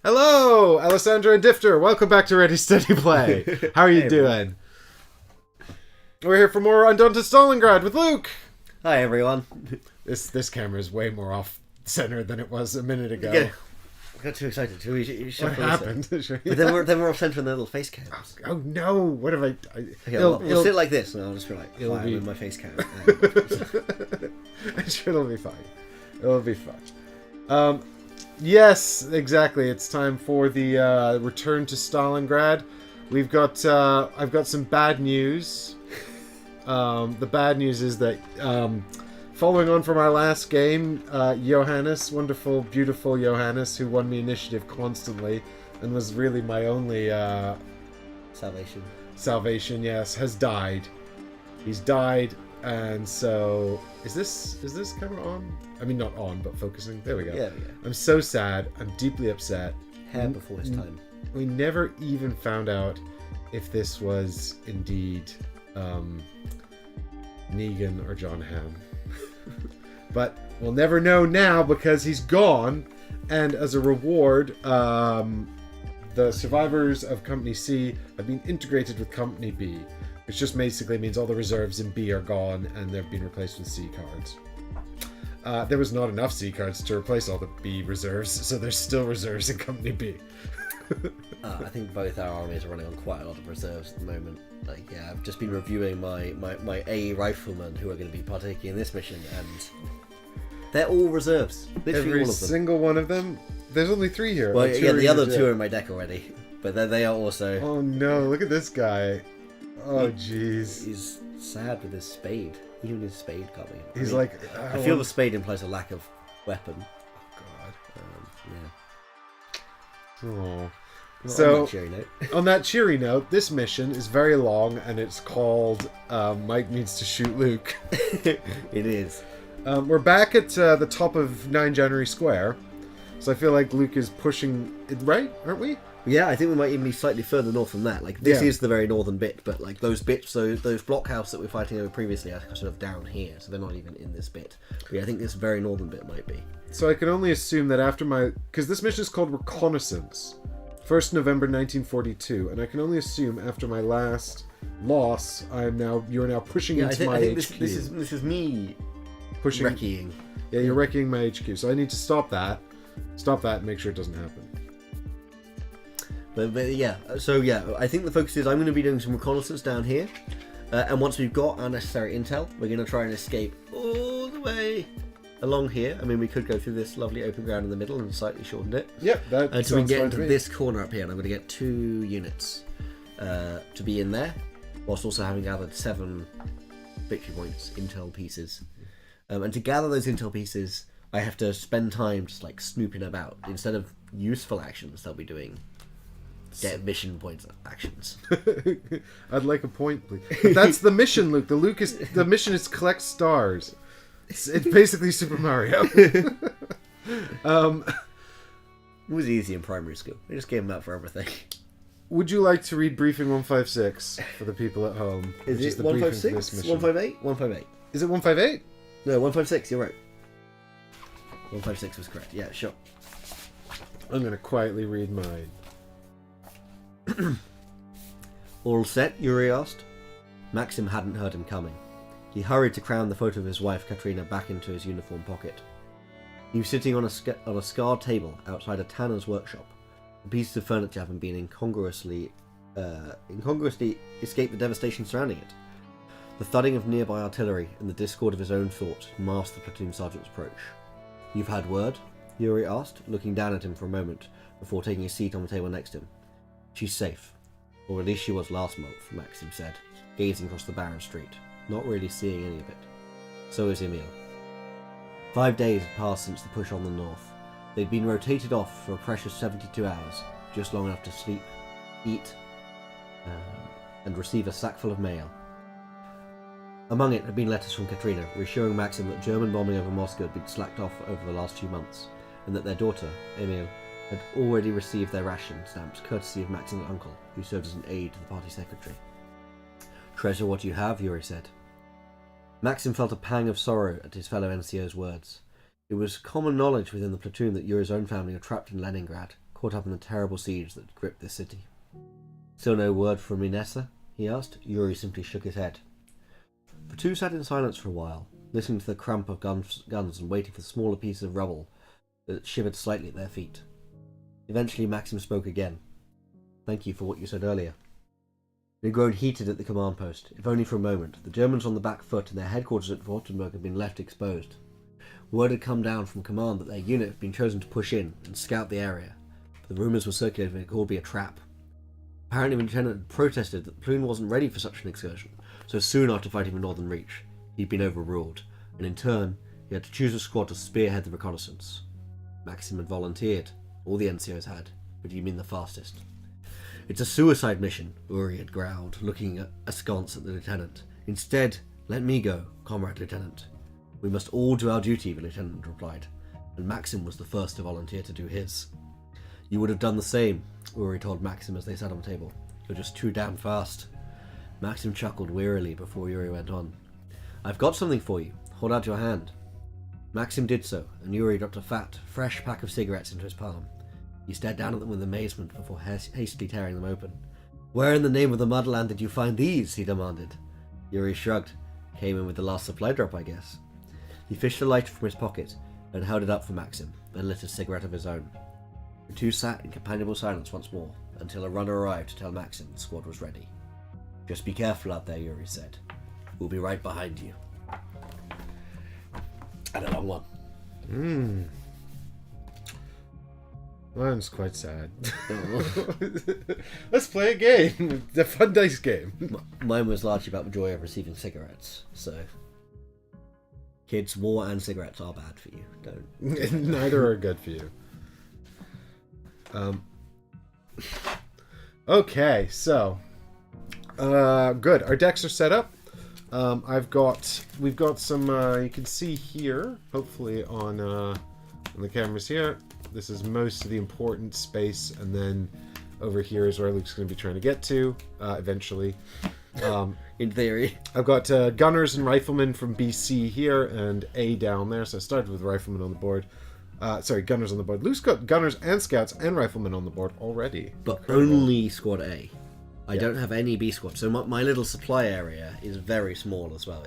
Hello, Alessandra and Difter. Welcome back to Ready Steady Play. How are you doing? We're here for more Undaunted Stalingrad with Luke. Hi everyone. This camera is way more off center than it was a minute ago. Yeah. I got too excited. What happened? But then we're off center in the little face cams. Oh no! What have I? Okay, we'll sit like this, and I'll just be like, with my face cam. I'm sure it'll be fine. It'll be fun. Yes, exactly. It's time for the return to Stalingrad. We've got I've got some bad news. The bad news is that following on from our last game, Johannes, wonderful, beautiful Johannes, who won me initiative constantly and was really my only salvation, yes, has died. He's died, and so is this camera on? I mean, not on, but focusing. There we go. Yeah. I'm so sad. I'm deeply upset. Hair before his time. We never even found out if this was indeed Negan or John Hamm. But we'll never know now because he's gone, and as a reward, the survivors of Company C have been integrated with Company B, which just basically means all the reserves in B are gone and they've been replaced with C cards. There was not enough C cards to replace all the B reserves, so there's still reserves in Company B. I think both our armies are running on quite a lot of reserves at the moment. Like, yeah, I've just been reviewing my A riflemen who are going to be partaking in this mission, and they're all reserves. Literally Every all of them. single one of them. There's only 3 here. Well, yeah, the other 2 are in my deck already, but they are also. Oh no! Look at this guy. Oh jeez. He's sad with his spade. Even his spade can't be. He's I feel the spade implies a lack of weapon. Oh Yeah. god. Oh. Well, So, on that cheery note. on that cheery note, this mission is very long, and it's called Mike Needs to Shoot Luke. It is. We're back at the top of 9 January Square, so I feel like Luke is pushing it, right? Aren't we? Yeah, I think we might even be slightly further north than that. Like, this Yeah. is the very northern bit, but like those bits, those blockhouse that we're fighting over previously are sort of down here, so they're not even in this bit. But yeah, I think this very northern bit might be. So I can only assume that after because this mission is called Reconnaissance, 1st November 1942, and I can only assume after my last loss, you're now pushing into my HQ. This is me pushing. wrecking. Yeah, you're wrecking my HQ, so I need to stop that, and make sure it doesn't happen. But yeah, so yeah, I think the focus is I'm going to be doing some reconnaissance down here, and once we've got our necessary intel, we're going to try and escape all the way along here. I mean, we could go through this lovely open ground in the middle and slightly shorten it. Yep, that sounds so we can get fine into to me. this corner up here, and I'm going to get 2 units to be in there, whilst also having gathered 7 victory points, intel pieces. And to gather those intel pieces, I have to spend time just like snooping about. Instead of useful actions, they'll be doing get mission points actions. I'd like a point, please. But that's the mission, Luke. The mission is collect stars. It's basically Super Mario. It was easy in primary school. They just gave them out for everything. Would you like to read briefing 156 for the people at home? Is which it the briefing for 156? this mission? 158? 158. Is it 158? No, 156, you're right. 156 was correct. Yeah, sure. I'm going to quietly read mine. All set, Yuri asked. Maxim hadn't heard him coming. He hurried to cram the photo of his wife Katrina back into his uniform pocket. He was sitting on a scarred table outside a tanner's workshop. The pieces of furniture having been incongruously escaped the devastation surrounding it. The thudding of nearby artillery and the discord of his own thought masked the platoon sergeant's approach. "You've had word?" Yuri asked, looking down at him for a moment before taking a seat on the table next to him. "She's safe. Or at least she was last month," Maxim said, gazing across the barren street, not really seeing any of it. So is Emil. 5 days had passed since the push on the north. They'd been rotated off for a precious 72 hours, just long enough to sleep, eat, and receive a sackful of mail. Among it had been letters from Katrina, reassuring Maxim that German bombing over Moscow had been slacked off over the last few months, and that their daughter, Emil, had already received their ration stamps courtesy of Maxim's uncle, who served as an aide to the party secretary. "Treasure what you have," Yuri said. Maxim felt a pang of sorrow at his fellow NCO's words. It was common knowledge within the platoon that Yuri's own family were trapped in Leningrad, caught up in the terrible siege that gripped this city. Still no word from Inessa? He asked. Yuri simply shook his head. The two sat in silence for a while, listening to the crump of guns and waiting for smaller pieces of rubble that shivered slightly at their feet. Eventually Maxim spoke again. Thank you for what you said earlier. It had grown heated at the command post, if only for a moment. The Germans on the back foot and their headquarters at Wartenberg had been left exposed. Word had come down from command that their unit had been chosen to push in and scout the area, but the rumours were circulating it could all be a trap. Apparently the lieutenant had protested that the platoon wasn't ready for such an excursion, so soon after fighting the Northern Reach, he'd been overruled, and in turn, he had to choose a squad to spearhead the reconnaissance. Maxim had volunteered. All the NCOs had, but you mean the fastest. It's a suicide mission, Uri had growled, looking askance at the lieutenant. Instead, let me go, comrade lieutenant. We must all do our duty, the lieutenant replied, and Maxim was the first to volunteer to do his. You would have done the same, Uri told Maxim as they sat on the table. You're just too damn fast. Maxim chuckled wearily before Yuri went on. I've got something for you. Hold out your hand. Maxim did so, and Yuri dropped a fat, fresh pack of cigarettes into his palm. He stared down at them with amazement before hastily tearing them open. Where in the name of the motherland did you find these? He demanded. Yuri shrugged. Came in with the last supply drop, I guess. He fished a lighter from his pocket and held it up for Maxim, then lit a cigarette of his own. The two sat in companionable silence once more, until a runner arrived to tell Maxim the squad was ready. Just be careful out there, Yuri said. We'll be right behind you. And a long one. Mine's quite sad. Let's play a game. The fun dice game. Mine was largely about the joy of receiving cigarettes, so... Kids, war and cigarettes are bad for you. Don't. Neither are good for you. Okay, so... good. Our decks are set up. We've got some, you can see here, hopefully on the cameras here. This is most of the important space, and then over here is where Luke's going to be trying to get to, eventually. In theory. I've got gunners and riflemen from BC here, and A down there, so I started with riflemen on the board. Sorry, gunners on the board. Luke's got gunners and scouts and riflemen on the board already. But only squad A. I don't have any B squad, so my little supply area is very small as well.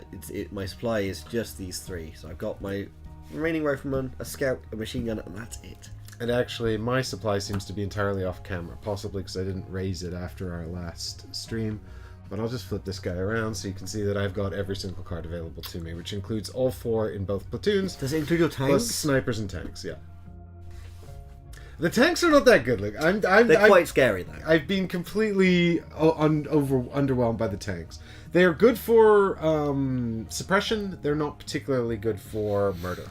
My supply is just these three, so I've got my remaining rifleman, a scout, a machine gun, and that's it. And actually, my supply seems to be entirely off camera, possibly because I didn't raise it after our last stream. But I'll just flip this guy around so you can see that I've got every single card available to me, which includes all four in both platoons. Does it include your tanks? Plus snipers and tanks, yeah. The tanks are not that good. Look, They're quite scary, though. I've been completely underwhelmed by the tanks. They are good for suppression. They're not particularly good for murder.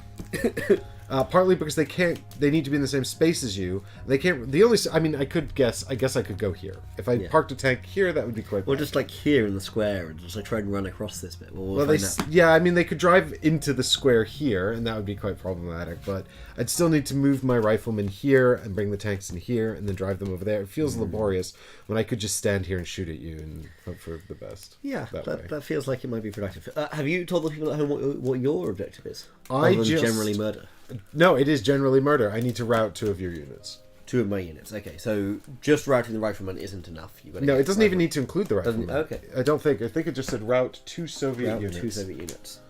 Partly because they need to be in the same space as you. They can't. I guess I could go here. If I parked a tank here, that would be quite. Or just like here in the square, and just like try and run across this bit. They could drive into the square here, and that would be quite problematic. But I'd still need to move my riflemen here and bring the tanks in here, and then drive them over there. It feels laborious when I could just stand here and shoot at you and hope for the best. Yeah, that feels like it might be productive. Have you told the people at home what your objective is? Generally murder. No, it is generally murder. I need to rout 2 of your units. 2 of my units. Okay, so just routing the rifleman isn't enough. No, it doesn't even need to include the rifleman. Okay. I don't think. I think it just said rout 2 Soviet units. 2 Soviet units.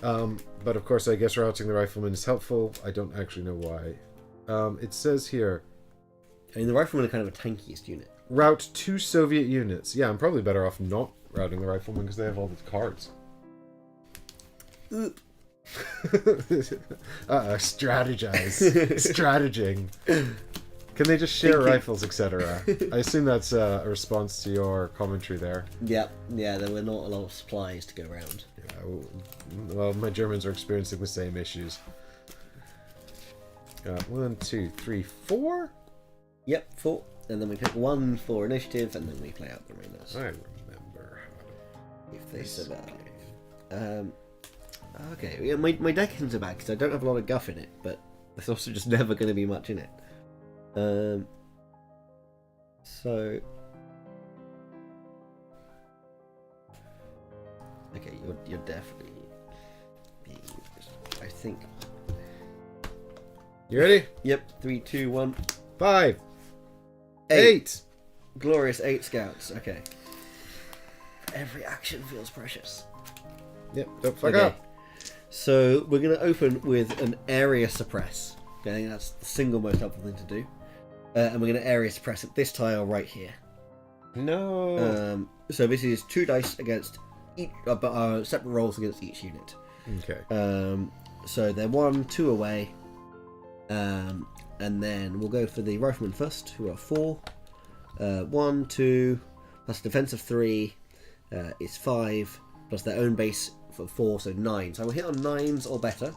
But of course, I guess routing the rifleman is helpful. I don't actually know why. It says here... I mean, the riflemen are kind of a tankiest unit. Rout 2 Soviet units. Yeah, I'm probably better off not routing the riflemen because they have all the cards. Strategize. Strataging. Can they just share rifles, etc.? I assume that's a response to your commentary there. Yeah, there were not a lot of supplies to go around. Yeah, well, my Germans are experiencing the same issues. 1, 2, 3, 4? Yep, 4. And then we pick 1 for initiative, and then we play out the remainers. I remember how to... If they survive. Okay, yeah, my deck isn't so bad because I don't have a lot of guff in it, but there's also just never going to be much in it. So... Okay, you're definitely being used. I think... You ready? Yep, 3, 2, 1. 5, 8. Glorious 8 scouts. Okay. Every action feels precious. Yep, don't fuck Okay. up. So we're going to open with an area suppress. Okay, I think that's the single most helpful thing to do. And we're going to area suppress at this tile right here. No. So this is 2 dice against each, but separate rolls against each unit. Okay. So they're 1, 2 away. And then we'll go for the riflemen first, who are 4. 1, 2, plus defense of 3 is 5, plus their own base for 4, so 9. So we'll hit on 9s or better.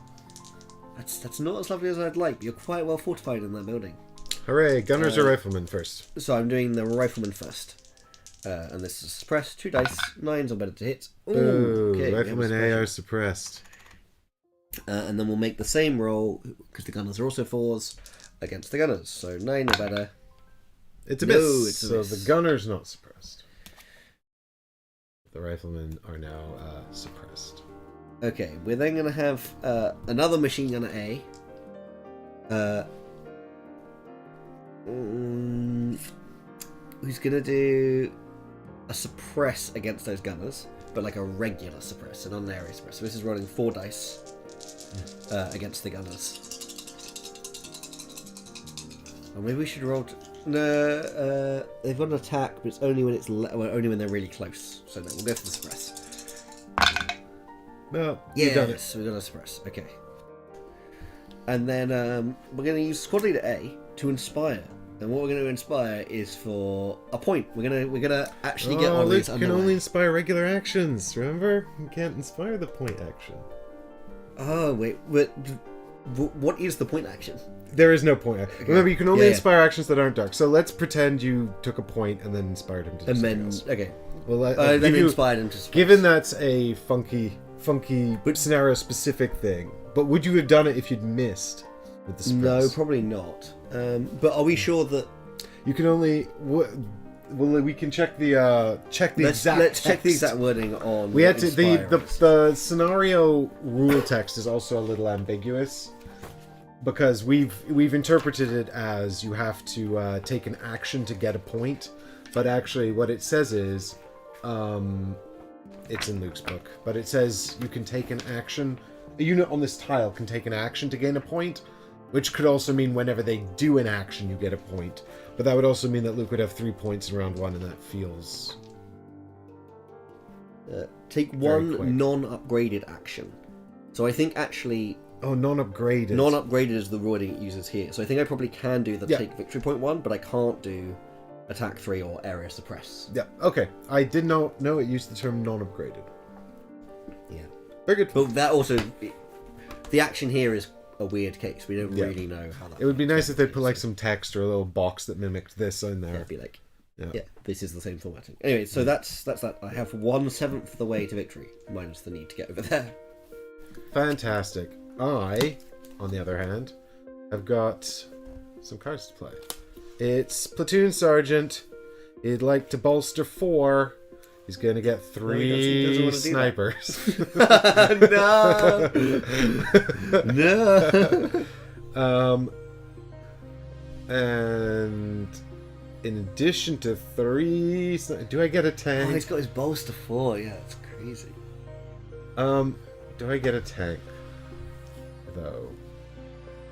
That's not as lovely as I'd like, but you're quite well fortified in that building. Hooray, gunners or riflemen first? So I'm doing the rifleman first. And this is suppressed, 2 dice, 9s or better to hit. Ooh, okay, riflemen A are suppressed. And then we'll make the same roll, because the gunners are also 4s, against the gunners. So 9 or better. It's a No, miss. it's a So miss. the gunner's not suppressed. The riflemen are now suppressed. Okay, we're then going to have another machine gunner A. Who's going to do a suppress against those gunners, but like a regular suppress, a non-area suppress. So this is rolling 4 dice against the gunners. Or maybe we should roll... No, they've got an attack, but it's only when only when they're really close. So no, we'll go for the suppress. Well, you've done it. Yes, we're gonna suppress. Okay. And then we're gonna use squad leader A to inspire. And what we're gonna inspire is for a point. We're gonna actually get one of these Luke can underway. only inspire regular actions. Remember, you can't inspire the point action. Oh wait, what is the point action? There is no point. Okay. Remember, you can only Yeah. inspire actions that aren't dark. So let's pretend you took a point and then inspired him to do And something then else. okay, Well, then give you- inspired him to suppress. given that's a funky scenario specific thing, but would you have done it if you'd missed with the No, suppress? probably not. But are we sure that? You can only. Well, we can check the exact. Let's check the text. exact wording on. We had what to. inspire is. The scenario rule text is also a little ambiguous because we've interpreted it as you have to take an action to get a point, but actually what it says is, it's in Luke's book, but it says you can take an action. A unit on this tile can take an action to gain a point, which could also mean whenever they do an action, you get a point. But that would also mean that Luke would have 3 points in round 1, and that feels... Take Very quick. one non-upgraded action. So I think actually Oh, non-upgraded. non-upgraded is the wording it uses here. So I think I probably can do the Yeah. take victory point 1, but I can't do attack 3 or area suppress. Yeah, okay. I did not know it used the term non-upgraded. Yeah. Very good. But that also, the action here is a weird case. We don't Yeah. really know how that. It would be nice if they put like so some text or a little box that mimicked this in there. it'd be like, Yeah. yeah, this is the same formatting. Anyway, so that's that. I have 1/7 of the way to victory, minus the need to get over there. Fantastic. I, on the other hand, have got some cards to play. It's Platoon Sergeant. He'd like to bolster 4. He's going to get he 3 doesn't wanna do snipers. No. And in addition to 3... Do I get a Oh, tank? he's got his bolster 4. Yeah, it's crazy. Do I get a tank? Though.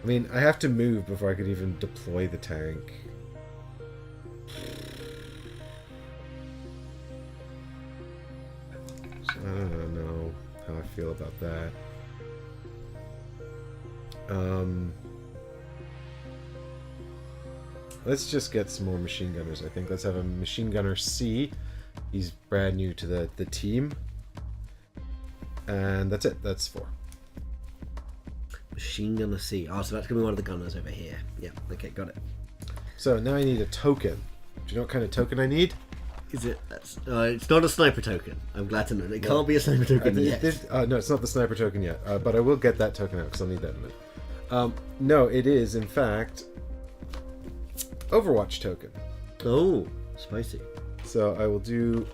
I mean, I have to move before I could even deploy the tank. So I don't know how I feel about that. Let's just get some more machine gunners, I think. Let's have a machine gunner C. He's brand new to the team. And that's it. That's 4. Machine gunner C. Oh, so that's gonna be one of the gunners over here. Yeah. Okay, got it. So now I need a token. Do you know what kind of token I need? Is it? It's not a sniper token. I'm glad to know. It can't be a sniper token yet. No, it's not the sniper token yet. But I will get that token out because I'll need that in a minute. No, it is, in fact, Overwatch token. Oh, spicy. So I will do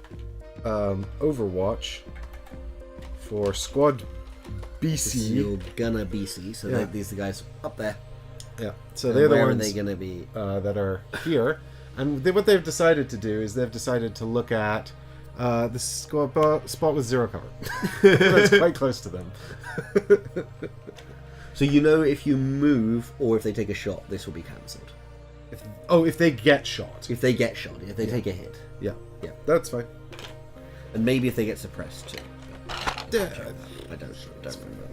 Overwatch for Squad This is BC. your gunner BC. So Yeah. these are the guys up there. Yeah, so And they're the where ones are they gonna be? that are here. And what they've decided to do is they've decided to look at the spot with 0 cover. That's quite close to them. So you know if you move or if they take a shot, this will be cancelled. If they get shot. If they get shot, if they take a hit. Yeah. Yeah. That's fine. And maybe if they get suppressed too. Yeah. I don't remember.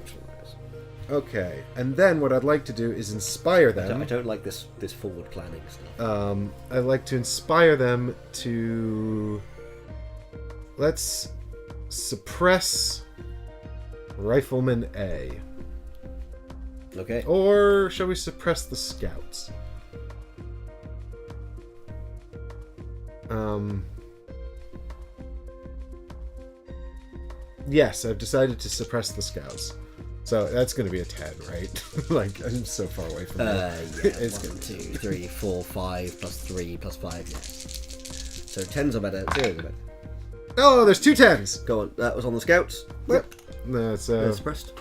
Okay, and then what I'd like to do is inspire them. I don't like this forward planning stuff. I'd like to inspire them to... Let's suppress Rifleman A. Okay. Or shall we suppress the scouts? Yes, I've decided to suppress the scouts. So that's going to be a 10, right? Like, I'm so far away from that. Yeah, It's 1, 2, 3, 4, 5, plus 3, plus 5, yes. So 10s are better, 0s are better. Oh, there's 2 10s! Go on, that was on the scouts. Yep. No, it's, Suppressed.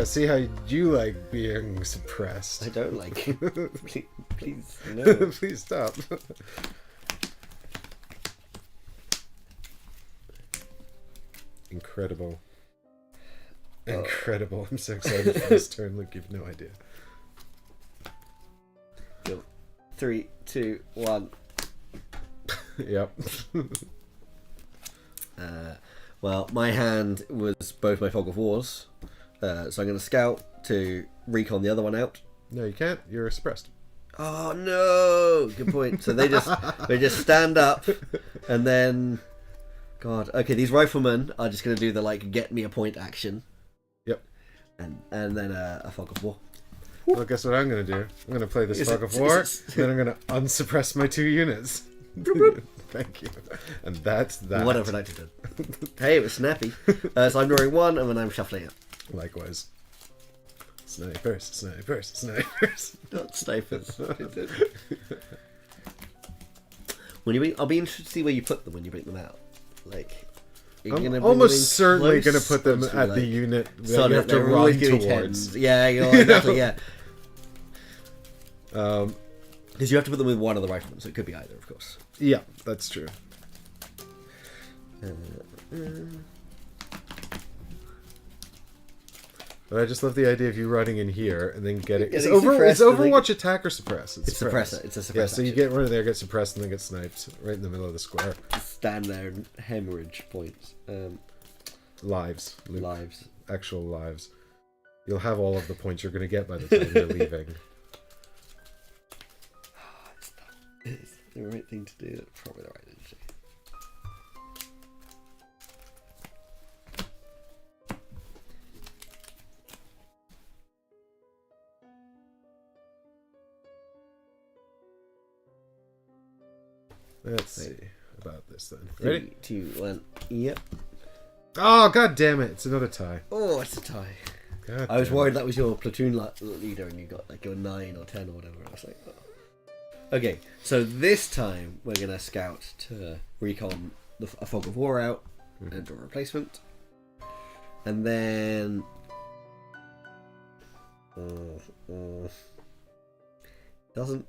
see how you like being suppressed. I don't like it. Please, no. Please stop. Incredible. Incredible. I'm so excited for this turn. Look, you've no idea. Go. 3, 2, 1. Yep. Well, my hand was both my Fog of Wars. So I'm going to scout to recon the other one out. No, you can't. You're suppressed. Oh no! Good point. So they just stand up, and then, God. Okay, these riflemen are just going to do the get me a point action. Yep. And then a Fog of War. Well, guess what I'm going to do? I'm going to play this Fog of War, then I'm going to unsuppress my 2 units. Thank you. And that's that. What a predicted. Hey, it was snappy. So I'm drawing 1, and then I'm shuffling it. Likewise. Snipers, snipers, snipers. Not snipers. I'll be interested to see where you put them when you bring them out. Like, I'm almost certainly going to put them at the unit that so you have to run towards. Yeah, exactly, yeah. Because you have to put them with one of the riflemen, so it could be either, of course. Yeah, that's true. But I just love the idea of you running in here and then getting... It's Overwatch attack or suppress? It's suppressor. It's a suppressor. Yeah, so you get rid of there, get suppressed, and then get sniped right in the middle of the square. Stand there and hemorrhage points. Lives, Luke. Lives. Actual lives. You'll have all of the points you're going to get by the time you're leaving. It's the right thing to do. That's probably the right thing to do. Let's see about this then. Ready? 3, 2, 1. Yep. Oh, god damn it. It's another tie. Oh, it's a tie. God I was damn worried it. that was your platoon leader and you got your 9 or 10 or whatever. I was like, oh. Okay, so this time we're going to scout to recon a Fog of War out and draw a replacement. And then... Doesn't...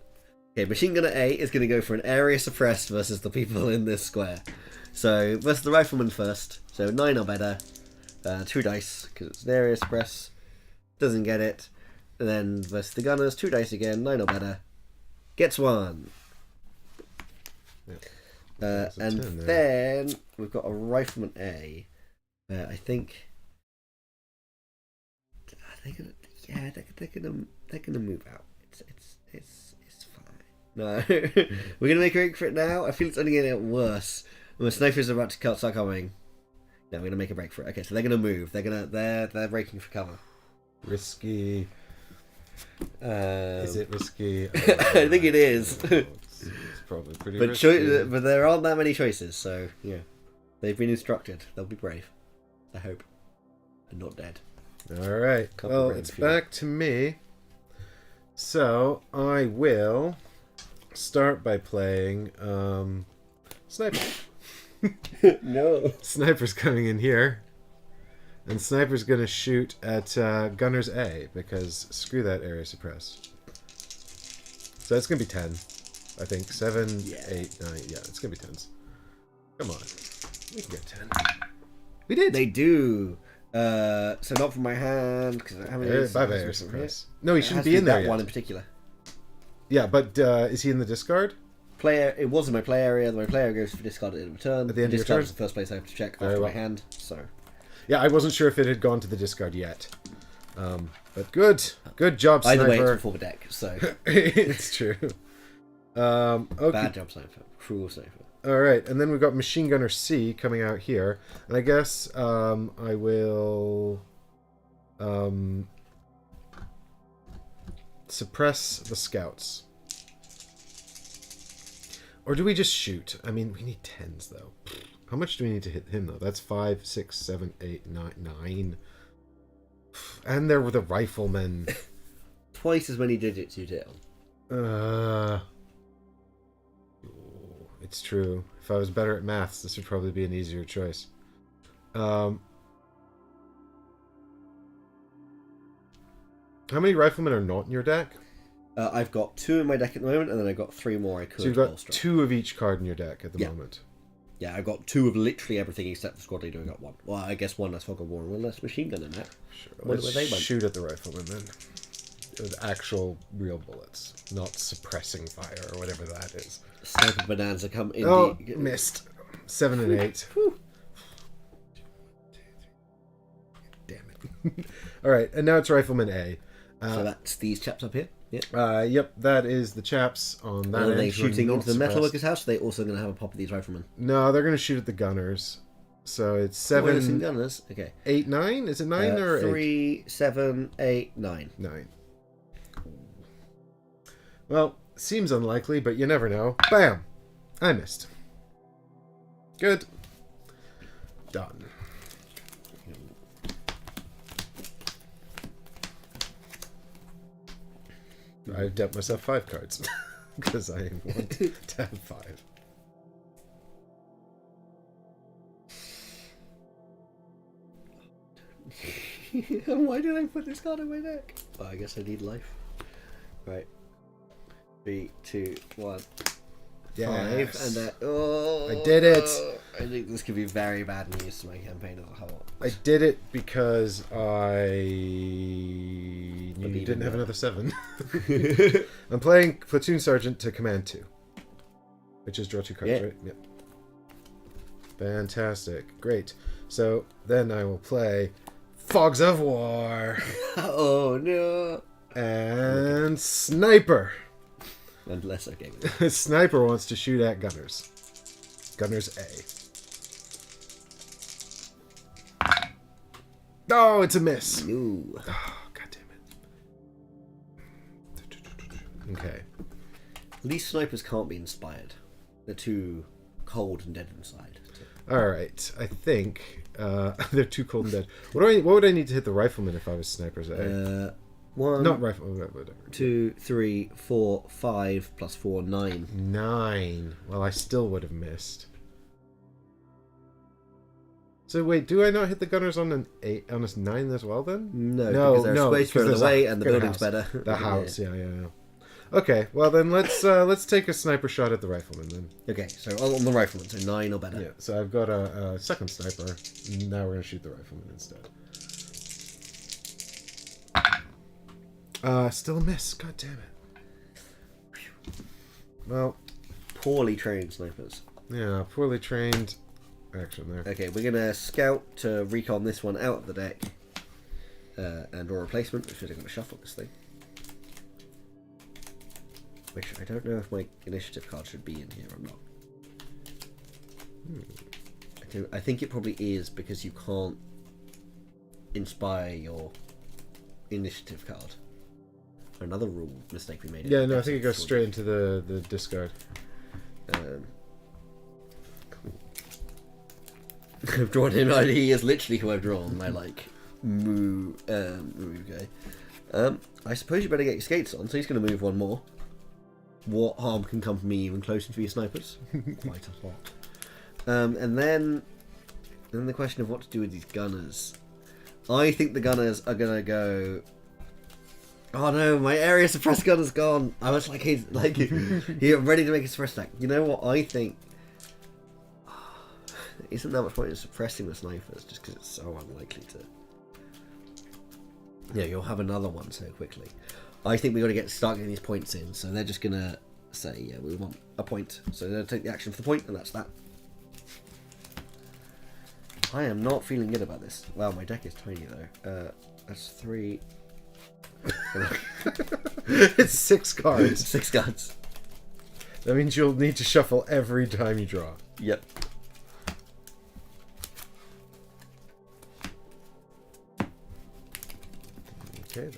Okay, Machine Gunner A is going to go for an area suppressed versus the people in this square. So, versus the Rifleman first. So 9 or better. 2 dice, because it's an area suppress. Doesn't get it. And then versus the Gunners, 2 dice again, 9 or better. Gets 1. Yeah. And then we've got a Rifleman A. I think... They're gonna move out. It's fine. No, we're gonna make a break for it now. I feel it's only gonna get worse. When the snipers are about to start coming. No, we're gonna make a break for it. Okay, so they're gonna move. They're breaking for cover. Risky. Is it risky? I think it is. It's probably pretty risky. But there aren't that many choices, so yeah. They've been instructed. They'll be brave. I hope. And not dead. Alright, well, it's back to me. So, I will start by playing Sniper. No. Sniper's coming in here. And Sniper's going to shoot at Gunner's A, because screw that area suppress. So it's going to be 10. I think. 7, Yeah. 8, 9. Yeah, it's going to be 10s. Come on. We can get 10. We did. They do. So not from my hand, because I haven't... Bye-bye, suppress. No, he shouldn't be in there that yet. one in particular. Yeah, but is he in the discard? Player. It was in my play area. My player goes for discard at return. At the end of your discard turn? is the first place I have to check Very after well. my hand. So Yeah, I wasn't sure if it had gone to the discard yet. But good. Good job, Sniper. either way, it's before the deck. So It's true. Okay. bad job, Sniper. Cruel Sniper. All right, and then we've got Machine Gunner C coming out here, and I guess I will suppress the scouts, or do we just shoot? I mean, we need 10s though. How much do we need to hit him though? That's 5, 6, 7, 8, 9, and there were the riflemen. Twice as many digits you'd hit on. It's true. If I was better at maths, this would probably be an easier choice. How many riflemen are not in your deck? I've got 2 in my deck at the moment, and then I've got 3 more I could So you've got bolster. 2 of each card in your deck at the moment. Yeah, I've got 2 of literally everything except for squad leader. I got 1. Well, I guess 1 less fog of war and 1 less machine gun in that. Sure. What Let's were they, bud? shoot at the riflemen then. With actual real bullets, not suppressing fire or whatever that is. Sniper Bonanza come in. Oh, missed. 7 and 8. Whew. Damn it. All right, and now it's Rifleman A. So that's these chaps up here. Yeah. Yep, that is the chaps on that And are end. they who are shooting not into the suppressed. metalworkers' house? Are they also going to have a pop at these riflemen? No, they're going to shoot at the gunners. So it's Some 7, gunners. Okay. 8, 9? Is it 9 or 8? 3, 7, 8, 9. 9. Well, seems unlikely, but you never know. Bam! I missed. Good. Done. I've dealt myself 5 cards. Because I want to have 5. Why did I put this card in my deck? Well, I guess I need life. Right. 3, 2, 1. 5. Yes. And oh, I did it. I think this could be very bad news to my campaign as a whole. I did it because I knew you didn't have another 7. I'm playing Platoon Sergeant to Command 2. Which is draw 2 cards, right? Yep. Fantastic. Great. So then I will play Fogs of War. Oh no. And Sniper. Unless okay. Sniper wants to shoot at Gunners. Gunners A. Oh, it's a miss. Ooh. Oh, God damn it. Okay. At least snipers can't be inspired. They're too cold and dead inside. All right. I think they're too cold and dead. What would I need to hit the rifleman if I was snipers A? 1, Not rifle. Whatever. 2, 3, 4, 5 plus 4, 9. 9. Well, I still would have missed. So wait, do I not hit the gunners on an 8 on a 9 as well then? No, No, because they're no, space because further there's a away and the good building's house. better. The house, yeah. Okay, well then let's take a sniper shot at the rifleman then. Okay, so on the rifleman, so 9 or better. Yeah, so I've got a second sniper. Now we're gonna shoot the rifleman instead. Still a miss. God damn it. Well, Poorly trained snipers. yeah, poorly trained action there. Okay, we're gonna scout to recon this one out of the deck and draw a replacement. Which I'm gonna shuffle this thing. Which I don't know if my initiative card should be in here or not. I think it probably is because you can't inspire your initiative card. Another rule mistake we made. Yeah, no, I think it goes straight into the discard. I've drawn him. He is literally who I've drawn. My move guy. I suppose you better get your skates on. So he's going to move one more. What harm can come from me even closer to your snipers? Quite a lot. And then the question of what to do with these gunners. I think the gunners are going to go Oh no, my area suppress gun is gone. I was like, he's ready to make a suppress attack. You know what? I think isn't that much point in suppressing the snipers just because it's so unlikely to. Yeah, you'll have another one so quickly. I think we got to start getting these points in. So they're just gonna say, yeah, we want a point. So they're gonna take the action for the point, and that's that. I am not feeling good about this. Wow, my deck is tiny though. That's 3. It's 6 cards. 6 cards. That means you'll need to shuffle every time you draw. Yep. Okay then.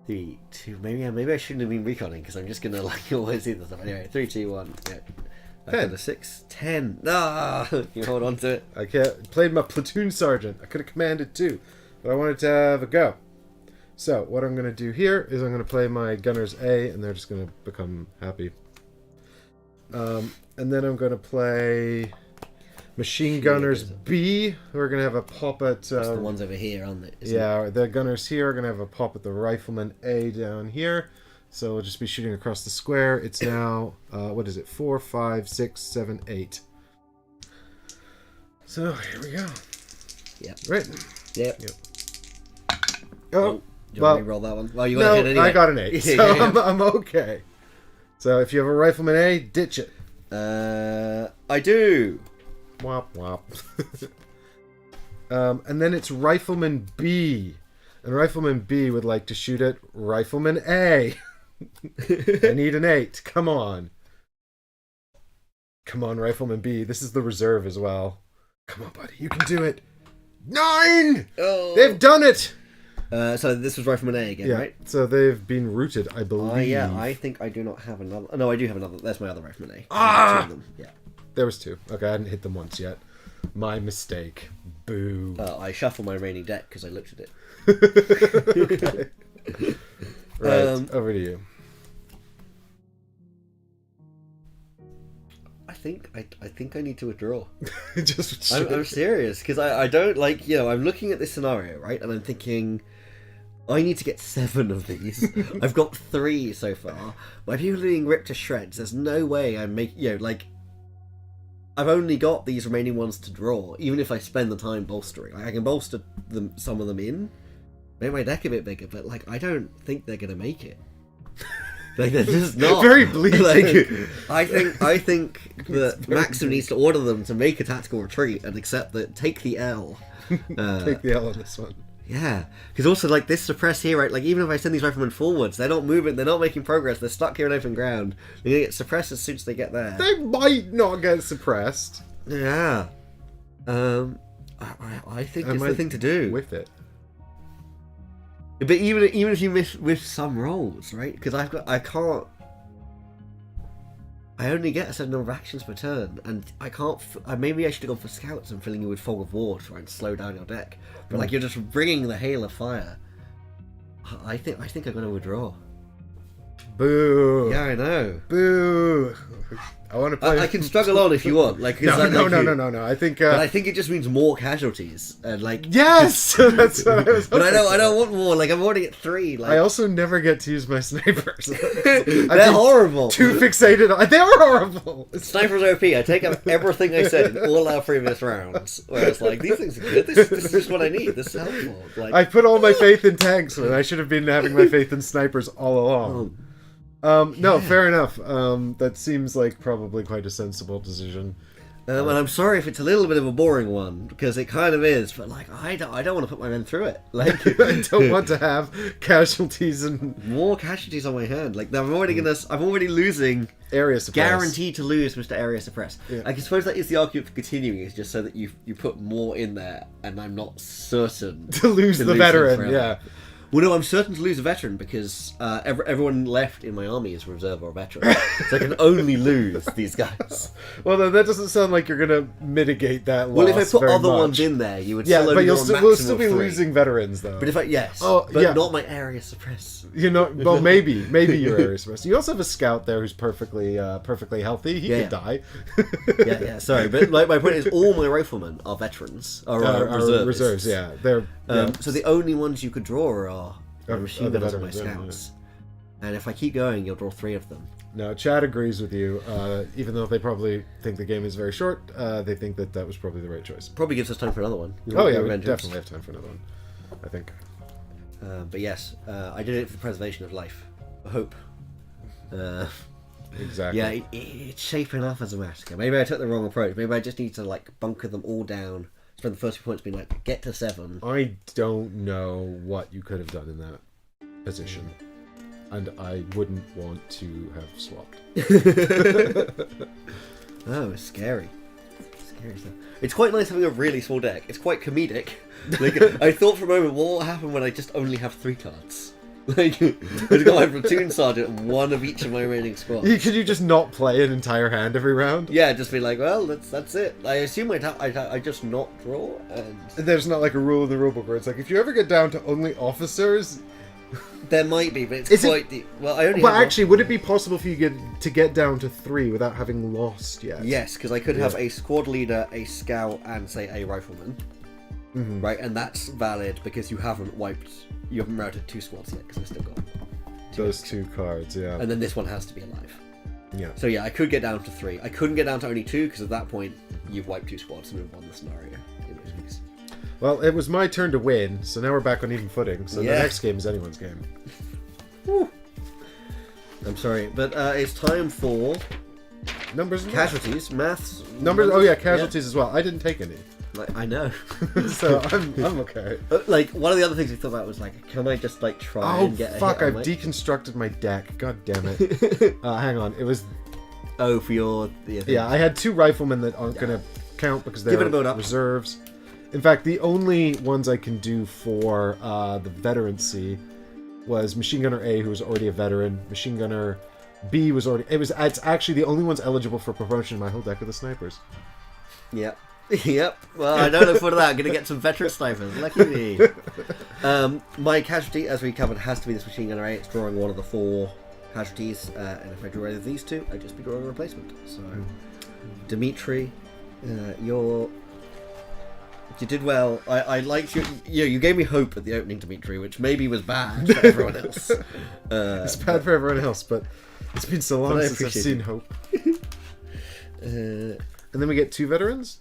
Three, 2. Maybe I shouldn't have been reconning because I'm just gonna always see the stuff. Anyway, 3, 2, 1. Yeah. 10. A 6, 10. Ah, you hold on to it. I played my platoon sergeant. I could have commanded too, but I wanted to have a go. So what I'm going to do here is I'm going to play my gunners A, and they're just going to become happy. And then I'm going to play machine gunners B, who are going to have a pop at... That's the ones over here, aren't they? Yeah, the gunners here are going to have a pop at the rifleman A down here. So we'll just be shooting across the square. It's now, what is it? 4, 5, 6, 7, 8. So here we go. Yep. Right. Yep. Oh, do you well, want me to roll that one? Well, you got a hit anyway. I got an 8, so I'm okay. So if you have a rifleman A, ditch it. I do. Wop wop. And then it's rifleman B, and rifleman B would like to shoot at rifleman A. I need an 8. Come on. Come on, rifleman B. This is the reserve as well. Come on, buddy. You can do it. 9! Oh. They've done it! So this was rifleman A again, right? So they've been routed, I believe. Yeah, I think I do not have another. Oh, no, I do have another. That's my other rifleman A. Ah! 2 of them. Yeah. There was 2. Okay, I hadn't hit them once yet. My mistake. Boo. I shuffled my remaining deck because I looked at it. Okay. Right, over to you. I think I need to withdraw. Just I'm serious because I don't like, I'm looking at this scenario, right, and I'm thinking I need to get 7 of these. I've got 3 so far. My people are being ripped to shreds. There's no way I'm making, I've only got these remaining ones to draw, even if I spend the time bolstering. I can bolster some of them in, make my deck a bit bigger, but I don't think they're gonna make it. They're just not. Very bleak. I think that Maxim needs to order them to make a tactical retreat and accept that take the L. Take the L on this one. Yeah, because also this suppress here, right? Even if I send these riflemen forwards, they're not moving, they're not making progress. They're stuck here in open ground. They're gonna get suppressed as soon as they get there. They might not get suppressed. Yeah. I think it's the thing to do. With it. But even if you miss with some rolls, right? Because I only get a certain number of actions per turn, and I can't. Maybe I should have gone for scouts and filling you with fog of war to try and slow down your deck. But you're just bringing the hail of fire. I think I'm gonna withdraw. Boo. Yeah, I know. Boo. I want to play. I can struggle on if you want. No. I think. But I think it just means more casualties and Yes, that's what I was. But I don't want more. I'm already at 3. I also never get to use my snipers. They're horrible. Too fixated on. They are horrible. Snipers OP. I take up everything I said in all our previous rounds. Where it's these things are good. This is just what I need. This is helpful. I put all my faith in tanks when I should have been having my faith in snipers all along. No, fair enough. That seems like probably quite a sensible decision. And I'm sorry if it's a little bit of a boring one, because it kind of is, but I don't want to put my men through it. I don't want to have casualties and more casualties on my hand. I'm already losing area suppress. Guaranteed to lose, Mr. Area Suppress. Yeah. I suppose that is the argument for continuing, is just so that you put more in there, and I'm not certain to lose the veteran. Yeah. Well, no, I'm certain to lose a veteran because everyone left in my army is reserve or veteran. So I can only lose these guys. Well, then that doesn't sound like you're going to mitigate that loss. Well, if I put very other much. ones in there, you would Yeah, still but only you'll go on still, maximum we'll still be of 3. losing veterans, though. But if yes, Oh, but yeah. not my area suppress. You know, well, maybe your area suppressed. You also have a scout there who's perfectly healthy. He could die. yeah. Sorry, but my point is, all my riflemen are veterans, are reserves. Yeah, they're so the only ones you could draw are machine the gunners and my veterans, scouts. And if I keep going, you'll draw 3 of them. No, Chad agrees with you. Even though they probably think the game is very short, they think that was probably the right choice. Probably gives us time for another one. Oh yeah, we definitely have time for another one. I think. But yes, I did it for the preservation of life. I hope. Exactly. Yeah, it's shaping up as a massacre. Maybe I took the wrong approach. Maybe I just need to like bunker them all down. Spend the first few points being like, get to 7. I don't know what you could have done in that position, and I wouldn't want to have swapped. Oh, it's scary. Scary stuff. It's quite nice having a really small deck. It's quite comedic. Like, I thought for a moment, what will happen when I just only have 3 cards? Like, I've got my platoon sergeant and 1 of each of my remaining squads. Could you just not play an entire hand every round? Yeah, just be like, well, that's it. I assume I just not draw, and There's not like a rule in the rulebook where it's like, if you ever get down to only officers... there might be, but it's Is quite deep. Well, I only But have actually, would it be possible for you to get down to 3 without having lost yet? Yes, because I could have a squad leader, a scout, and say a rifleman. Mm-hmm. Right, and that's valid because you haven't routed 2 squads yet, because I've still got Those 2 cards, yeah. and then this one has to be alive. Yeah. So yeah, I could get down to 3. I couldn't get down to only 2 because at that point you've wiped 2 squads and we've won the scenario. In which case. Well, it was my turn to win, so now we're back on even footing. So the Yeah. next game is anyone's game. Whew. I'm sorry, but it's time for Numbers and casualties, maths. Numbers. Oh yeah, casualties as well. I didn't take any, Like, I know. so I'm okay. Like one of the other things we thought about was like, can I just like try Oh and get fuck! a I've hit on deconstructed my deck. God damn it! Hang on. It was for your yeah. I had 2 riflemen that aren't gonna count because Give it they're a build up. reserves. In fact, the only ones I can do for the veterancy was Machine Gunner A, who was already a veteran. Machine Gunner B was already. It's actually the only ones eligible for promotion in my whole deck of the snipers. Yep. Yep. Well, I don't look forward to that. I'm going to get some veteran snipers. Lucky me. My casualty, as we covered, has to be this Machine Gunner A. It's drawing one of the 4 casualties, and if I draw either of these 2, I'd just be drawing a replacement. So, Dimitri, you did well. I liked you. You gave me hope at the opening, Dimitri, which maybe was bad for everyone else. It's bad for everyone else, but it's been so long I since I've seen hope. Uh, And then we get 2 veterans.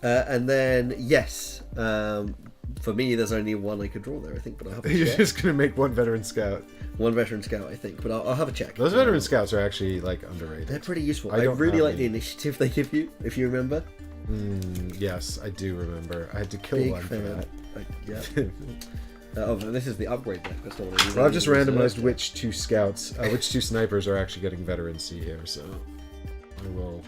and then yes, for me, there's only 1 I could draw there, I think, but I'll have to You're check. just gonna make 1 veteran scout. 1 veteran scout, I think, but I'll have a check. Those veteran scouts are actually like underrated. They're pretty useful. I I don't really have like the any. initiative they give you, if you remember. Yes, I do remember. I had to kill Big one for fan. that. Yeah. This is the upgrade deck. That's not what I use. Well, I've just I use randomized the- which 2 scouts, which 2 snipers are actually getting veterancy here, so I will.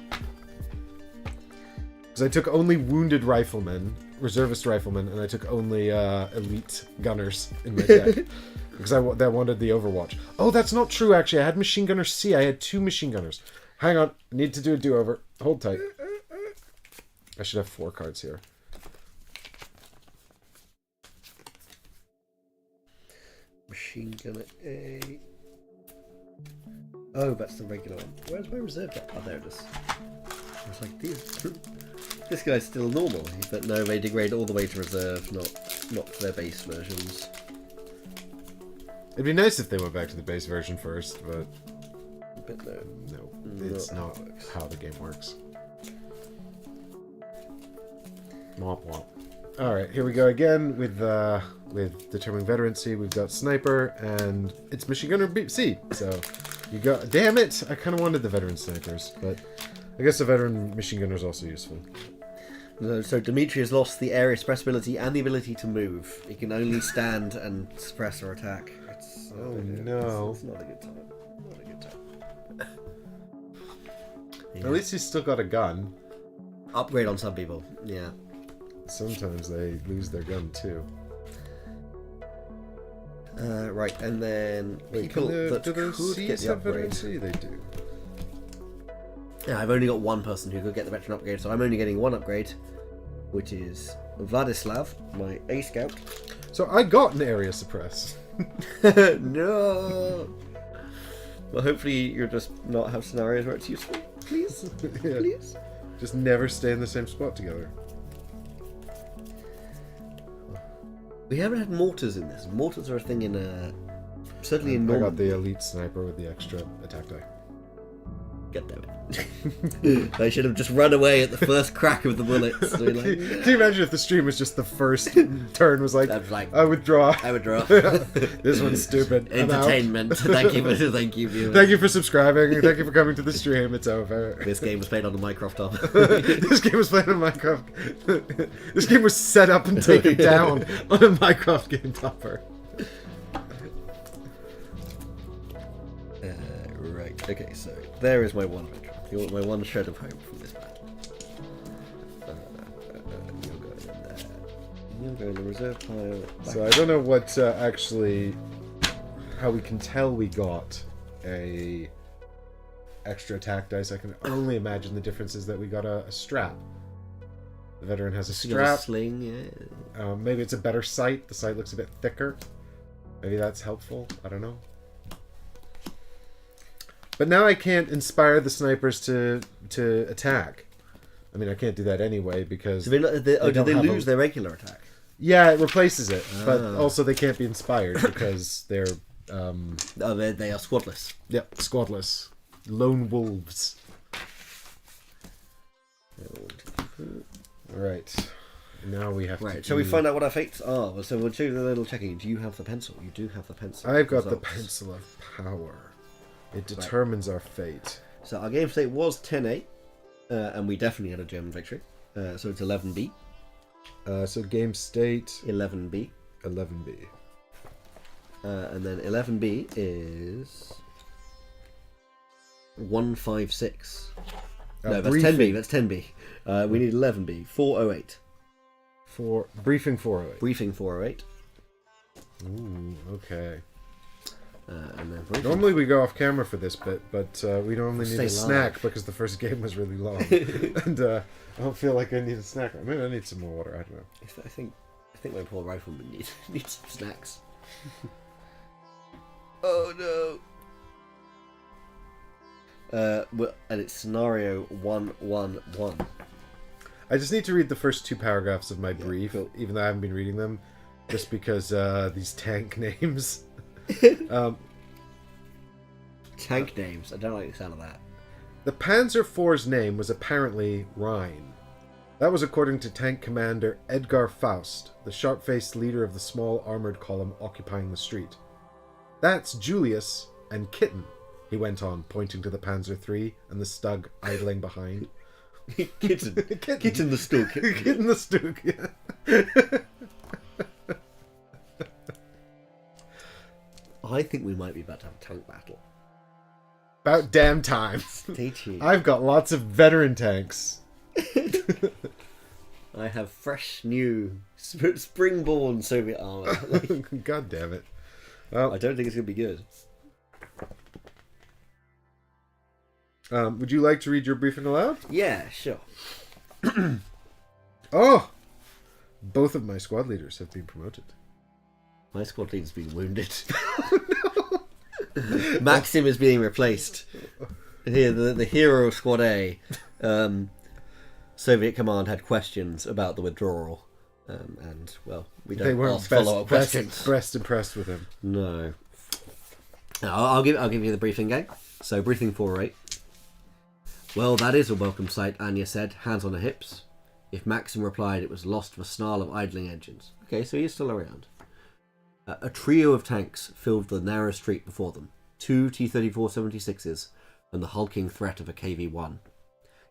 Because I took only wounded riflemen, reservist riflemen, and I took only elite gunners in my deck. Because I wanted the Overwatch. Oh, that's not true, actually. I had Machine Gunner C. I had 2 machine gunners. Hang on. I need to do a do-over. Hold tight. I should have 4 cards here. Machine Gunner A. Oh, that's the regular one. Where's my reserve deck? Oh, there it is. I was like, this guy's still normal, but no, they degrade all the way to reserve, not to their base versions. It'd be nice if they went back to the base version first, but no, it's not how the game works. Womp womp. Alright, here we go again with determining veterancy. We've got sniper, and it's machine gunner C. So you got. Damn it! I kind of wanted the veteran snipers, but I guess the veteran machine gunner is also useful. So Dimitri has lost the area suppressibility and the ability to move. He can only stand and suppress or attack. No! It's not a good time. Not a good time. Yeah. At least he's still got a gun. Upgrade on some people. Yeah. Sometimes they lose their gun too. Right, and then Wait, people that do the could get Cs the have upgrade. veteran C? They do. Yeah, I've only got one person who could get the veteran upgrade, so I'm only getting one upgrade, which is Vladislav, my A scout. So I got an area suppress. No. Well, hopefully you'll just not have scenarios where it's useful. Please, Yeah. please. Just never stay in the same spot together. We haven't had mortars in this. Mortars are a thing in certainly in I got Normandy. the elite sniper with the extra attack die. God damn it! I should have just run away at the first crack of the bullets. So like, Can you imagine if the stream was just the first turn was like, I was like, I withdraw. I would draw. This one's stupid. I'm out. Entertainment. Thank you, viewers. Thank you for subscribing. Thank you for coming to the stream. It's over. This game was played on the Minecraft top. This game was played on Minecraft. This game was set up and taken down on a Minecraft game topper. Right. Okay. So there is my one veteran. My one shred of hope from this battle. You're going in there. You're going in the reserve pile. So I don't know what actually, how we can tell we got a extra attack dice. I can only imagine the difference is that we got a strap. The veteran has a You got a strap. sling. Yeah. Maybe it's a better sight. The sight looks a bit thicker. Maybe that's helpful. I don't know. But now I can't inspire the snipers to attack. I mean, I can't do that anyway because... So did they don't have lose their regular attack? Yeah, it replaces it. But Ah. also they can't be inspired because they're... Oh, they are squadless. Yep, squadless. Lone wolves. Alright. Now we have to Right, shall we find out what our fates are? Well, so we'll do the little checking. Do you have the pencil? You do have the pencil. I've got the Results. pencil of power. It determines our fate. So our game state was 10A, and we definitely had a German victory. So it's 11B. So game state 11B. 11B. And then 11B is 156. No, that's briefing 10B. That's 10B. We need 11B. 408. for briefing 408. Briefing 408. Ooh, okay. And then briefing. Normally we go off camera for this bit, but we normally need Stay a snack live. because the first game was really long, and I don't feel like I need a snack. Maybe I need some more water. I don't know. I think my poor rifleman needs some snacks. Oh no. Well, and it's scenario 111. I just need to read the first two paragraphs of my brief, cool. even though I haven't been reading them, just because these tank names. Tank names. I don't like the sound of that. The Panzer IV's name was apparently Rhine. That was according to Tank Commander Edgar Faust, the sharp-faced leader of the small armoured column occupying the street. That's Julius and Kitten, he went on, pointing to the Panzer III and the Stug idling behind. Kitten. Kitten the Stook. Kitten the Stug, yeah. I think we might be about to have a tank battle. About damn time. Stay tuned. I've got lots of veteran tanks. I have fresh, new, spring-born Soviet armor. God damn it. I Well, don't think it's going to be good. would you like to read your briefing aloud? Yeah, sure. Oh! Both of my squad leaders have been promoted. My squad leader's been wounded. Maxim is being replaced. Here, the hero of Squad A. Soviet command had questions about the withdrawal, and well, we They don't weren't ask follow-up questions. best impressed with him. No. I'll give you the briefing game. So briefing 408. Well, that is a welcome sight, Anya said, hands on her hips. If Maxim replied, it was lost to a snarl of idling engines. Okay, so he's still around. A trio of tanks filled the narrow street before them. 2 T-34-76s and the hulking threat of a KV-1.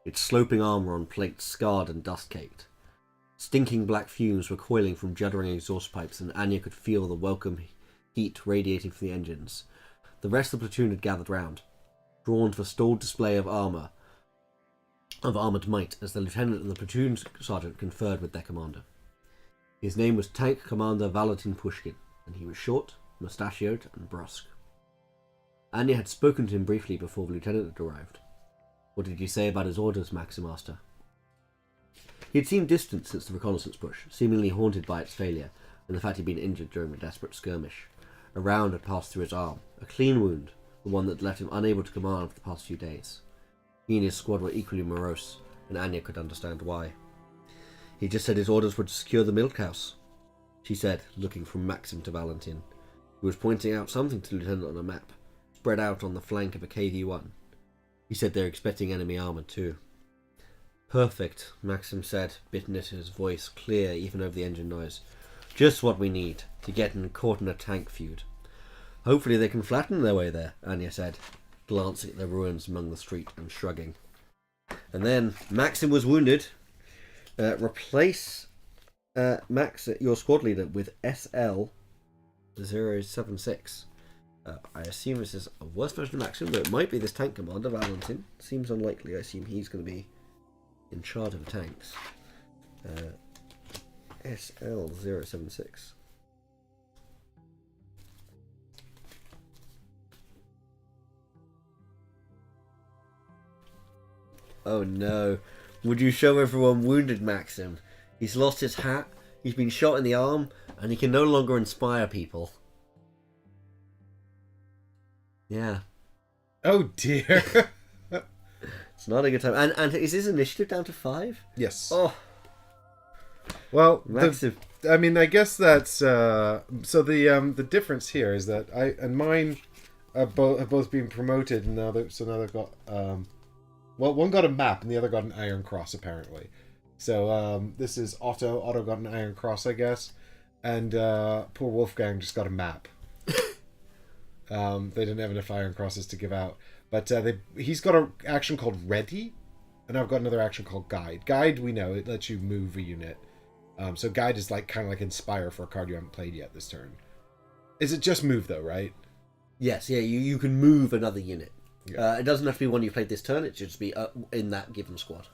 Its sloping armour on plates scarred and dust-caked. Stinking black fumes were coiling from juddering exhaust pipes, and Anya could feel the welcome heat radiating from the engines. The rest of the platoon had gathered round, drawn to a stalled display of armoured might, as the lieutenant and the platoon sergeant conferred with their commander. His name was Tank Commander Valentin Pushkin, and he was short, mustachioed and brusque. Anya had spoken to him briefly before the lieutenant had arrived. What did you say about his orders, Maxim asked her. He had seemed distant since the reconnaissance push, seemingly haunted by its failure and the fact he'd been injured during a desperate skirmish. A round had passed through his arm, a clean wound, the one that left him unable to command for the past few days. He and his squad were equally morose, and Anya could understand why. He just said his orders were to secure the milk house, she said, looking from Maxim to Valentin, who was pointing out something to the lieutenant on a map, spread out on the flank of a KV-1. He said they were expecting enemy armour too. Perfect, Maxim said, bitterness in his voice, clear even over the engine noise. Just what we need to get caught in a tank feud. Hopefully they can flatten their way there, Anya said, glancing at the ruins among the street and shrugging. And then Maxim was wounded. Replace your squad leader with SL-076. I assume this is a worse version of Maxim, but it might be this tank commander, Valentin. Seems unlikely. I assume he's going to be in charge of the tanks. SL-076. Oh no. Would you show everyone wounded Maxim? He's lost his hat, he's been shot in the arm, and he can no longer inspire people. Yeah. Oh dear. It's not a good time. And is his initiative down to 5? Yes. Oh. Well, Maxim. I guess that's so the difference here is that mine have both been promoted, and now they've got well, one got a map and the other got an Iron Cross apparently. So this is Otto. Otto got an Iron Cross, I guess, and poor Wolfgang just got a map. They didn't have enough Iron Crosses to give out, but he's got an action called Ready, and I've got another action called Guide. Guide, we know it lets you move a unit. So Guide is like kind of like Inspire for a card you haven't played yet this turn. Is it just move though, right? Yes, yeah. You can move another unit. Yeah. It doesn't have to be one you played this turn. It should just be in that given squad.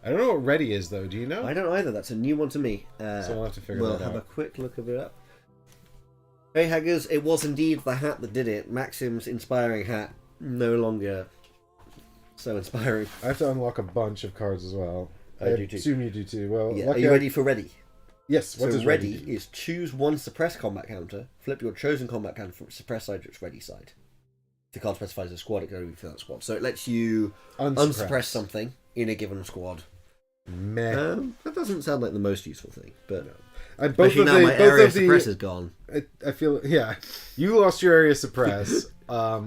I don't know what Ready is though. Do you know? I don't either. That's a new one to me. So I'll have to figure that out. We'll have a quick look of it up. Hey Haggers, it was indeed the hat that did it. Maxim's inspiring hat, no longer so inspiring. I have to unlock a bunch of cards as well. I do too. assume you do too. Well, Yeah. Are you ready for Ready? Yes. What so does Ready do? is choose one suppress combat counter, flip your chosen combat counter from suppress side to its ready side. If the card specifies a squad, it can only be for that squad. So it lets you unsuppress something in a given squad. Meh. That doesn't sound like the most useful thing, but no. And both especially of now the, my both area of the, suppress is gone. I feel, yeah, you lost your area suppress. I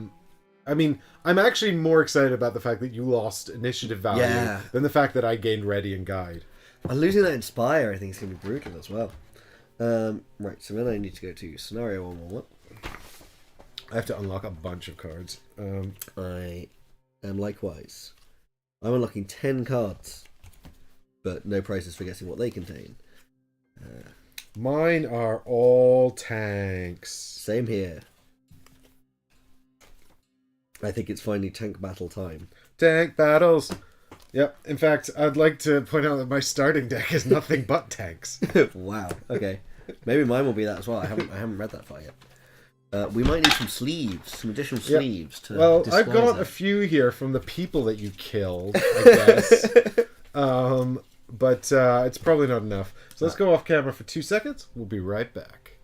mean, I'm actually more excited about the fact that you lost initiative value than the fact that I gained Ready and Guide. And losing that Inspire, I think, is going to be brutal as well. Right, so then I need to go to Scenario 111. I have to unlock a bunch of cards. I am likewise. I'm unlocking 10 cards, but no prizes for guessing what they contain. Mine are all tanks. Same here. I think it's finally tank battle time. Tank battles. Yep. In fact, I'd like to point out that my starting deck is nothing but tanks. Wow. Okay. Maybe mine will be that as well. I haven't read that far yet. We might need some sleeves, some additional sleeves to. Well, I've got that. a few here from the people that you killed, I guess. But it's probably not enough. So let's go off camera for 2 seconds. We'll be right back.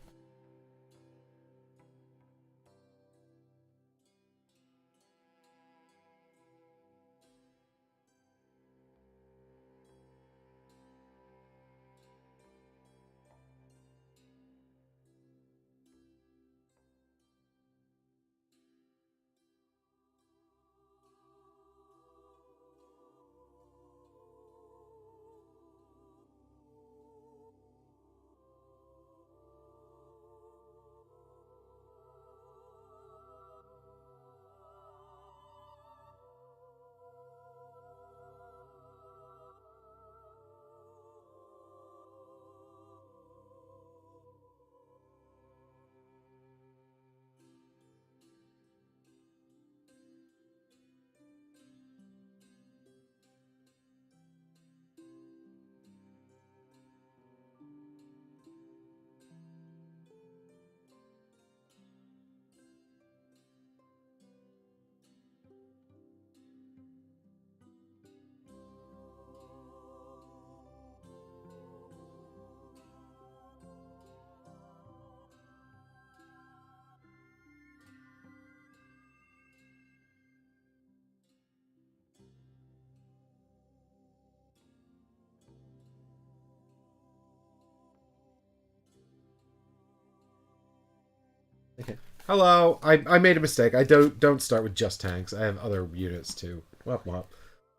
Hello. I made a mistake. I don't start with just tanks. I have other units too. Wop wop.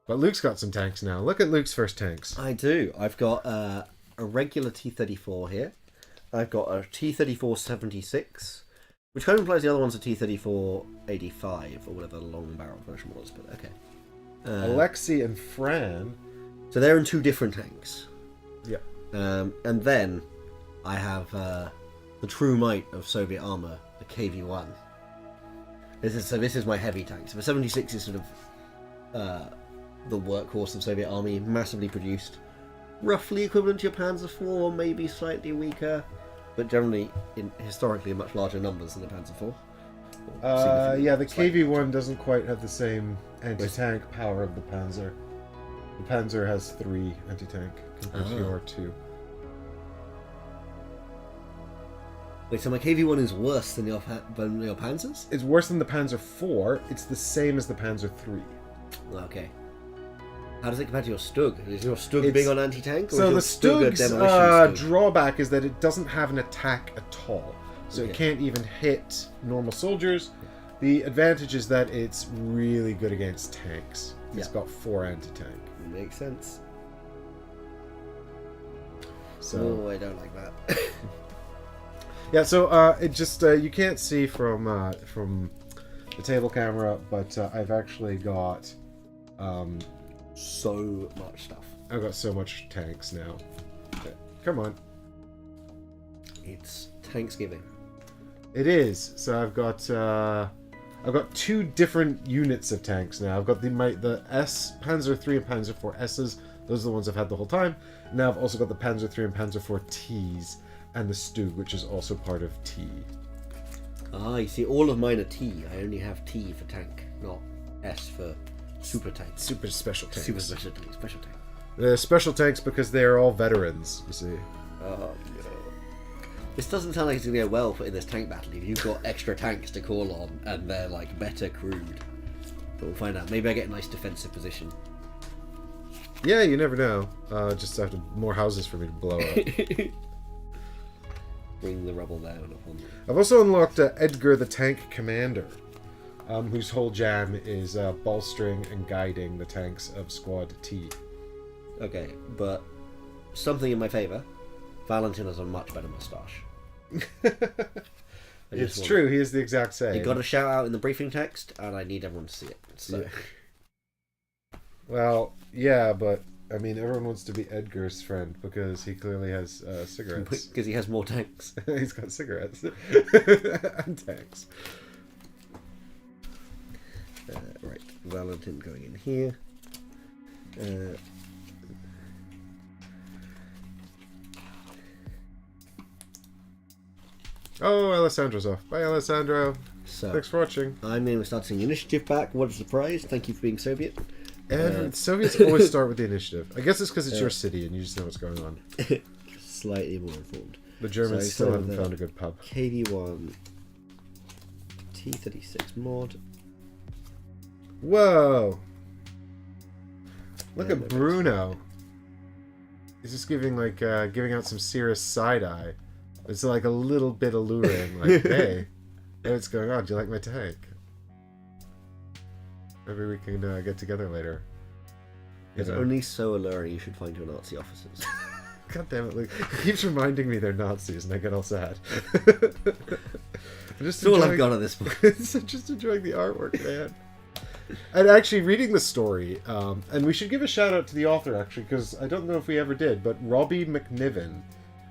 But Luke's got some tanks now. Look at Luke's first tanks. I do. I've got a regular T-34 here. I've got a T-34-76, which kind of implies the other one's a T-34-85, or whatever the long barrel version was, but okay. Alexei and Fran. So they're in two different tanks. Yeah. And then I have the true might of Soviet armour, the KV-1. This is my heavy tank. So the 76 is sort of the workhorse of Soviet army, massively produced, roughly equivalent to your Panzer IV, maybe slightly weaker, but generally in historically in much larger numbers than the Panzer IV. Yeah, the KV-1 doesn't quite have the same anti-tank power of the Panzer. The Panzer has 3 anti-tank compared to your 2. Wait, so my KV-1 is worse than your Panzers? It's worse than the Panzer IV. It's the same as the Panzer III. Okay. How does it compare to your Stug? Is your Stug big on anti-tank? So the Stug's drawback is that it doesn't have an attack at all. So it can't even hit normal soldiers. The advantage is that it's really good against tanks. It's got 4 anti-tank. Makes sense. So I don't like that. yeah, so it just you can't see from the table camera, but I've actually got so much stuff. I've got so much tanks now. Okay, come on. It's Thanksgiving. It is. So I've got 2 different units of tanks now. I've got the S Panzer III and Panzer IV S's. Those are the ones I've had the whole time. Now I've also got the Panzer III and Panzer IV T's and the Stug, which is also part of T. Ah, you see, all of mine are T. I only have T for tank, not S for super tank. Super special tanks. Super special tank. Special tank. They're special tanks because they are all veterans, you see. Oh, no. This doesn't sound like it's going to go well in this tank battle if you've got extra tanks to call on and they're, like, better crewed. But we'll find out. Maybe I get a nice defensive position. Yeah, you never know. Just have more houses for me to blow up. Bring the rubble down upon them. I've also unlocked Edgar the Tank Commander, whose whole jam is bolstering and guiding the tanks of Squad T. Okay, but something in my favour. Valentin has a much better moustache. It's true, he is the exact same. He got a shout out in the briefing text, and I need everyone to see it. So. Yeah. Well, yeah, but I mean, everyone wants to be Edgar's friend because he clearly has cigarettes. Because he has more tanks. He's got cigarettes and tanks. Right, Valentin going in here. Oh, Alessandro's off. Bye, Alessandro. So, thanks for watching. I'm going to start seeing initiative back. What a surprise. Thank you for being Soviet. Soviets always start with the initiative. I guess it's because it's your city and you just know what's going on. Slightly more informed. The Germans still haven't found a good pub. KV-1 T-36 mod. Whoa! Look at Bruno. He's just giving out some serious side eye. It's like a little bit alluring. Like, hey, what's going on? Do you like my tank? Maybe we can get together later. It's only so alluring you should find your Nazi officers. God damn it, Luke. He keeps reminding me they're Nazis and I get all sad. That's all I've got at this point. Just enjoying the artwork, man. And actually reading the story, and we should give a shout out to the author actually, because I don't know if we ever did, but Robbie McNiven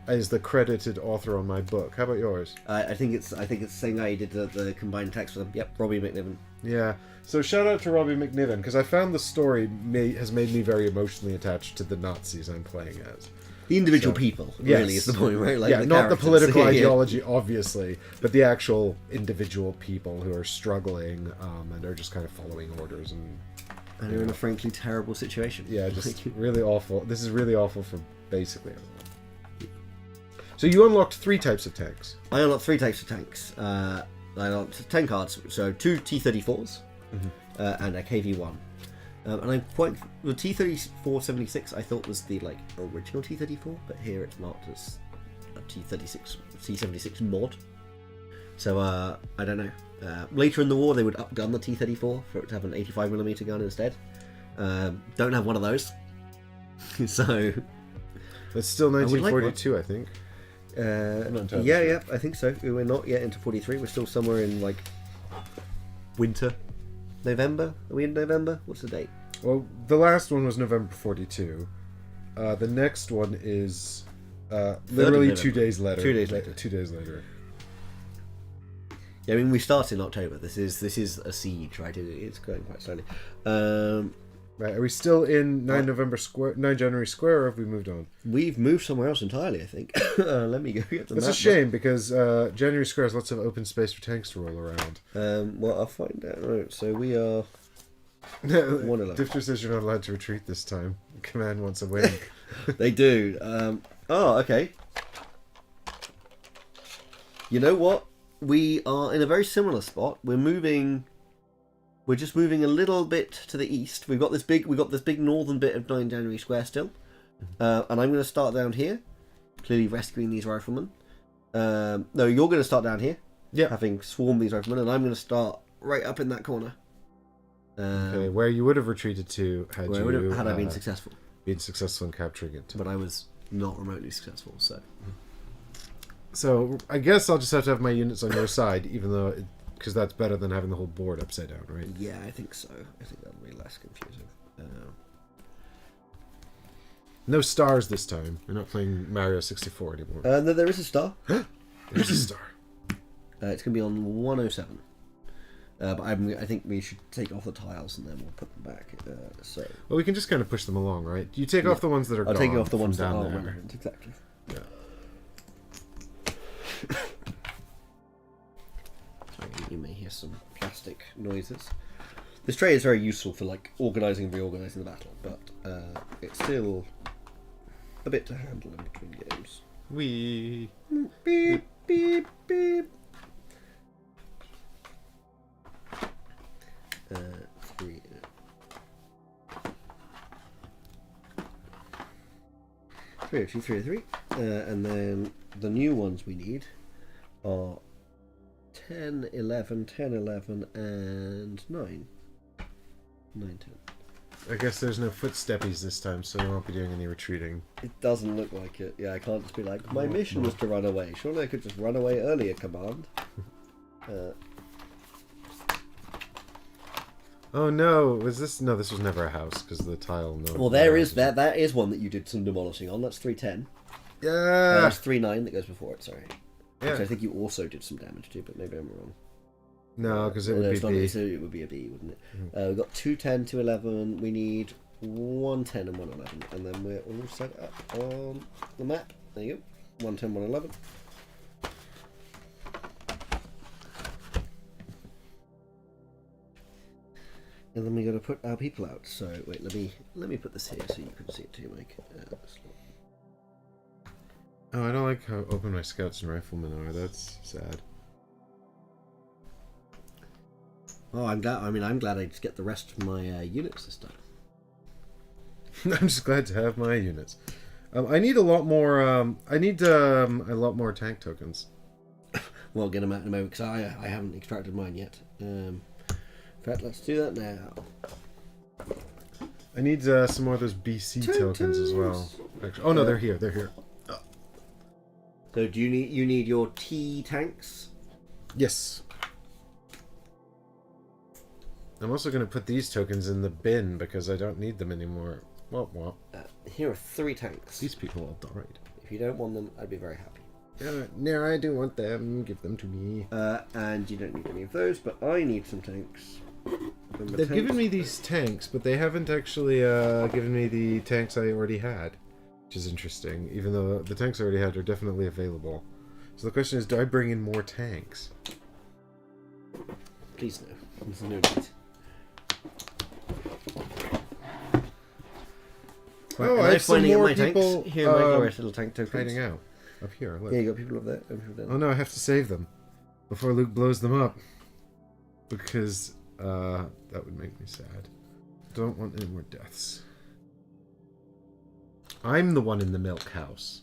is the credited author on my book. How about yours? I think it's the same guy who did the combined text for them. Yep, Robbie McNiven. Yeah. So shout out to Robbie McNiven, because I found the story has made me very emotionally attached to the Nazis I'm playing as. The individual people, really, is the point, right? Like not the political ideology, obviously, but the actual individual people who are struggling and are just kind of following orders and they're in a frankly terrible situation. Yeah, just really awful. This is really awful for basically everyone. So you unlocked 3 types of tanks. I unlocked 3 types of tanks. I unlocked 10 cards, so 2 T-34s and a KV-1. And I'm quite... The T-34-76 I thought was the original T-34, but here it's marked as a T-76 mod. So I don't know. Later in the war, they would upgun the T-34 for it to have an 85mm gun instead. Don't have one of those. So That's still 1942, I think. Yeah, I think so. We're not yet into 43. We're still somewhere in like winter, November. Are we in November? What's the date? Well, the last one was November 42. The next one is literally 2 days later. 2 days later. 2 days later. Yeah, I mean we start in October. This is a siege, right? It's going quite slowly. Right, are we still in 9 January Square, or have we moved on? We've moved somewhere else entirely, I think. Let me go get the map. That's a shame, because January Square has lots of open space for tanks to roll around. Well, I'll find out. Right, so we are 111. Difter says you're not allowed to retreat this time. Command wants a win. They do. Okay. You know what? We are in a very similar spot. We're just moving a little bit to the east. We've got this big northern bit of 9 January Square still, and I'm going to start down here, clearly rescuing these riflemen. No, you're going to start down here, having swarmed these riflemen, and I'm going to start right up in that corner. Okay, where you would have retreated to had I been successful. Been successful in capturing it. But I was not remotely successful, so. So I guess I'll just have to have my units on your side, even though. Because that's better than having the whole board upside down, right? Yeah, I think so. I think that'll be less confusing. No stars this time. We're not playing Mario 64 anymore. No, there is a star. There's a star. It's going to be on 107. But I think we should take off the tiles and then we'll put them back. Well, we can just kind of push them along, right? You take off the ones that are gone. I'll take off the ones that down are there. relevant, exactly. Yeah. You may hear some plastic noises. This tray is very useful for like organising and reorganising the battle, but it's still a bit to handle in between games. Wee. Beep, beep, beep. 3. 302, 303. And then the new ones we need are 10, 11, 10, 11, and 9. 9, 10. I guess there's no footsteppies this time, so we won't be doing any retreating. It doesn't look like it. Yeah, I can't just be like, my mission was to run away. Surely I could just run away earlier, command. Oh no, was this? No, this was never a house, because the tile... No, well, that is one that you did some demolishing on. That's 310. Yeah! That's 39 that goes before it, sorry. Yeah. Which I think you also did some damage to, but maybe I'm wrong. No, because it would be B. So it would be a B, wouldn't it? We've got 210, 211. We need 110 and 111. And then we're all set up on the map. There you go. 110, 111. And then we got to put our people out. So wait, let me put this here so you can see it too, Mike. Oh, I don't like how open my scouts and riflemen are. That's sad. Oh, I'm glad. I mean, I'm glad I just get the rest of my units this time. I'm just glad to have my units. I need a lot more. I need a lot more tank tokens. Well, I'll get them out in a moment because I haven't extracted mine yet. In fact, let's do that now. I need some more of those BC tokens as well. Actually, oh no, they're here. They're here. So do you need your T tanks? Yes. I'm also going to put these tokens in the bin because I don't need them anymore. Well. Here are 3 tanks. These people all died. If you don't want them, I'd be very happy. No, I do want them. Give them to me. And you don't need any of those, but I need some tanks. They've given me these tanks, but they haven't actually given me the tanks I already had. Which is interesting, even though the tanks I already had are definitely available. So the question is, do I bring in more tanks? Please no. There's no need. Oh, I have some more people here. My glorious little tank tokens hiding out up here. Look. Yeah, you got people up there. Oh no, I have to save them before Luke blows them up because that would make me sad. Don't want any more deaths. I'm the one in the milk house.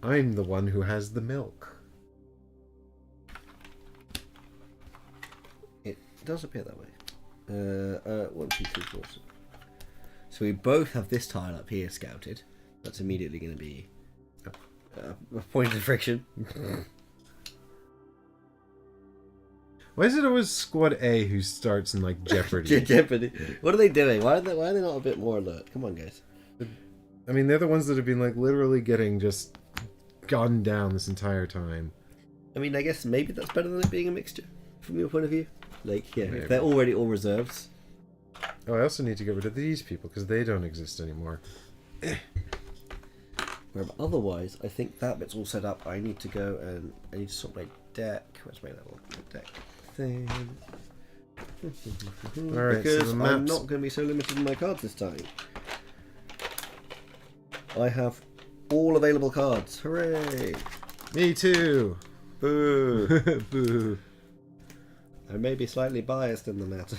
I'm the one who has the milk. does appear that way. 1, 2, 3, 4. So we both have this tile up here scouted. That's immediately going to be a point of friction. Why is it always Squad A who starts in like Jeopardy? Jeopardy. What are they doing? Why are they not a bit more alert? Come on, guys. I mean, they're the ones that have been like literally getting just gunned down this entire time. I mean, I guess maybe that's better than it being a mixture, from your point of view. Like, yeah, Maybe. if they're already all reserves. Oh, I also need to get rid of these people because they don't exist anymore. Wherever otherwise, I think that bit's all set up. I need to go and I need to sort my deck. Where's my little deck thing? Alright, because so the I'm maps... not going to be so limited in my cards this time. I have all available cards. Hooray! Me too! Boo! Boo. I may be slightly biased in the matter.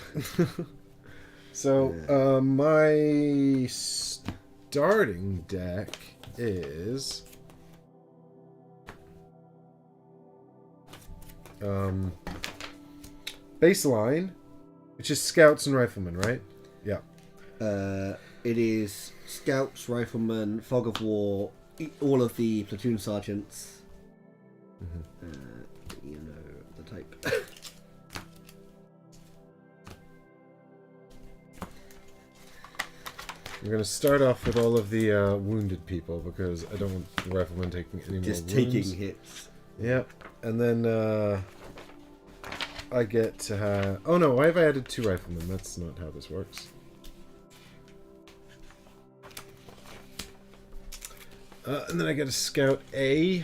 So, my starting deck is... baseline, which is scouts and riflemen, right? Yeah. It is scouts, riflemen, fog of war, all of the platoon sergeants. You know the type. We're going to start off with all of the wounded people because I don't want the riflemen taking any Just more wounds. taking hits. Yep. And then I get to have... Oh no, why have I added 2 riflemen? That's not how this works. And then I get a scout A.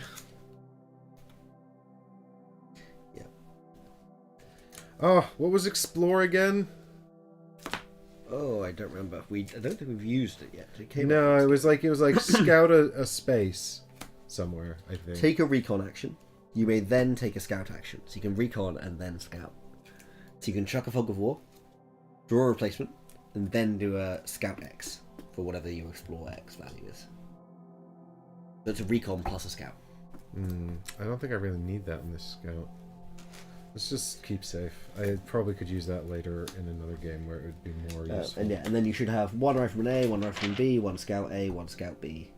Yep. Oh, what was explore again? Oh, I don't remember. I don't think we've used it yet. No, it was like scout a space somewhere, I think. Take a recon action. You may then take a scout action. So you can recon and then scout. So you can chuck a fog of war, draw a replacement, and then do a scout X for whatever your explore X value is. That's a recon plus a scout. I don't think I really need that in this scout. Let's just keep safe. I probably could use that later in another game where it would be more useful. And then you should have 1 rifleman A, 1 rifleman B, 1 scout A, 1 scout B.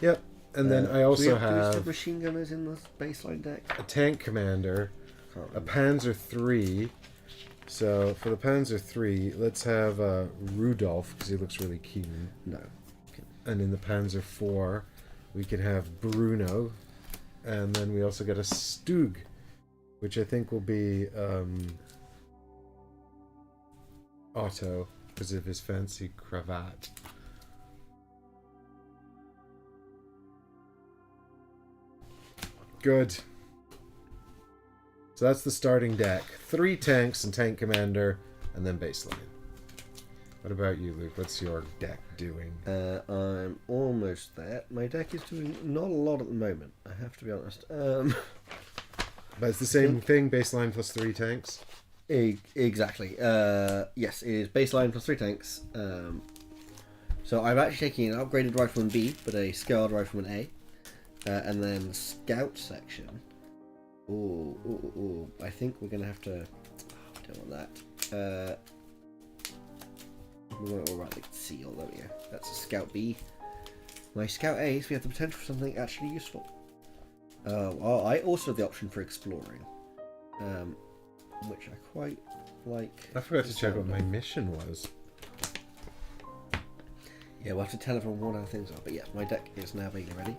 Yep. And then I also do we have still machine gunners in the baseline deck. a tank commander, a Panzer III. So for the Panzer III, let's have Rudolph because he looks really keen. No. Okay. And in the Panzer IV, we can have Bruno, and then we also get a Stug, which I think will be Otto because of his fancy cravat. Good. So that's the starting deck. 3 tanks and tank commander, and then baseline. What about you, Luke? What's your deck doing? I'm almost there. My deck is doing not a lot at the moment, I have to be honest. But it's the same thing, baseline plus 3 tanks? Exactly. Yes, it is baseline plus 3 tanks. So I'm actually taking an upgraded rifleman B, but a scarred rifleman A. And then scout section. Ooh. I think we're going to have to... I don't want that. We want to write the seal, there we go. That's a scout B. My scout A, so we have the potential for something actually useful. I also have the option for exploring, which I quite like. I forgot to check what my mission was. Yeah, we'll have to tell everyone what our things are. But yes, my deck is now being ready.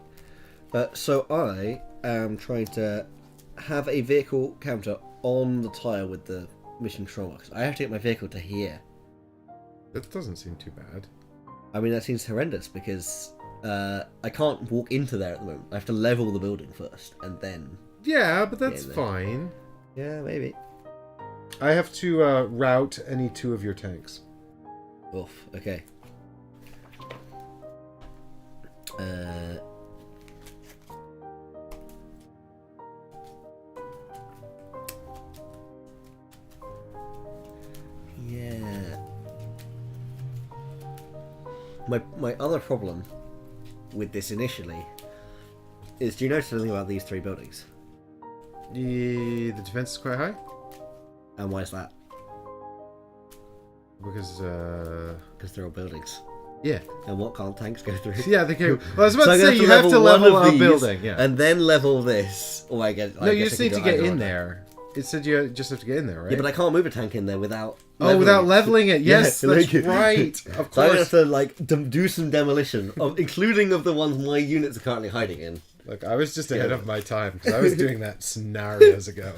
So I am trying to have a vehicle counter on the tile with the mission control marks. I have to get my vehicle to here. That doesn't seem too bad. I mean, that seems horrendous because I can't walk into there at the moment. I have to level the building first and then... Yeah, but that's fine. Yeah, maybe. I have to route any 2 of your tanks. Oof, okay. Yeah. My other problem with this initially is, do you notice anything about these 3 buildings? The defense is quite high. And why is that? Because, Because they're all buildings. yeah. And what can't tanks go through? Yeah, they can. Well, I was about So to say, you have to one level of a these building, yeah. and then level this. Oh, I guess. No, you just need to get in there. It said you just have to get in there, right? Yeah, but I can't move a tank in there without. Without leveling it. Yes, Yeah, that's like- right. Of So I have course. to like do some demolition, including of the ones my units are currently hiding in. Look, I was just ahead of my time because I was doing that scenarios ago.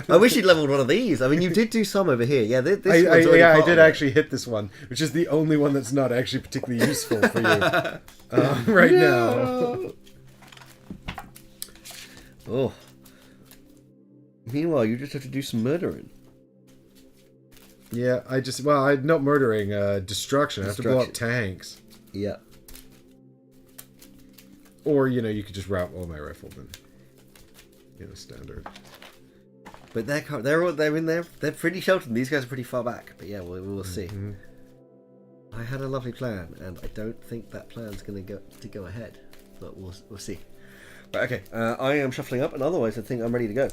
I wish you'd leveled one of these. I mean, you did do some over here. Yeah, this one's I already part did of it. actually hit this one, which is the only one that's not actually particularly useful for you right now. Oh. Meanwhile, you just have to do some murdering. Yeah, I'm not murdering, destruction. I have to blow up tanks. Yeah. Or, you could just route all my riflemen. Standard. But they're in there. They're pretty sheltered. These guys are pretty far back. But yeah, we'll see. I had a lovely plan, and I don't think that plan's going to go ahead. But we'll see. Right, okay, I am shuffling up, and otherwise I think I'm ready to go.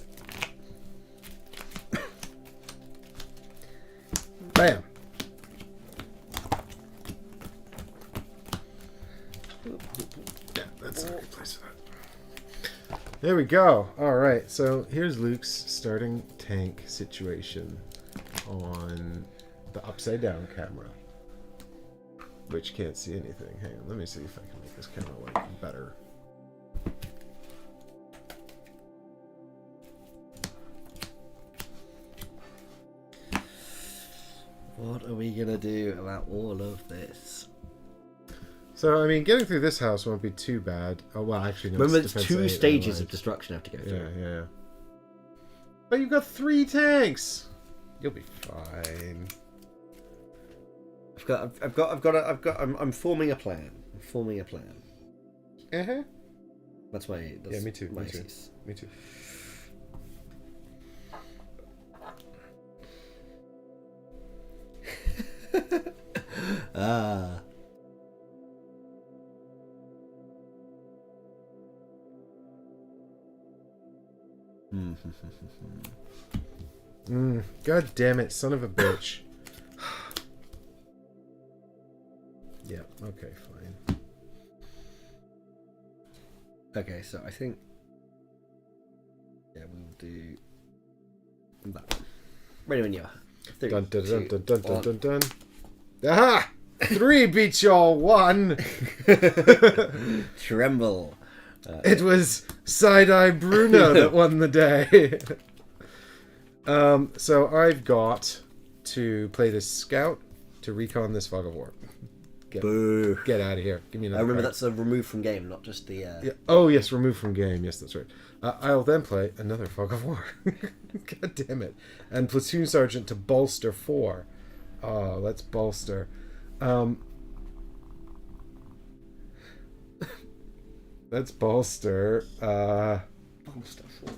Bam! Yeah, that's a good place for that. There we go. Alright, so here's Luke's starting tank situation on the upside down camera. Which can't see anything. Hang on, let me see if I can make this camera work better. What are we gonna do about all of this? So, I mean, getting through this house won't be too bad. Oh, well, actually, no. Remember, it's there's defense 2 8, stages of otherwise. destruction I have to go through. Yeah. But you've got 3 tanks. You'll be fine. I'm forming a plan. Uh-huh. That's my. That's Yeah, me too. my Me too. aces. Me too. Ah. God damn it, son of a bitch. Yeah, okay, fine. Okay, so I think. Yeah, we'll do that one. Ready when you are. 3, Dun dun 2, dun dun dun 1. dun dun. Aha! 3 beats y'all 1! Tremble. It was Side-Eye Bruno that won the day. So I've got to play this scout to recon this fog of war. Boo. Get out of here. Give me another I remember card. that's a remove from game, not just the. Yeah. Oh, yes, remove from game. Yes, that's right. I'll then play another fog of war. God damn it. And platoon sergeant to bolster 4. Oh, let's bolster. Let's bolster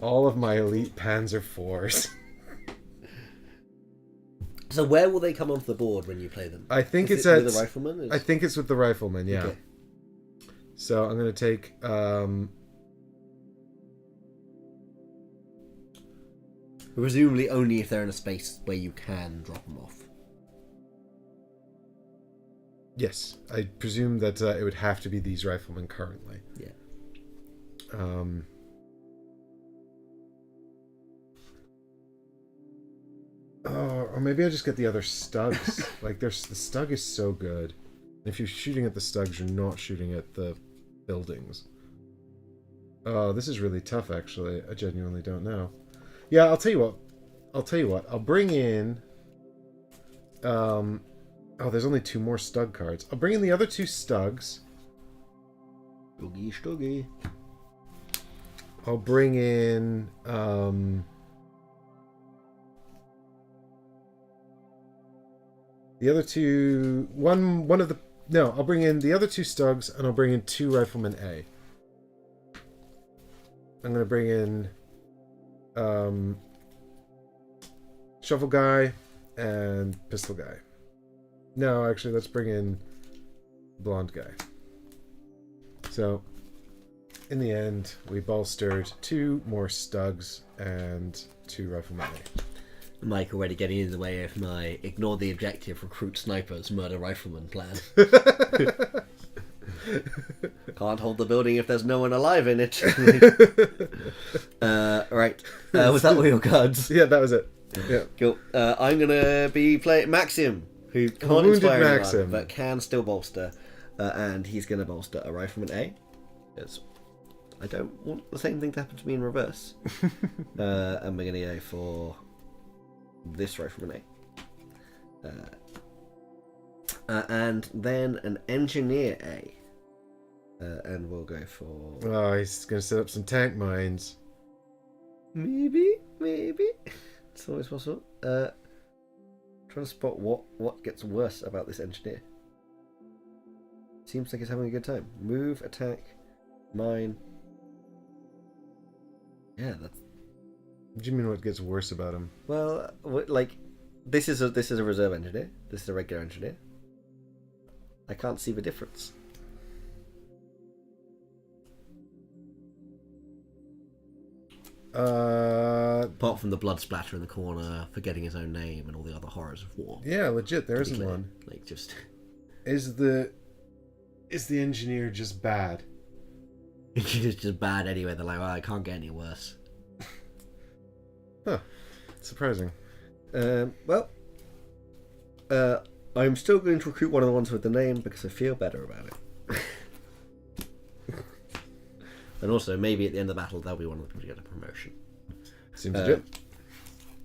all of my elite Panzer IVs. So where will they come onto the board when you play them? I think Is it's it at with the rifleman. I think it's with the rifleman, yeah. Okay. So I'm gonna take Presumably only if they're in a space where you can drop them off. yes, I presume that it would have to be these riflemen currently. Yeah. Or maybe I just get the other stugs. Like, the stug is so good. If you're shooting at the stugs, you're not shooting at the buildings. Oh, this is really tough, actually. I genuinely don't know. Yeah, I'll tell you what. I'll bring in... Oh, there's only 2 more stug cards. I'll bring in the other 2 stugs. Stuggy. I'll bring in... the other 2... One of the... No, I'll bring in the other 2 stugs, and I'll bring in 2 riflemen A. I'm going to bring in... shovel guy and pistol guy. No, actually, let's bring in blonde guy. So, in the end, we bolstered 2 more stugs and 2 riflemen A. Mike already getting in the way of my ignore the objective, recruit snipers, murder rifleman plan. Can't hold the building if there's no one alive in it. Right. Was that all your cards? Yeah, that was it. Yeah. Cool. I'm gonna be playing Maxim, who can't Wounded inspire Maxim. anyone, but can still bolster. And he's gonna bolster a rifleman A. Because I don't want the same thing to happen to me in reverse. And we're gonna go for this rifleman A. And then an engineer A. And we'll go for... Oh, he's going to set up some tank mines. Maybe. It's always possible. Trying to spot what gets worse about this engineer. Seems like he's having a good time. Move, attack, mine. Yeah, that's... What do you mean what gets worse about him? Well, like, this is a reserve engineer. This is a regular engineer. I can't see the difference. Apart from the blood splatter in the corner, forgetting his own name, and all the other horrors of war. Yeah, legit, there isn't clear. one. Like, just... Is the engineer just bad? It's just bad anyway. They're like, well, I can't get any worse. Huh. Surprising. Well, I'm still going to recruit one of the ones with the name because I feel better about it. And also, maybe at the end of the battle, there'll be one of them to get a promotion. Seems legit.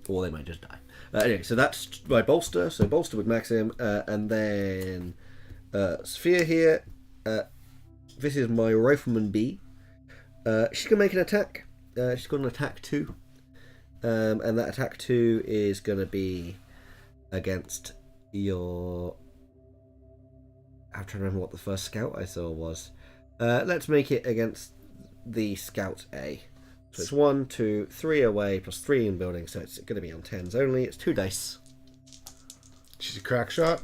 Or they might just die. Anyway, so that's my bolster. So bolster with Maxim. And then Sophia here. This is my rifleman B. She's going to make an attack. She's got an attack 2. And that attack 2 is going to be against your... I'm trying to remember what the first scout I saw was. Let's make it against the scout A. So it's 1, 2, 3 away plus 3 in building, so it's going to be on 10s only. It's 2 dice. She's a crack shot.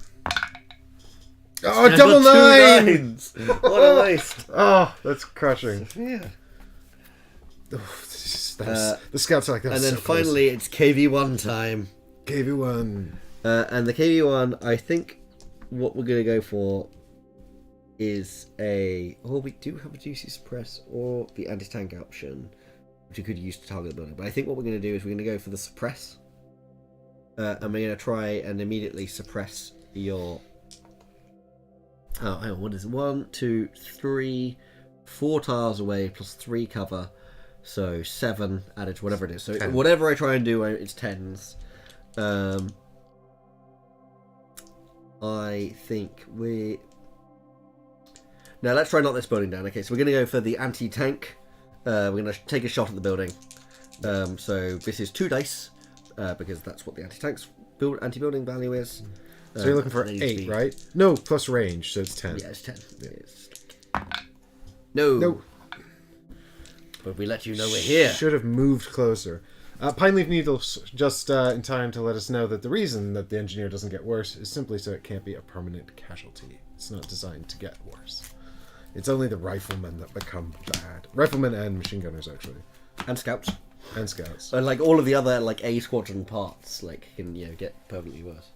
Oh, double 9! 9s! What a waste. Oh, that's crushing. Yeah. The scouts are like that. And then finally, it's KV1 time. KV1. And the KV1, I think what we're going to go for is a... Oh, we do have a juicy suppress or the anti-tank option, which you could use to target the building. But I think what we're going to do is we're going to go for the suppress. And we're going to try and immediately suppress your... Oh, hang on, what is it? 1, 2, 3, 4 tiles away plus 3 cover. So 7 added to whatever it is. So 10. Whatever I try and do, it's 10s. I think we... Now let's try knock this building down. Okay, so we're going to go for the anti-tank. We're going to take a shot at the building. So this is 2 dice, because that's what the anti-tank's anti-building value is. So you're looking for 8, right? No, plus range, so it's 10. Yeah, it's 10. Yeah. No. But we let you know we're here. Should have moved closer. Pineleaf Needles just in time to let us know that the reason that the engineer doesn't get worse is simply so it can't be a permanent casualty. It's not designed to get worse. It's only the riflemen that become bad. Riflemen and machine gunners, actually. And scouts. And scouts. And like all of the other like A squadron parts like can get permanently worse.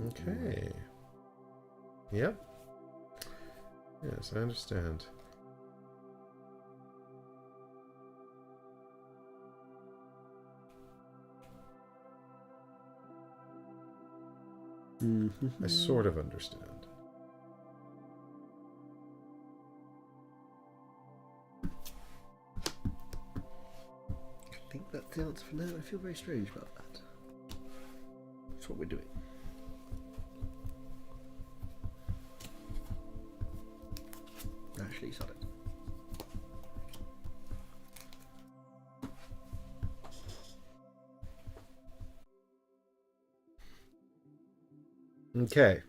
Okay. Yep. Yes, I understand. I sort of understand. I think that's the answer for now. I feel very strange about that. That's what we're doing. Actually, sorry. Okay.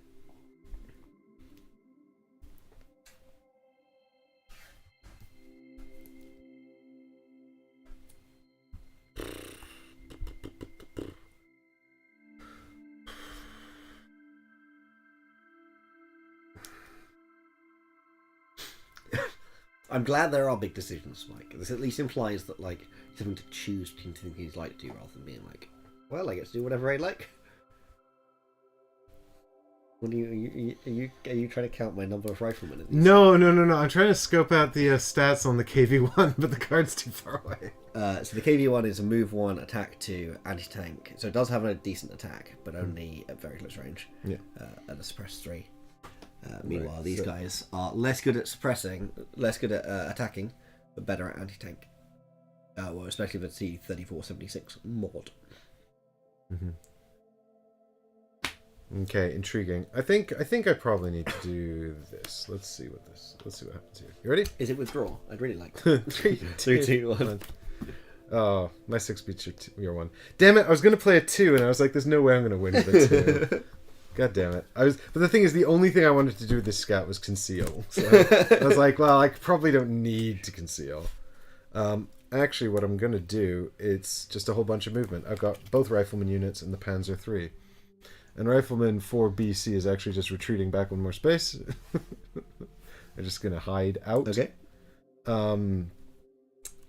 I'm glad there are big decisions, Mike. This at least implies that, like, he's having to choose between two things he'd like to do rather than being like, well, I get to do whatever I like. What are you trying to count my number of riflemen? At least? No. I'm trying to scope out the stats on the KV-1, but the card's too far away. So the KV-1 is a move 1, attack 2, anti-tank. So it does have a decent attack, but only at very close range. Yeah. And a suppress 3. Meanwhile, these guys are less good at suppressing, less good at attacking, but better at anti-tank. Well, especially the T-3476 mod. Mm-hmm. Okay, intriguing. I think I probably need to do this. Let's see what happens here. You ready? Is it withdraw? I'd really like to. 3, 2, 1. Oh, my 6 beats your 1. Damn it! I was gonna play a 2, and I was like, "There's no way I'm gonna win with a 2." God damn it! But the thing is, the only thing I wanted to do with this scout was conceal. So I was like, well, I probably don't need to conceal. Actually, what I'm gonna do, it's just a whole bunch of movement. I've got both rifleman units and the Panzer III. And Rifleman 4 BC is actually just retreating back one more space. They're just going to hide out. Okay.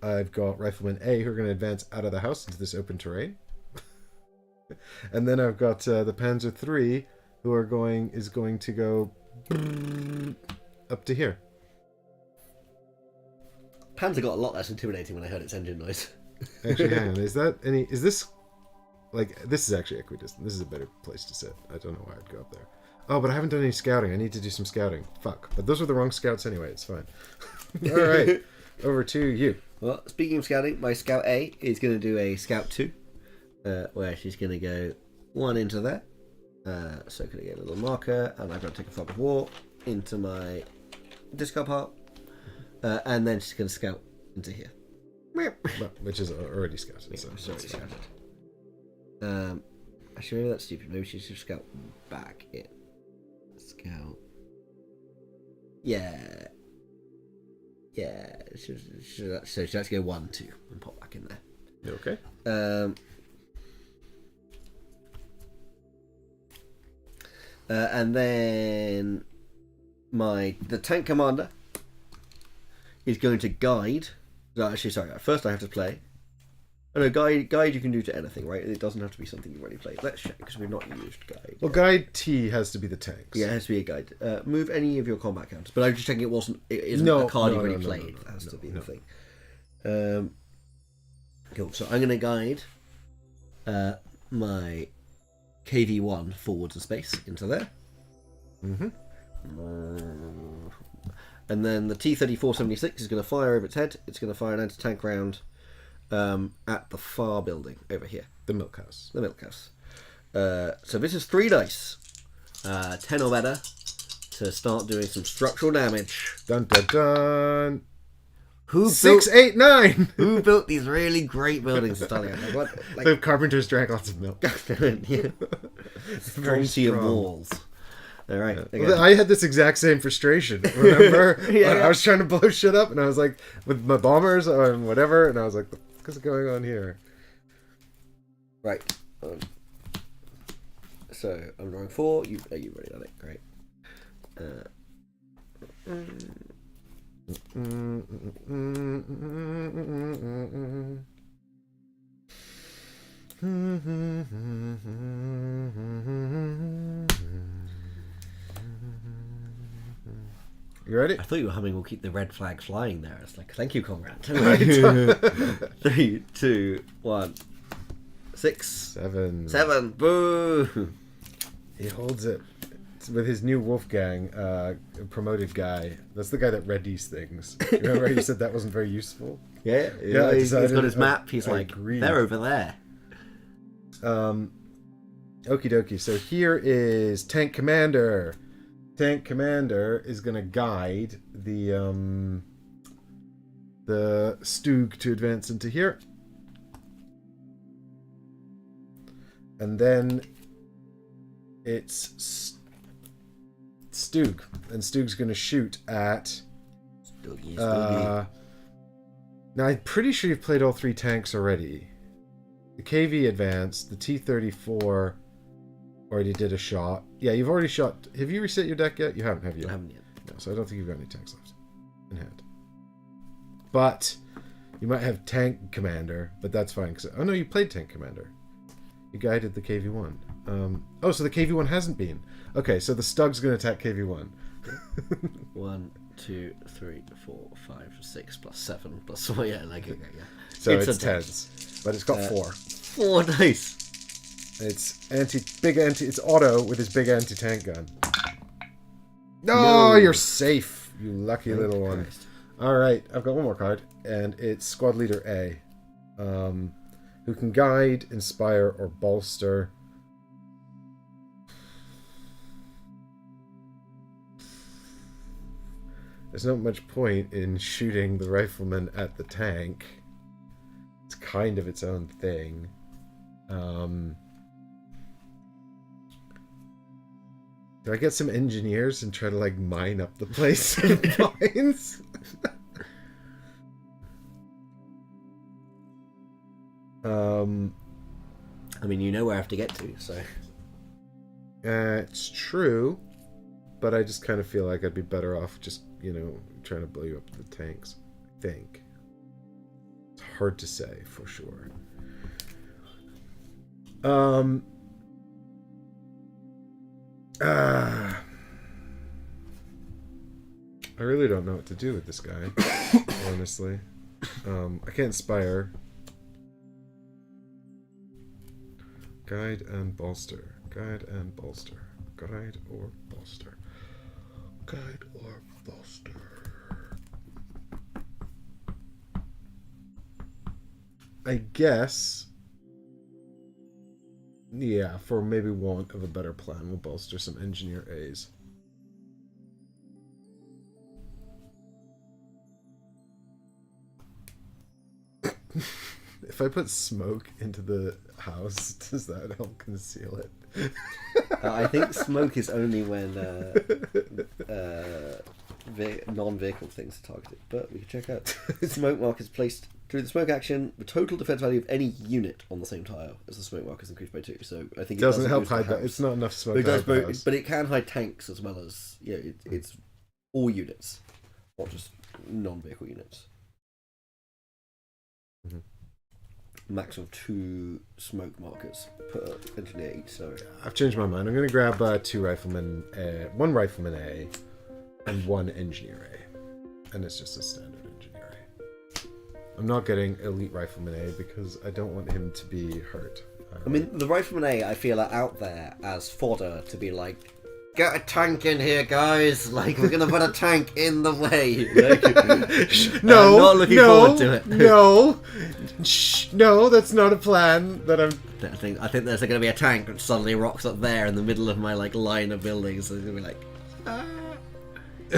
I've got Rifleman A who are going to advance out of the house into this open terrain. And then I've got the Panzer III who is going to go up to here. Panzer got a lot less intimidating when I heard its engine noise. Actually, hang on. Is this... Like, this is actually equidistant. This is a better place to sit. I don't know why I'd go up there. Oh, but I haven't done any scouting. I need to do some scouting. Fuck. But those were the wrong scouts anyway. It's fine. Alright. Over to you. Well, speaking of scouting, my Scout A is going to do a Scout 2. Where she's going to go 1 into there. So I'm going to get a little marker. And I've got to take a fog of war into my discard pile. And then she's going to scout into here. Which is already scouted. Yeah, so it's already scouted. Actually, maybe that's stupid. Maybe she should scout back in. Scout. Yeah. So she has to go 1, 2 and pop back in there. Okay. And then the tank commander is going to guide. No, actually, sorry. First, I have to play. Oh, no, guide you can do to anything, right? It doesn't have to be something you've already played. Let's check, because we've not used guide. Well, guide T has to be the tanks. Yeah, it has to be a guide. Move any of your combat counters. But I'm just checking it isn't a card you've already played. That has to be the thing. Cool, so I'm going to guide my KV-1 forwards and space into there. Mm-hmm. And then the T-3476 is going to fire over its head. It's going to fire an anti-tank round at the far building over here. The milk house. So this is 3 dice. 10 or better to start doing some structural damage. Dun dun dun. Who 6, 8, 9. Who built these really great buildings in Stalingrad? The carpenters drank lots of milk. Yeah. Plenty of walls. All right. Well, I had this exact same frustration. Remember? Yeah. I was trying to blow shit up, and I was like, with my bombers or whatever, and I was like, what the fuck is going on here? Right. So I'm drawing 4. You've already done it. Great. You ready? I thought you were humming "We'll Keep the Red Flag Flying" there. It's like, thank you, comrade. 3, 2, 1. 6, 7. Boo! He holds it. It's with his new Wolfgang promoted guy. That's the guy that read these things. Remember you said that wasn't very useful? Yeah. He's got his map. He's like, they're over there. Okie dokie. So here is Tank Commander. Tank Commander is going to guide the Stug to advance into here. And then it's Stug. And Stug's going to shoot at... Now, I'm pretty sure you've played all 3 tanks already. The KV advanced. The T-34 already did a shot. Yeah, you've already shot... Have you reset your deck yet? You haven't, have you? I haven't yet. No, so I don't think you've got any tanks left in hand. but you might have tank commander, but that's fine. Oh no, you played tank commander. You guided the KV-1. Oh, so the KV-1 hasn't been. Okay, so the Stug's going to attack KV-1. 1, 2, 3, 4, 5, 6 plus 7 plus 4. Yeah, like okay, yeah. So it's a 10s, but it's got 4. 4 dice. It's It's Otto with his big anti-tank gun. No, you're safe, you lucky little one. Christ. All right, I've got one more card, and it's Squad Leader A, who can guide, inspire, or bolster. There's not much point in shooting the rifleman at the tank. It's kind of its own thing. Do I get some engineers and try to like mine up the place with mines? I mean, you know where I have to get to, so. It's true, but I just kind of feel like I'd be better off just, trying to blow you up the tanks. I think. It's hard to say for sure. I really don't know what to do with this guy, honestly. I can't inspire. Guide and bolster. Guide and bolster. Guide or bolster. Guide or bolster. I guess... Yeah, for maybe want of a better plan, we'll bolster some engineer A's. If I put smoke into the house, does that help conceal it? I think smoke is only when non-vehicle things are targeted, but we can check out. Smoke mark is placed through the smoke action. The total defense value of any unit on the same tile as the smoke mark is increased by 2. So I think it doesn't help hide that. It's not enough smoke. But it does both, but it can hide tanks as well as it's all units, not just non-vehicle units. Mm-hmm. Max of 2 smoke markers per engineer each. So I've changed my mind. I'm going to grab 2 riflemen, 1 rifleman A, and 1 engineer A, and it's just a standard engineer A. I'm not getting elite rifleman A because I don't want him to be hurt. I mean, the rifleman A, I feel are out there as fodder to be like, get a tank in here, guys! Like, we're gonna put a tank in the way. Like, no, I'm not looking forward to it. No, that's not a plan. That I think there's gonna be a tank that suddenly rocks up there in the middle of my line of buildings. So it's gonna be like,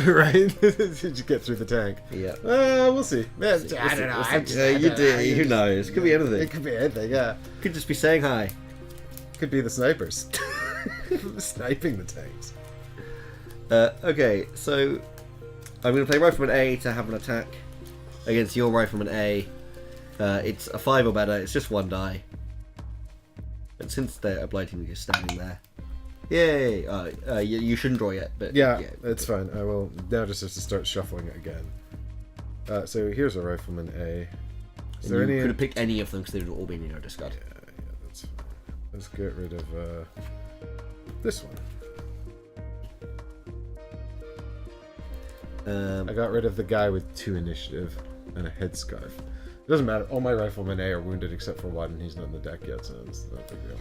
right? Did you get through the tank? Yeah. We'll see. I don't know. Who knows? Could be anything. It could be anything. Yeah. Could just be saying hi. Could be the snipers. Sniping the tanks. Okay, so I'm going to play Rifleman A to have an attack against your Rifleman A. It's a 5 or better, it's just 1 die. And since they're obliging you're standing there. Yay! You shouldn't draw yet, but yeah, it's fine. I will now just have to start shuffling it again. So here's a Rifleman A. Is there any? You could have picked any of them because they would all be in your discard. Yeah, that's fine. Let's get rid of this one. I got rid of the guy with 2 initiative and a headscarf. It doesn't matter. All my riflemen A are wounded except for 1, and he's not on the deck yet, so it's not a big deal.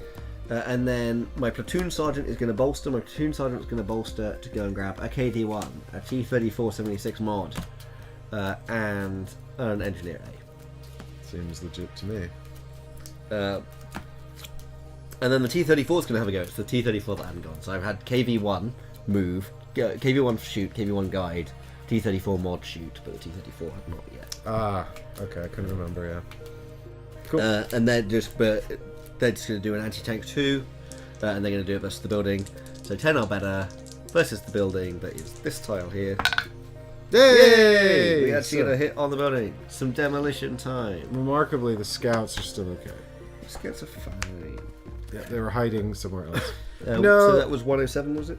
And then my platoon sergeant is going to bolster. My platoon sergeant is going to bolster to go and grab a KD-1, a T-34-76 mod, and an engineer A. Seems legit to me. And then the T-34 is going to have a go. It's the T-34 that I haven't gone. So I've had KV-1 move, KV-1 shoot, KV-1 guide, T-34 mod shoot, but the T-34 have not yet. Ah, okay, I couldn't remember, yeah. Cool. And they're just going to do an anti-tank 2, and they're going to do it versus the building. So 10 or better versus the building, that is this tile here. Yay! We actually get a hit on the building. Some demolition time. Remarkably, the scouts are still okay. The scouts are fine. Yeah, they were hiding somewhere else. No. No. So that was 107, was it?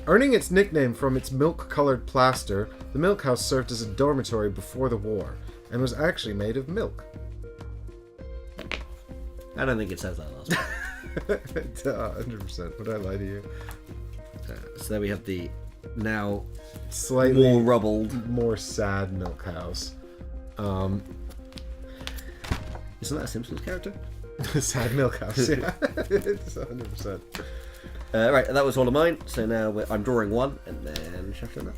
Earning its nickname from its milk-colored plaster, the milk house served as a dormitory before the war, and was actually made of milk. I don't think it says that last part. 100%. Would I lie to you? So there we have the now Slightly more rubbled. more sad milk house. Isn't that a Simpsons character? Sad milk house, yeah. It's 100%. Right, that was all of mine. So now I'm drawing one and then shuffling that.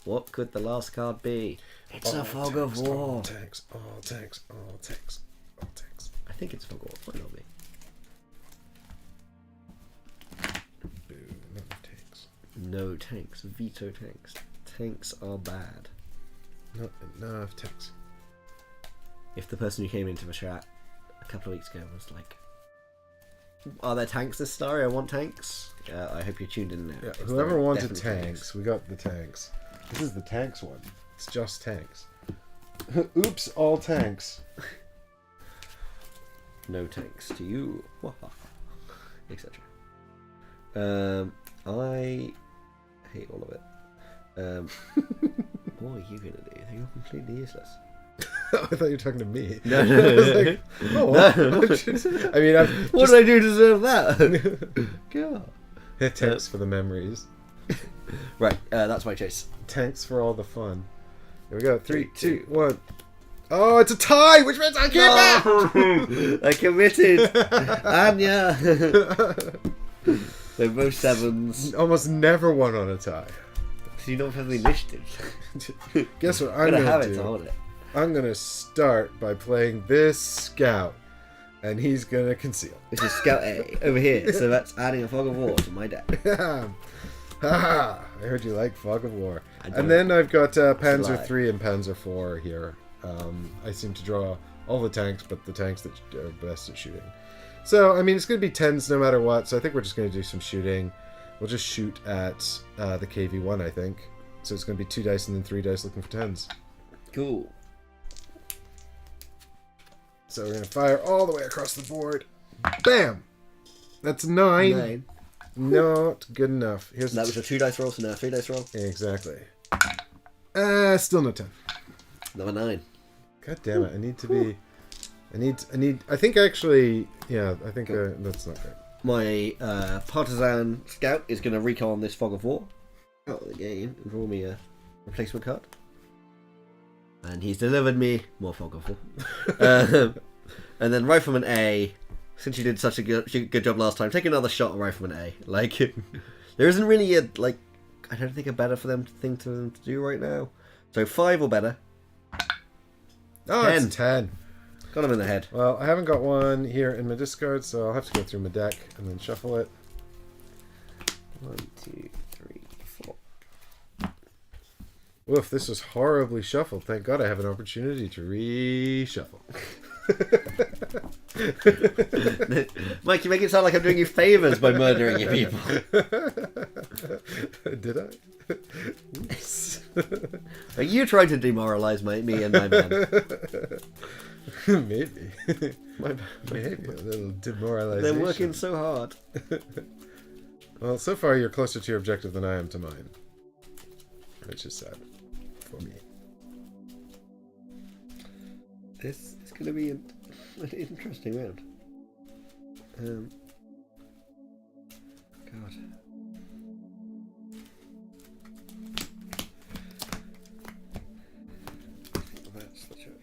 What could the last card be? It's a Fog of War. All tanks, all tanks, all tanks, all tanks. I think it's a Fog of War. Might not be. Boo, no tanks. No tanks. Veto tanks. Tanks are bad. Not enough tanks. If the person who came into the chat a couple of weeks ago was like, "Are there tanks this story? I want tanks." I hope you're tuned in now. Yeah, whoever wanted tanks, we got the tanks. This is the tanks one. It's just tanks. Oops, all tanks. No tanks to you, etc. I hate all of it. What are you gonna do? You're completely useless. I thought you were talking to me. No. I was like, oh, No. I mean, What did I do to deserve that? God. tanks for the memories. Right, that's my chase. Tanks for all the fun. Here we go. 3, 2, 1. Oh, it's a tie, which means I can't back. I committed. Anya. They're both sevens. Almost never won on a tie. So you don't have the initiative. Guess what I'm gonna have gonna it to do? hold it. I'm gonna start by playing this scout, and he's gonna conceal. This is Scout A over here, so that's adding a Fog of War to my deck. I heard you like Fog of War. I And then I've got Panzer Sly. 3 and Panzer 4 here. I seem to draw all the tanks, but the tanks that are best at shooting. So, I mean, it's going to be 10s no matter what, so I think we're just going to do some shooting. We'll just shoot at the KV-1, I think. So it's going to be 2 dice and then 3 dice looking for 10s. Cool. So we're going to fire all the way across the board. Bam! That's 9. 9. Not good enough. Here's That was a 2 dice roll, so now a 3 dice roll. Exactly. Still no 10. Number 9. God damn it! I need to be. I think actually. Yeah, I think that's not great. My partisan scout is going to recon this Fog of War out of the game and draw me a replacement card. And he's delivered me more Fog of War. And then Rifleman A, since you did such a good job last time, take another shot at Rifleman A. Like, there isn't really I don't think a better thing for them to do right now. So 5 or better. Oh, 10. it's 10. Got him in the head. Well, I haven't got one here in my discard, so I'll have to go through my deck and then shuffle it. 1, 2, 3, 4. Oof, this was horribly shuffled. Thank God I have an opportunity to reshuffle. Mike, you make it sound like I'm doing you favors by murdering your people. Did I? Oops. Are you trying to demoralize me and my man? Maybe. Maybe a little demoralization. They're working so hard. Well, so far you're closer to your objective than I am to mine. Which is sad. For me. This is going to be an interesting round. God. That's the choice.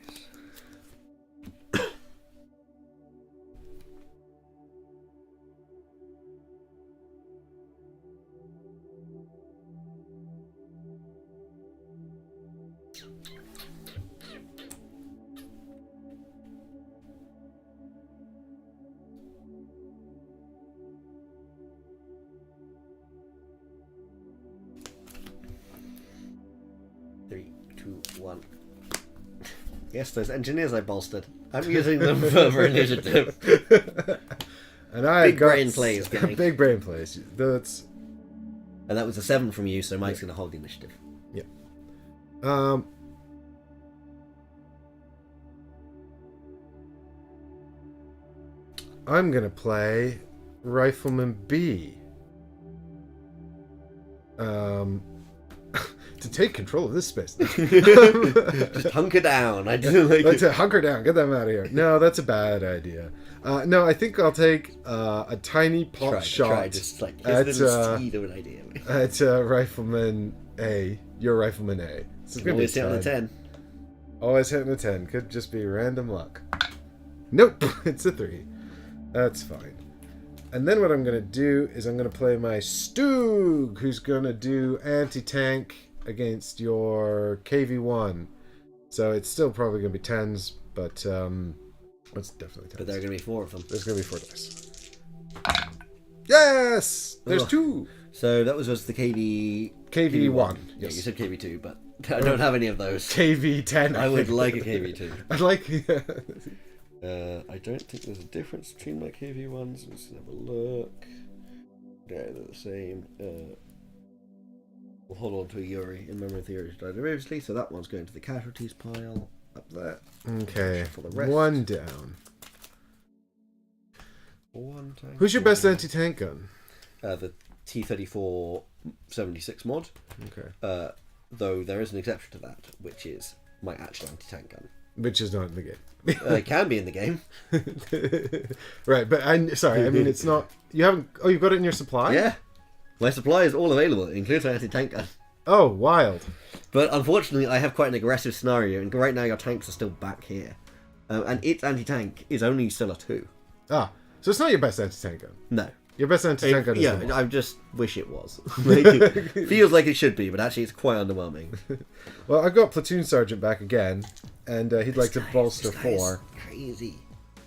Three, 2, 1. Yes, those engineers I bolstered. I'm using them for initiative. And I Big got brain plays, gang. Big brain plays. That's And that was a 7 from you, so Mike's going to hold the initiative. yeah. I'm gonna play Rifleman B. To take control of this space. Just hunker down. I do like Let's it. hunker down. Get them out of here. No, that's a bad idea. No, I think I'll take a tiny pot shot just like at, here's a little seed of an idea. at Rifleman A. Your Rifleman A. This is gonna Always be hit on a 10. 10. Always hitting a 10. Could just be random luck. Nope, it's a 3. That's fine. And then what I'm going to do is I'm going to play my Stoog, who's going to do anti-tank against your KV-1. So it's still probably going to be 10s, but it's definitely 10s. But there are going to be 4 of them. There's going to be 4 dice. Yes! There's Oh. 2! So that was just the KV... KV-1. Yeah, Yes. you said KV2, but I don't have any of those. KV-10. I would think. like a KV2. I'd like... I don't think there's a difference between my KV ones. Let's have a look. Yeah, they're the same. We'll hold on to a Yuri in memory of the Yuri who died previously, so that one's going to the casualties pile up there. Okay, For the rest. 1 down. 1 tank. Who's your best anti-tank gun? The T-34 76 mod. Okay. Though there is an exception to that, which is my actual anti-tank gun. Which is not in the game. It can be in the game. Right, but sorry, I mean it's not. You haven't. Oh, you've got it in your supply. Yeah. My supply is all available. It includes my anti-tank gun. Oh, wild. But unfortunately, I have quite an aggressive scenario, and right now your tanks are still back here. And its anti-tank is only still a 2. Ah, so it's not your best anti-tank gun. No. Your best anti-tank gun is Yeah, the one. I just wish it was. It feels like it should be, but actually it's quite underwhelming. Well, I've got Platoon Sergeant back again, and he'd like to bolster This guy is 4. Crazy.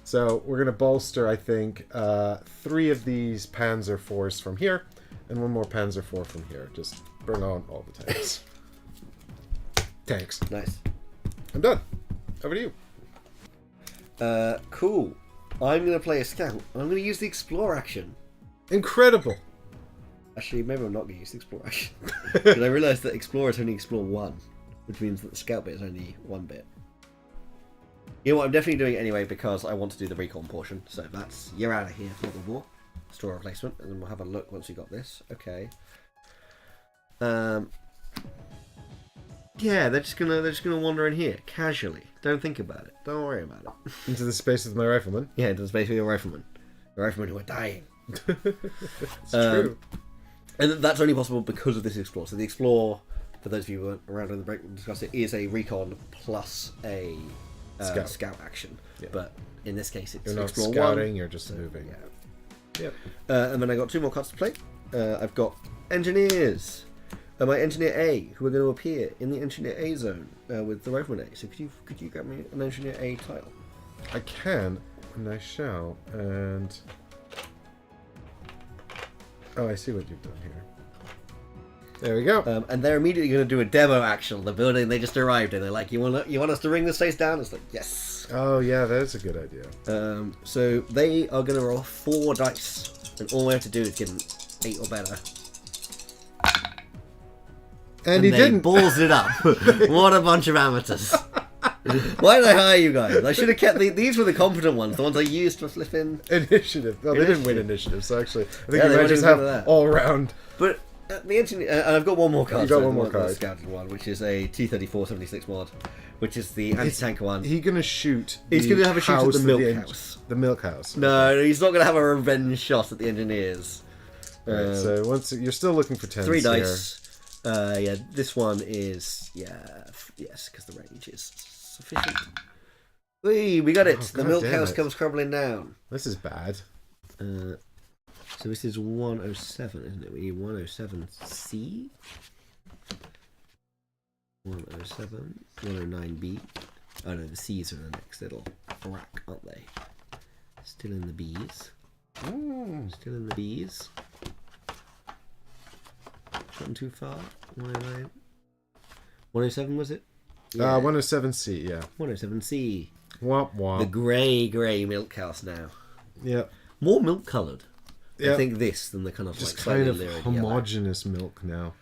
So we're going to bolster, I think, 3 of these Panzer 4s from here, and 1 more Panzer 4 from here. Just bring on all the tanks. Tanks. Nice. I'm done. Over to you. Cool. I'm going to play a scout. I'm going to use the explore action. Incredible. Actually, maybe I'm not going to use the explore action. Because I realised that explorers only explore 1, which means that the scout bit is only 1 bit. You know what, I'm definitely doing it anyway because I want to do the recon portion. So that's, you're out of here for the war. Store replacement, and then we'll have a look once we got this. Okay. Yeah, they're just gonna wander in here casually. Don't think about it. Don't worry about it. Into the space with my rifleman. Yeah, into the space with your riflemen. Your riflemen who are dying. It's true. And that's only possible because of this explore. So the explore, for those of you who weren't around in the break, we'll discuss it, is a recon plus a scout action. Yeah. But in this case, it's You're not explore scouting, 1. you're just moving. Yeah. Yep. And then I got 2 more cards to play. I've got engineers. My engineer A, who are going to appear in the engineer A zone with the rifleman A. So could you grab me an engineer A tile? I can, and I shall, and... Oh, I see what you've done here. There we go. And they're immediately going to do a demo action on the building they just arrived in. They're like, you want us to ring this place down? It's like, yes. Oh, yeah, that's a good idea. So they are going to roll 4 dice, and all we have to do is get an 8 or better. And he they didn't. balls it up. What a bunch of amateurs. Why did I hire you guys? I should have kept these were the competent ones, the ones I used for flipping. Initiative. No, they didn't win initiative, so actually, I think Yeah, you they might won't just even have go to that. all round. But the engineer, and I've got one more card. You got so one more the card. scouted one, which is a T-34 76 mod, which is the anti-tank one. He's gonna shoot. He's the gonna have a shoot at house the that milk house. The milk house. No, he's not gonna have a revenge shot at the engineers. Right, so once you're still looking for 10s 3 here. dice. Yeah, this one is yes, because the range is sufficient. Whee, we got it. Oh, the God milk damn house it. comes crumbling down. This is bad. So this is 107, isn't it? We need 107C. 107, 109B. Oh no, the C's are the next little rack, aren't they? Still in the B's. Still in the B's. Gotten too far. 109. 107 was it? 107C, yeah. 107C. Womp The womp. grey milk house now. Yep. More milk coloured. Yep. I think this than the kind of Just like kind slightly of lurid yellow. homogenous milk now.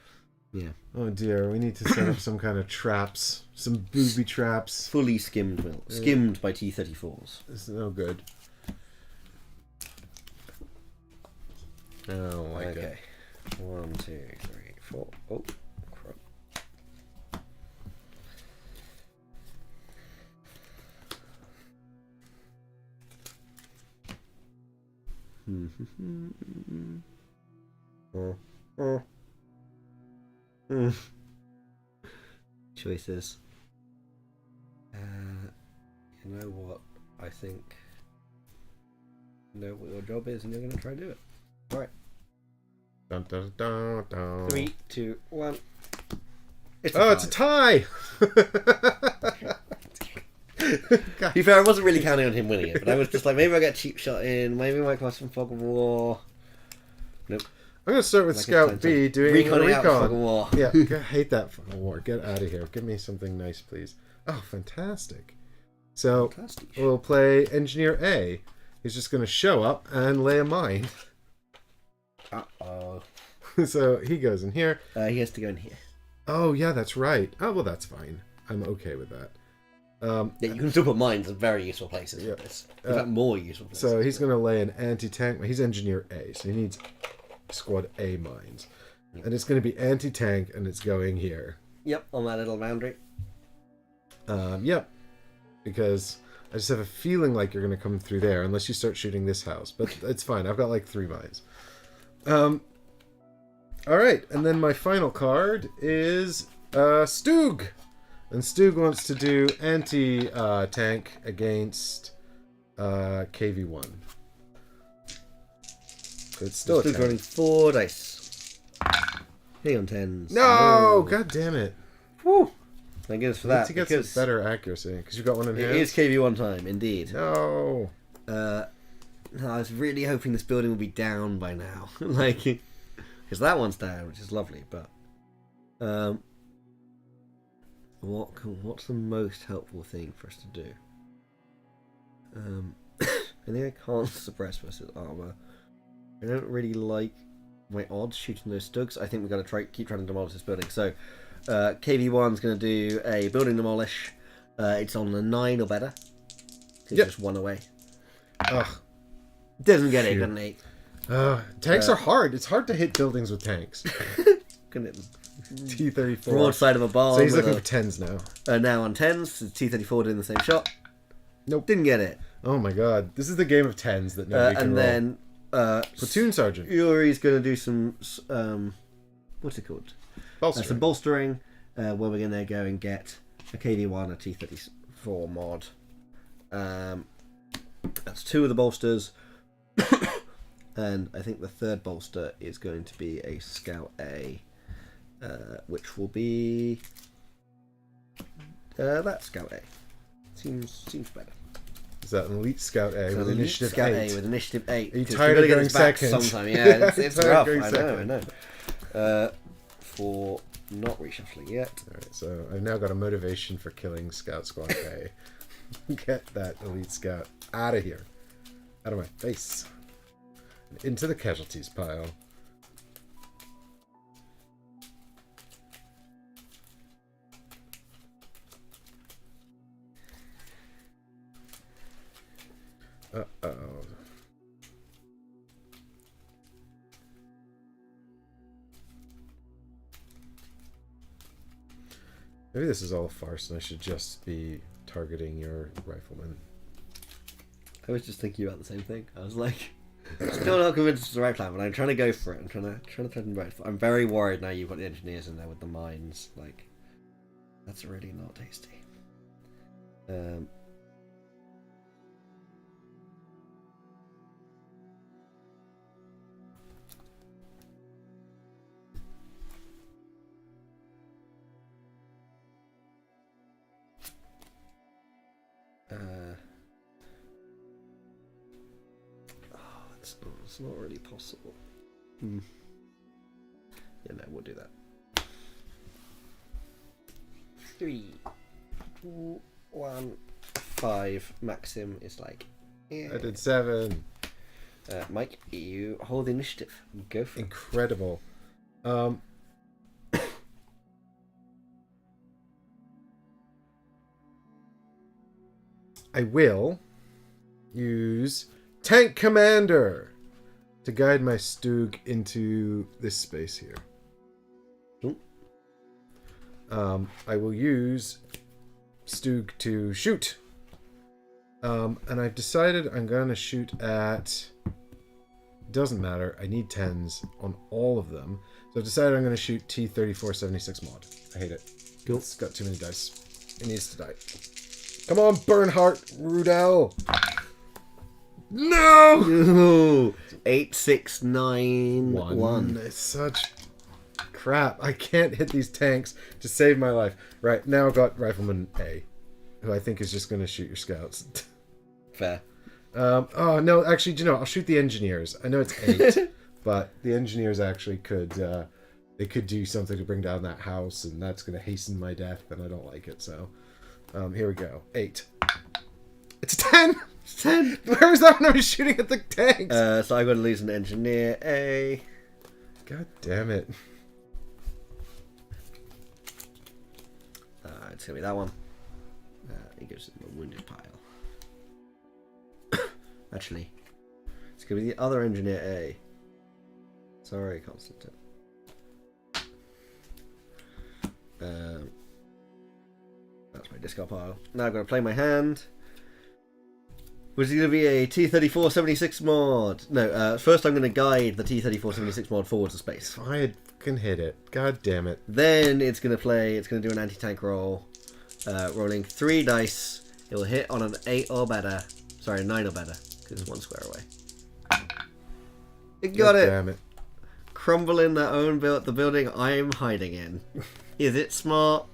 Yeah. Oh dear, we need to set up some kind of traps. Some booby traps. Fully skimmed milk. Skimmed by T-34s. This is no good. Oh, like Okay. it. 1, 2, 3, 4. Oh, crap. Choices. You know what? I think you know what your job is, and you're going to try and do it. All right. Dun, dun, dun, dun. 3, 2, 1. It's a tie! To be fair, I wasn't really counting on him winning it, but I was just like, maybe I'll get a cheap shot in, maybe I might cross some fog of war. Nope. I'm going to start with Like Scout B doing reconning out fog of recon. war. Yeah, I hate that fog of war. Get out of here. Give me something nice, please. Oh, fantastic. So, Fantastic. we'll play Engineer A. He's just going to show up and lay a mine. Uh-oh. So, he goes in here. He has to go in here. Oh, yeah, that's right. Oh, well, that's fine. I'm okay with that. Yeah, you can still put mines in very useful places Yeah. with this. In fact, more useful places. So he's going to lay an anti-tank. He's Engineer A, so he needs Squad A mines. And it's going to be anti-tank, and it's going here. Yep, on that little boundary. Yep. Because I just have a feeling like you're going to come through there, unless you start shooting this house. But it's fine. I've got like 3 mines. Alright, and then my final card is Stug. And Stug wants to do anti-tank against KV1. It's still a Stug's 10. running 4 dice. Hey on 10s. No! God damn it. Whew. Thank goodness for I need that. to get some better accuracy, because you've got one in It hand. is KV1 time, indeed. No! No, I was really hoping this building would be down by now. Like, because that one's down, which is lovely, but... what's the most helpful thing for us to do? I think I can't suppress versus armor. I don't really like my odds shooting those Stugs. I think we've got to keep trying to demolish this building. So, KV1's going to do a building demolish. It's on a 9 or better. It's just 1 away. Ugh. Doesn't get it, doesn't it? Tanks are hard. It's hard to hit buildings with tanks. T-34. Broadside of a bomb. So he's looking for 10s now. Now on 10s, so T-34 doing the same shot. Nope. Didn't get it. Oh my god. This is the game of 10s that nobody can And roll. then... Platoon Sergeant. Yuri's going to do some... what's it called? Bolstering. Some bolstering, where we're going to go and get a KV1, a T-34 mod. That's 2 of the bolsters. And I think the third bolster is going to be a Scout A, which will be that Scout A. Seems better. Is that an Elite Scout A So with Elite Initiative Scout 8? A with Initiative 8. Are you 'cause tired we've of gotta going get this back second? sometime. Yeah, it's Tired of rough. going I second. know. For not reshuffling yet. Alright, so I've now got a motivation for killing Scout Squad A. Get that Elite Scout out of here. Out of my face. And into the casualties pile. Uh-oh. Maybe this is all a farce and I should just be targeting your rifleman. I was just thinking about the same thing. I was like, still not convinced it's the right plan, but I'm trying to go for it. I'm trying to threaten right. I'm very worried now you've got the engineers in there with the mines. Like, that's really not tasty. It's not really possible. Yeah, no, we'll do that. 3, 2, 1, 5. Maxim is like, yeah. I did 7. Mike, you hold the initiative. Go for it. Incredible. I will use Tank Commander to guide my Stug into this space here. I will use Stug to shoot. And I've decided I'm going to shoot at... Doesn't matter. I need 10s on all of them. So I've decided I'm going to shoot T-3476 mod. I hate it. Cool. It's got too many dice. It needs to die. Come on, Bernhardt Rudel. No! 8, 6, 9, 1. It's such crap. I can't hit these tanks to save my life. Right, now I've got Rifleman A, who I think is just going to shoot your scouts. Fair. Oh, no, actually, do you know, I'll shoot the engineers. I know it's 8, but the engineers actually could, they could do something to bring down that house, and that's going to hasten my death, and I don't like it, so... here we go. 8. It's 10! It's 10! Where was that when I was shooting at the tanks? So I'm going to lose an engineer A. God damn it. It's going to be that one. It goes in the wounded pile. Actually, it's going to be the other engineer A. Sorry, Constantine. That's my discard pile. Now I'm going to play my hand. Was it going to be a T-3476 mod? No, first I'm going to guide the T-3476 mod forwards to space. If I can hit it. God damn it. Then it's going to do an anti-tank roll. Rolling 3 dice. It will hit on an 8 or better. Sorry, 9 or better. Because it's 1 square away. It got it. Damn it. Crumbling their own the building I'm hiding in. Is it smart?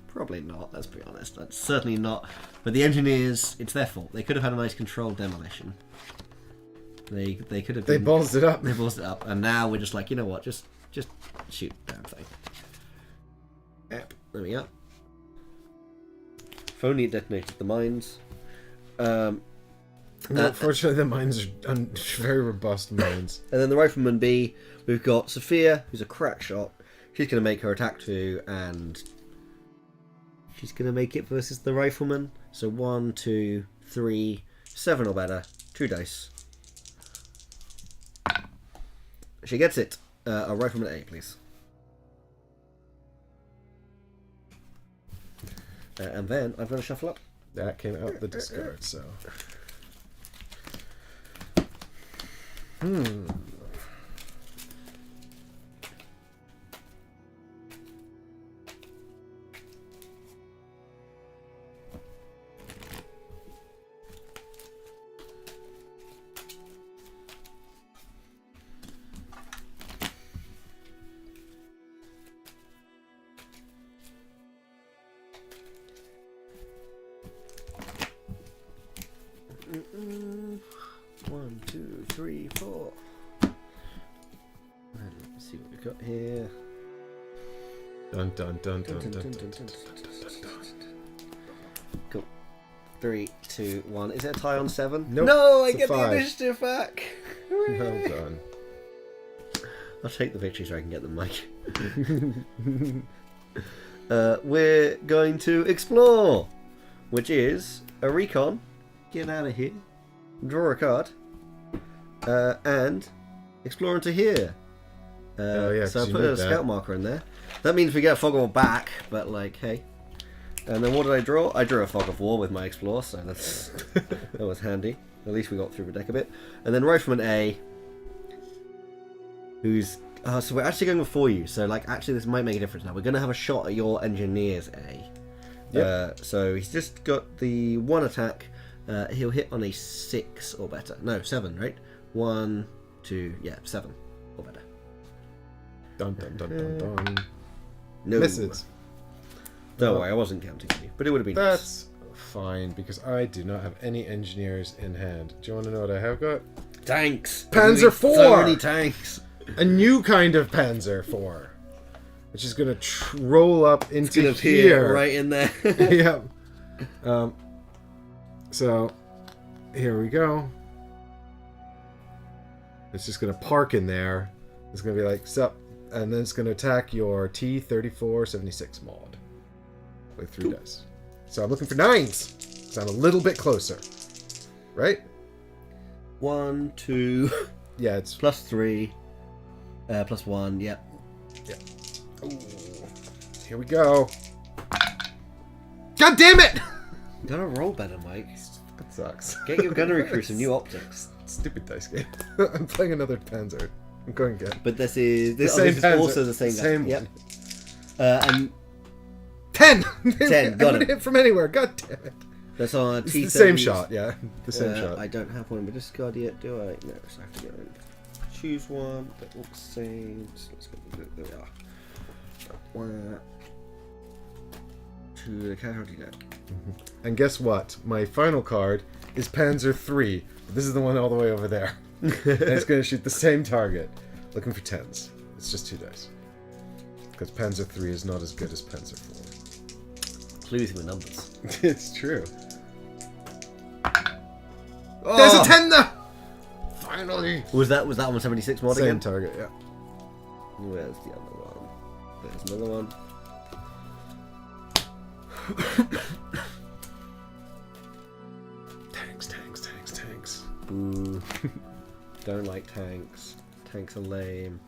Probably not, let's be honest. That's certainly not. But the engineers, it's their fault. They could have had a nice controlled demolition. They could have They ballsed it up. They ballsed it up. And now we're just like, you know what, just shoot the damn thing. Yep, there we go. If only it detonated the mines. Unfortunately, the mines are very robust mines. And then the Rifleman B, we've got Sophia, who's a crack shot. She's going to make her attack 2, and she's going to make it versus the Rifleman. So 1, 2, 3, 7 or better. 2 dice. She gets it. A Rifleman A, please. And then I'm going to shuffle up. That came out the discard, so... One, 2, 3, 4. Let's see what we've got here. Dun dun dun dun dun dun dun dun. Cool. 3, 2, 1. Is it a tie on 7? Nope, No, I it's a get 5. the initiative back. Well done. I'll take the victory so I can get the mic. We're going to explore, which is a recon. Get out of here. Draw a card. And explore into here. Oh, yeah, so I 'cause you put need a that. scout marker in there. That means we get a fog of war back, but like, hey. And then what did I draw? I drew a fog of war with my explore, so that's that was handy. At least we got through the deck a bit. And then Rifleman A, who's so we're actually going before you. So like, actually, this might make a difference now. We're going to have a shot at your engineers A. Yep. So he's just got the 1 attack. He'll hit on a 6 or better. No, 7, right? 1, 2, yeah, 7 or better. Dun dun dun dun dun. No. Misses. Don't worry, I wasn't counting you, but it would have been That's fine, because I do not have any engineers in hand. Do you want to know what I have got? tanks. Panzer So IV! many tanks. A new kind of Panzer IV, which is going to roll up It's into gonna appear here. right in there. Yeah. So, here we go. It's just going to park in there. It's going to be like, sup. And then it's going to attack your T-3476 mod with 3 dice. So I'm looking for 9s. So I'm a little bit closer. Right? 1, 2, Yeah, it's +3, +1. Yep. yeah. Ooh. Here we go. God damn it! You gotta roll better, Mike. That sucks. Get your gunnery crew some new optics. Stupid dice game. I'm playing another Panzer. I'm going again. But this is Panzer. also the same guy. Same Yep. one. And 10! 10, got I it. hit from anywhere. God damn it. that's on It's T30. the same shot, yeah. The same shot. I don't have one with discard yet, do I? No, so I have to go and choose one that looks the same. So let's go. There we are. 1, 2, the casualty deck. And guess what? My final card is Panzer 3. This is the one all the way over there. And it's going to shoot the same target. Looking for 10s. It's just 2 dice. Because Panzer 3 is not as good as Panzer 4. Clues with numbers. It's true. Oh! There's a 10 though! Finally! Was that on 76 mod Same again? target, yeah. Where's the other one? There's another one. Tanks. Boo. Don't like tanks. Tanks are lame.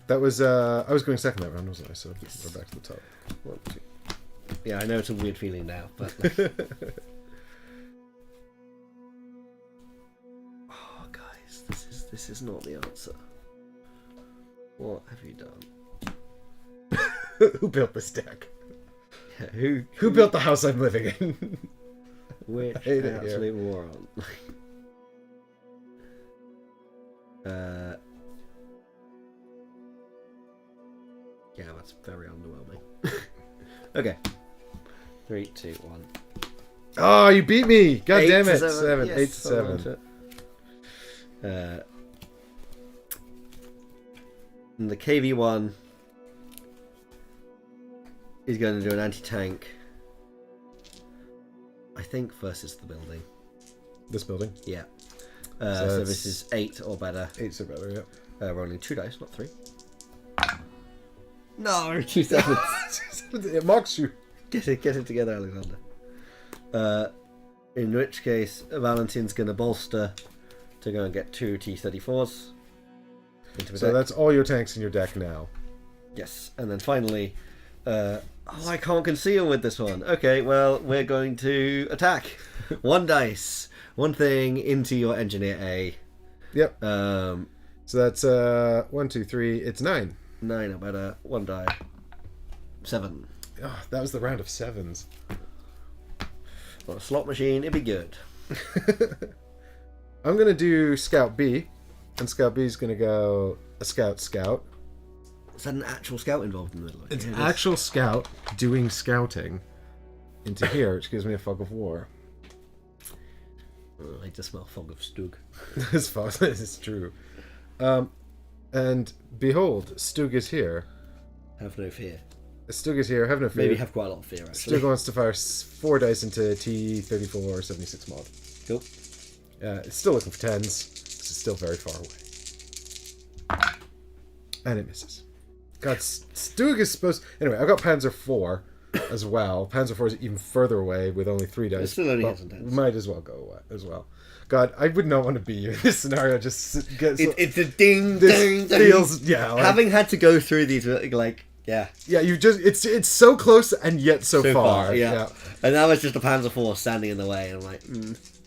That was, I was going second that round, wasn't I? So Yes. we're back to the top. 1, 2. Yeah, I know it's a weird feeling now, but... Oh, guys, this is not the answer. What have you done? Who built this deck? Yeah, Who built the house I'm living in? Which I hate it absolute moron? Yeah, that's very underwhelming. Okay. 3, 2, 1. Oh, you beat me! God 8 damn to it! 7. 7, Yes, 8 to 7. And the KV-1 is going to do an anti-tank. I think versus the building. This building? Yeah. So So it's- this is 8 or better. 8's are better, yeah. Rolling 2 dice, not 3. No, 2 sevens. It mocks you. Get it together, Alexander. In which case, Valentin's going to bolster to go and get 2 T-34s. Into the So deck. that's all your tanks in your deck now. Yes, and then finally, oh, I can't conceal with this one. Okay, well, we're going to attack. 1 dice, 1 thing into your engineer A. Yep. Um, So that's 1, 2, 3. It's 9. 9 or better. 1 die. 7. Oh, that was the round of 7s. On a slot machine, it'd be good. I'm gonna do Scout B, and Scout B is gonna go a Scout. Is that an actual scout involved in the middle of it? It's Yeah, an it is. actual Scout doing scouting into here, which gives me a fog of war. Oh, I just smell fog of Stug. As far as this is true. And behold, Stug is here. Have no fear. Stug is here. Have no fear. Maybe have quite a lot of fear, actually. Stug wants to fire 4 dice into T34 or 76 mod. Cool. It's still looking for 10s. This is still very far away. And it misses. God, Stug is supposed... Anyway, I've got Panzer 4 as well. Panzer 4 is even further away with only 3 dice. It still only but has some 10s. might as well go away as well. God, I would not want to be you in this scenario. Just get... It's a ding, this ding, ding. feels... Yeah, like, Having had to go through these, like, yeah. yeah, you just... It's so close and yet so far. yeah. And now it's just a Panzer IV standing in the way, and I'm like,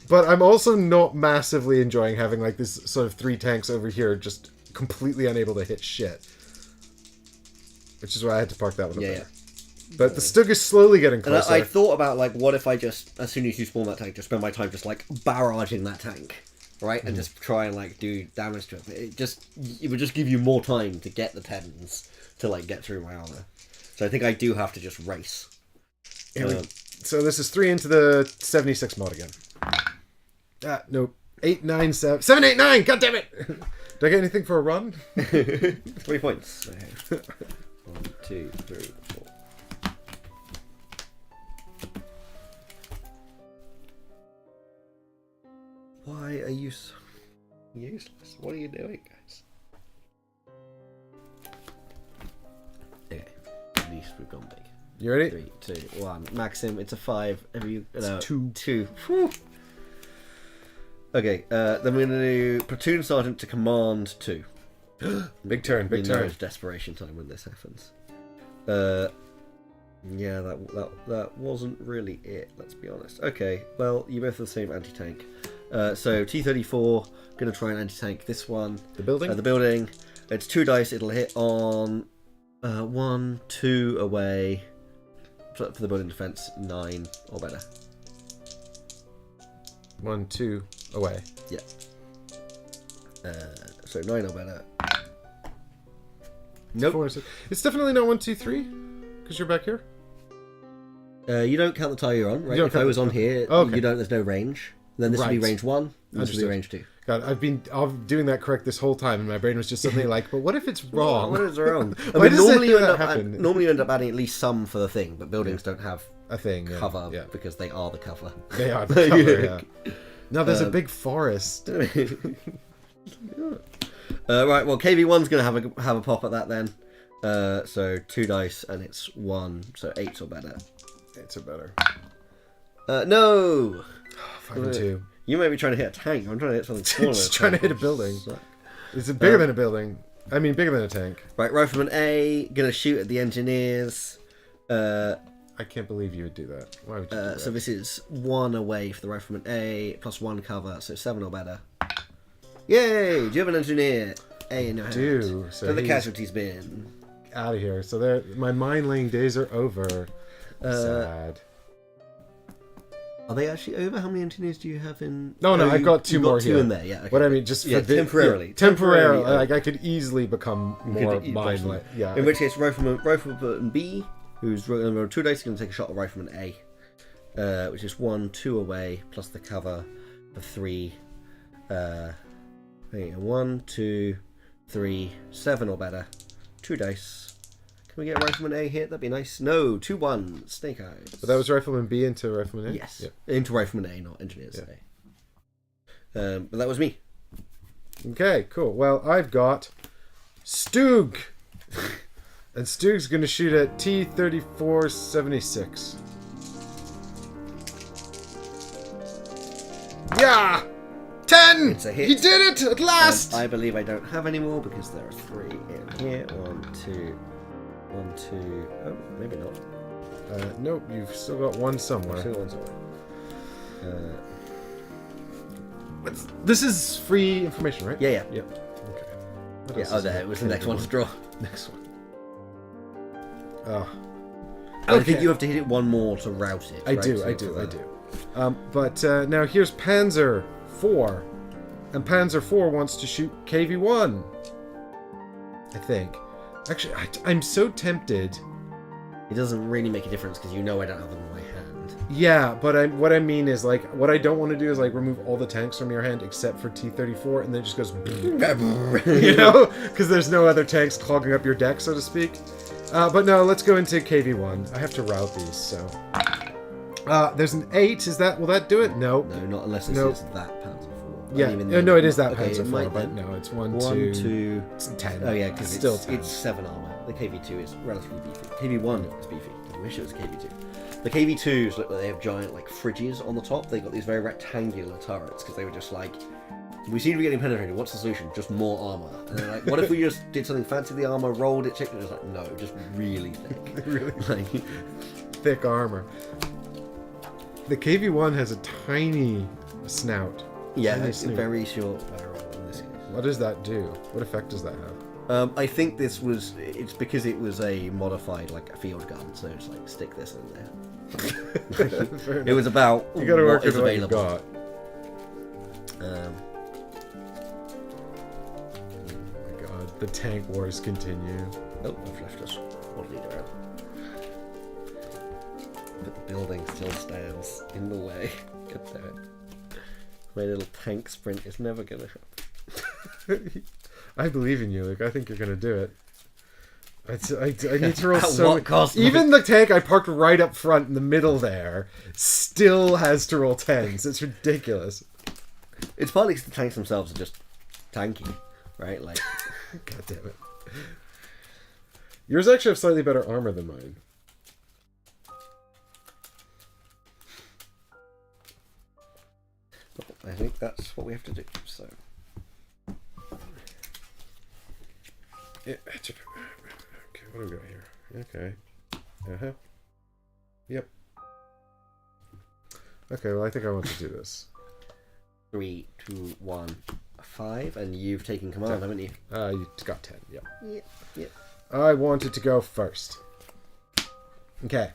But I'm also not massively enjoying having like this sort of 3 tanks over here just completely unable to hit shit. Which is why I had to park that one up there. But the Stug is slowly getting And closer. I thought about, like, what if I just, as soon as you spawn that tank, just spend my time just, like, barraging that tank, right? And just try and, like, do damage to it. It would just give you more time to get the 10s to, like, get through my armor. So I think I do have to just race. So this is 3 into the 76 mod again. Nope. 8, 9, 7. 7, 8, 9! God damn it! Do I get anything for a run? 3 points. 1, 2, 3, 4. Why are you so useless? What are you doing, guys? Okay, at least we've gone big. You ready? 3, 2, 1. Maxim, it's a 5. Have you? It's 2. 2. Whew. Okay, then we're going to do platoon sergeant to command 2. Big turn, big You know turn. it's desperation time when this happens. Yeah, that wasn't really it, let's be honest. Okay, well, you both have the same anti-tank. So T-34, going to try and anti-tank this one. The building? The building. It's 2 dice, it'll hit on 1, 2 away. For the building defense, 9 or better. 1, 2, away. Yeah. So 9 or better. Nope. 4, 6. It's definitely not 1, 2, 3, because you're back here. You don't count the tile you're on, right? don't If I count was on here, okay. you don't. There's no range. Then this would be Right. range 1. This Understood. would be range 2. God, I'm doing that correct this whole time, and my brain was just suddenly like, but what if it's wrong? What is wrong? Why does normally you that happen? normally you end up adding at least some for the thing, but buildings don't have A thing. Yeah. cover Yeah. because they are the cover. They are the cover, yeah. No, there's a big forest. Right. Well, KV1's going to have a pop at that then. So 2 dice and it's 1, so 8 or better. 8 or better. No. 5 and 2. You may be trying to hit a tank. I'm trying to hit something smaller. Just trying to hit a building. Is it bigger than a building? I mean, bigger than a tank. Right, Rifleman A, gonna shoot at the engineers. I can't believe you would do that. Why would you do that? So this is 1 away for the Rifleman A, plus 1 cover, so 7 or better. Yay! Do you have an engineer A in your hand? do. So the he's casualties bin. out of here. So there, my mine-laying days are over. Sad. Are they actually over? How many engineers do you have in? No, I've got 2 you've more got 2 here. in there, yeah. Okay. What I mean, just for temporarily. Temporarily. Temporarily, Like, I could easily become more mine. Yeah. In which case, Rifleman B, who's rolling 2 dice, is going to take a shot at Rifleman A, which is 1, 2 away, plus the cover for 3. 1, 2, 3, 7 or better. 2 dice. Can we get Rifleman A hit? That'd be nice. No, 2, 1. Snake eyes. But that was Rifleman B into Rifleman A? Yes. Yep. Into Rifleman A, not Engineers A. But that was me. Okay, cool. Well, I've got Stug. And Stug's going to shoot at T-3476. Yeah! 10! It's a hit. He did it at last! I believe I don't have any more because there are 3 in here. 1, 2. Oh, maybe not. Nope, you've still got 1 somewhere. Still one's away. This is free information, right? Yeah. Yep. Okay. What Yeah, else oh, is there. there? It was the next one to draw. Next one. Oh. I think you have to hit it 1 more to route it. I right? do. But now here's Panzer 4. And Panzer 4 wants to shoot KV-1. I think. Actually, I'm so tempted. It doesn't really make a difference because you know I don't have them in my hand. Yeah, but what I mean is, like, what I don't want to do is, like, remove all the tanks from your hand except for T-34, and then it just goes... you know? Because there's no other tanks clogging up your deck, so to speak. But no, let's go into KV-1. I have to route these, so... there's an 8. Will that do it? No. No, not unless it's that Panzer 4. Yeah, no, it is that Panzer 4, but no, it's 1, 2... It's 10. Oh yeah, because still 10. It's 7 armor. The KV2 is relatively beefy. KV1 is beefy. I wish it was KV2. The KV2s look like they have giant like fridges on the top. They got these very rectangular turrets because they were just like, we seem to be getting penetrated. What's the solution? Just more armor. And they're like, what if we just did something fancy with the armor, rolled it, checked it? It was like, no, just really thick. Really like, thick armor. The KV-1 has a tiny snout. yeah, Tiny it's snoot. very short barrel in this case. What does that do? What effect does that have? I think it's because it was a modified like a field gun, so it's like stick this in there. It was about You gotta work what is with what you available. got. Oh my god, the tank wars continue. Oh, I've left us one lead around. But the building still stands in the way. God damn it. My little tank sprint is never gonna happen. I believe in you, Luke. I think you're gonna do it. I need to roll At so what cost, even the tank I parked right up front in the middle there still has to roll 10s. It's ridiculous. It's partly because the tanks themselves are just tanky, right? Like, God damn it. Yours actually have slightly better armor than mine. think that's what we have to do. So. Yeah. Okay, what do we got here? Okay. Uh-huh. Yep. Okay, well, I think I want to do this. 3, 2, 1, 5, and you've taken command, 10. haven't you? You got 10, yep. Yep. I wanted to go first. Okay.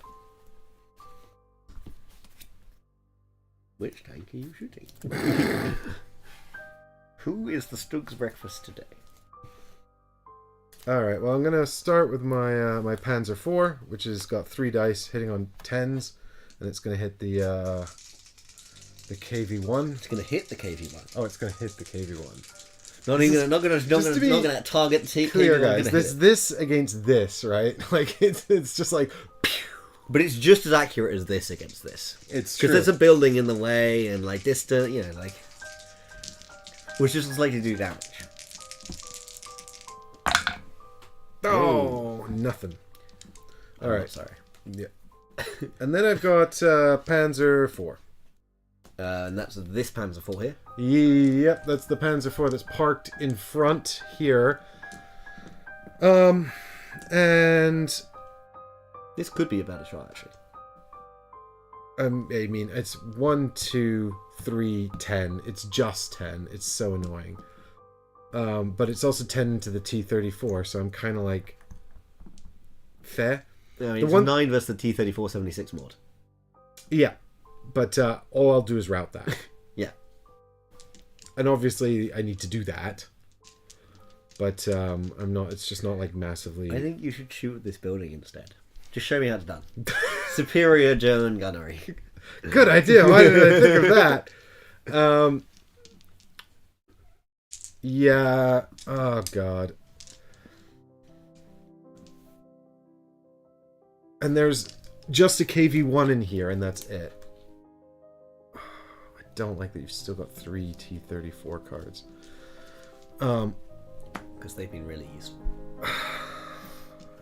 Which tank are you shooting? Who is the Stug's breakfast today? Alright, well, I'm going to start with my my Panzer IV, which has got 3 dice hitting on 10s, and it's going to hit the KV-1. It's going to hit the KV-1. Oh, it's going to hit the KV-1. Not gonna target the Clear, KV-1. guys. This against this, right? Like, it's just like... Pew. But it's just as accurate as this against this. It's true. Because there's a building in the way, and like this, you know, like... Which just likely to do damage. Oh, nothing. All right, sorry. Yeah. And then I've got Panzer IV. And that's this Panzer IV here. Yep, that's the Panzer IV that's parked in front here. And this could be a better shot, actually. I mean, it's 1, 2, 3, 10. It's just 10. It's so annoying. But it's also 10 to the T-34, so I'm kind of like... Fair. I mean, it's 9 versus the T-34-76 mod. Yeah, but all I'll do is route that. Yeah. And obviously I need to do that. But I'm not... It's just not like massively... I think you should shoot this building instead. Just show me how it's done. Superior German gunnery. Good idea. Why did I think of that? Yeah. Oh, God. And there's just a KV-1 in here, and that's it. I don't like that you've still got 3 T-34 cards. Because they've been really useful.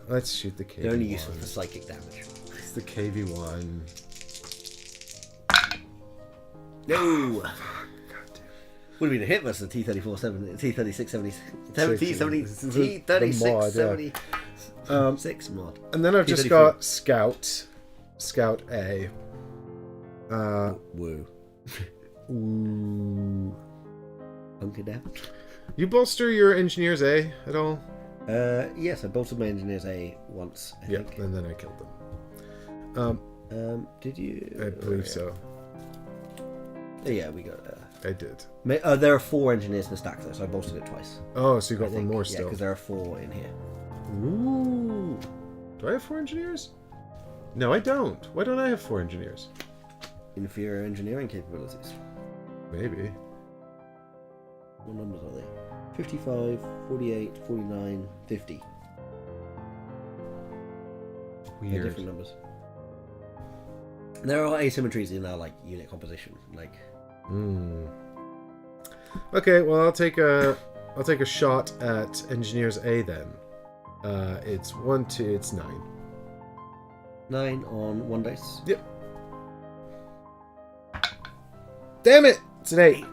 Let's shoot the KV-1. They're only useful for psychic damage. It's the KV-1. No! God damn. Would have been a hit versus the T-3670, T-3670, T-3670, mod. And then I've just got Scout A. Woo. Ooh. Hunker down. You bolster your Engineers A at all? Yes, I bolted my Engineers A once, I think. And then I killed them. Did you? I believe so. Yeah, we got... I did. There are 4 engineers in the stack, though, so I bolstered it twice. Oh, so you got one more still. Yeah, because there are 4 in here. Ooh. Do I have 4 engineers? No, I don't. Why don't I have 4 engineers? Inferior engineering capabilities. Maybe. What numbers are they? 55, 48, 49, 50. Weird. They're different numbers. There are asymmetries in our unit composition. Okay, well I'll take a shot at Engineers A then. It's 1, 2, it's 9. 9 on 1 dice. Yep. Damn it! It's an 8.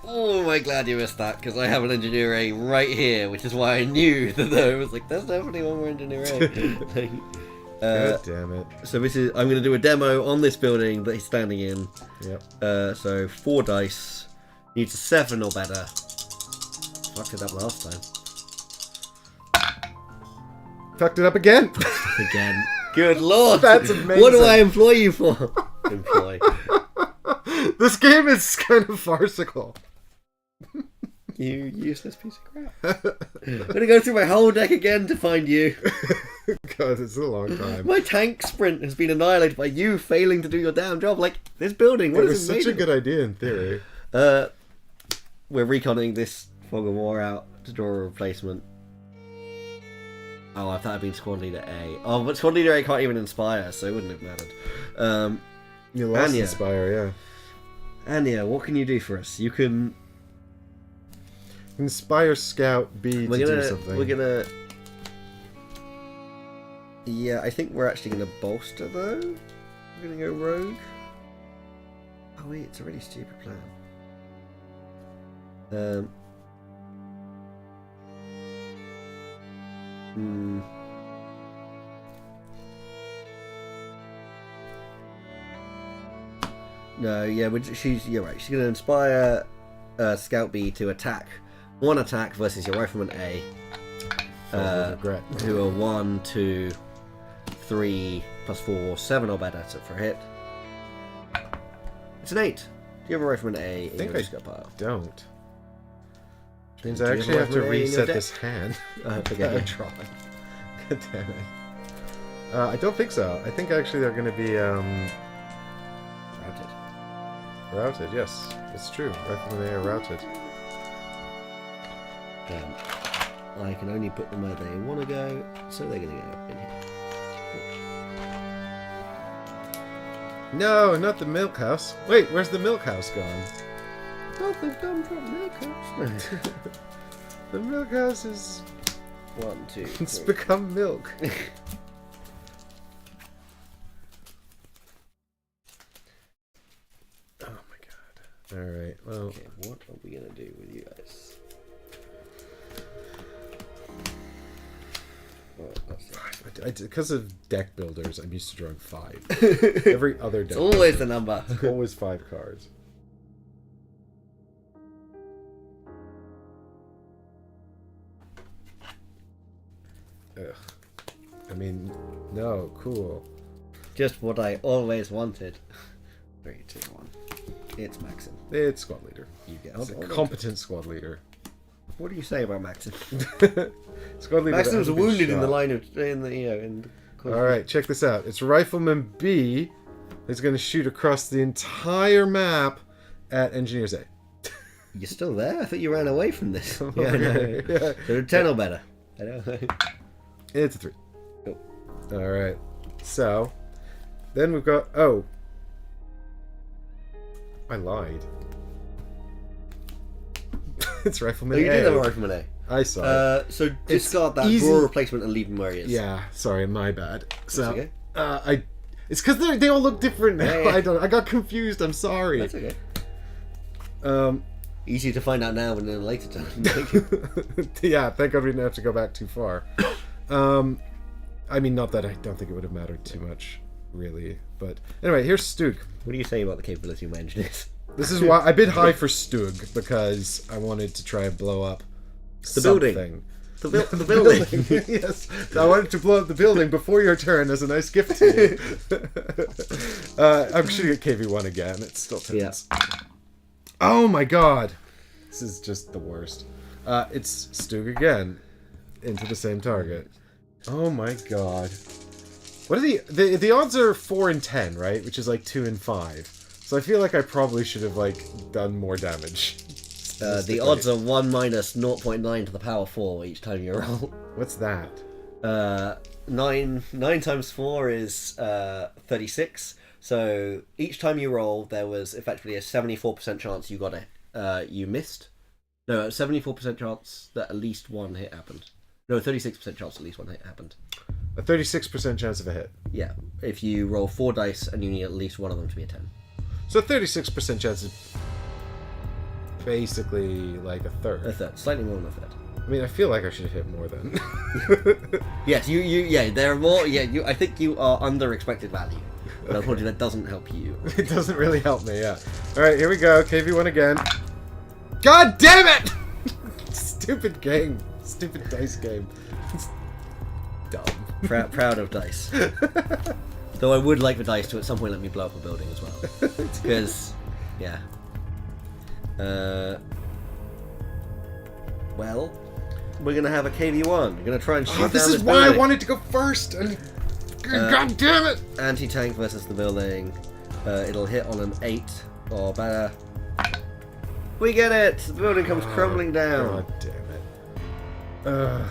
Oh, am I glad you missed that, because I have an Engineer A right here, which is why I knew that I was like, there's definitely one more Engineer A. God damn it. So I'm going to do a demo on this building that he's standing in. Yep. So 4 dice. Needs a 7 or better. Fucked it up last time. Fucked it up again. Again. Good lord. That's amazing. What do I employ you for? Employ. This game is kind of farcical. You useless piece of crap. I'm going to go through my whole deck again to find you. God, it's a long time. My tank sprint has been annihilated by you failing to do your damn job. Like, this building, what it is was it such a good idea in theory. We're reconning this Fog of War out to draw a replacement. Oh, I thought I'd been Squad Leader A. Oh, but Squad Leader A can't even inspire, so it wouldn't have mattered. You lost Anya. Inspire, yeah. Anya, what can you do for us? You can... Inspire Scout B to do something. We're gonna... Yeah, I think we're actually gonna bolster, though. We're gonna go rogue. Oh wait, it's a really stupid plan. No, yeah, you're right. She's going to inspire Scout B to attack. One attack versus your Rifleman A. Regret. Who are 1, 2, 3, plus 4, 7 or better for a hit. It's an 8. Do you have a Rifleman A? I think I pile? don't. Which means I actually have to reset this hand. Forget it. Try. God damn it. I don't think so. I think actually they're going to be Routed. Routed, yes. It's true. Riflemen A are routed. I can only put them where they want to go, so they're going to go in here. No, not the milk house. Wait, where's the milk house gone? Nothing done from milk house. The milk house is... 1, 2, 3. It's become milk. Oh my god. Alright, well... Okay, what are we going to do with you guys? Because of deck builders, I'm used to drawing 5. Every other deck. It's always the number. It's always 5 cards. Ugh. I mean, no, cool. Just what I always wanted. 3, 2, 1. It's Maxim. It's squad leader. You get It's a competent squad leader. What do you say about Maxim? Squad leader. Maxim's wounded in the line of All right, check this out. It's Rifleman B who's going to shoot across the entire map at Engineers A. You're still there? I thought you ran away from this. Oh, yeah, no. yeah. So 10 or better. I know. It's a 3. Cool. All right. So then we've got I lied. It's Rifleman A. You did have a Rifleman A. I saw it. So discard that easy. draw replacement and leave him where he is. Yeah, sorry, my bad. So okay. It's because they all look different now. Yeah, yeah. I got confused. I'm sorry. That's okay. Easy to find out now and then later time. Yeah, thank God we didn't have to go back too far. I mean, not that I don't think it would have mattered too much, really. But anyway, here's Stug. What do you say about the capability of my engineers? This is why I bid high for Stug, because I wanted to try and blow up building. The The building. Yes, I wanted to blow up the building before your turn as a nice gift to you. I'm shooting at KV1 again. It still turns. Yeah. Oh my god. This is just the worst. It's Stug again. Into the same target. Oh my god. What are the odds are 4 and 10, right? Which is like 2 and 5. So I feel like I probably should have like done more damage. The odds are 1 minus 0.9 to the power 4 each time you roll. What's that? 9 times 4 is 36. So each time you roll, there was effectively a 74% chance you got you missed. No, a 74% chance that at least one hit happened. No, 36% chance at least one hit happened. A 36% chance of a hit. Yeah, if you roll 4 dice and you need at least one of them to be a 10. So 36% chance is basically like a third. A third, slightly more than a third. I mean, I feel like I should have hit more then. Yes, there are more. Yeah, I think you are under expected value. But unfortunately, that doesn't help you. It doesn't really help me, yeah. Alright, here we go. KV1 again. God damn it! Stupid game. Stupid dice game. It's dumb. Proud of dice. Though I would like the dice to at some point let me blow up a building as well. Because, yeah. Well, we're going to have a KV1. We're going to try and shoot down this is why building. I wanted to go first! And God damn it! Anti-tank versus the building. It'll hit on an 8 or better. We get it! The building comes crumbling down. God damn it.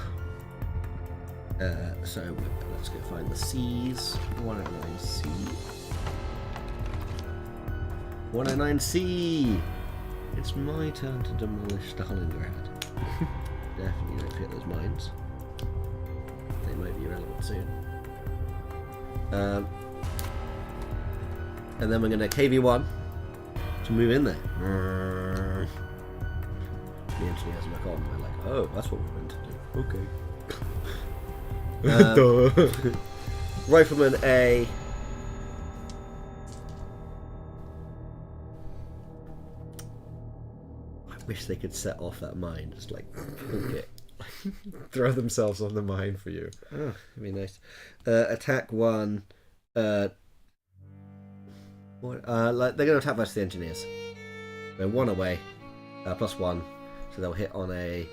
So let's go find the C's. 109C. 109C! It's my turn to demolish Stalingrad. Definitely don't hit those mines. They might be irrelevant soon. And then we're going to KV1 to move in there. The engineers look on. They're like, oh, that's what we're meant to do. Okay. Duh. Rifleman A. I wish they could set off that mine. Just like, okay. Throw themselves on the mine for you. Oh, that'd be nice. Attack 1. Like they're going to attack versus the engineers. They're 1 away. +1. So they'll hit on a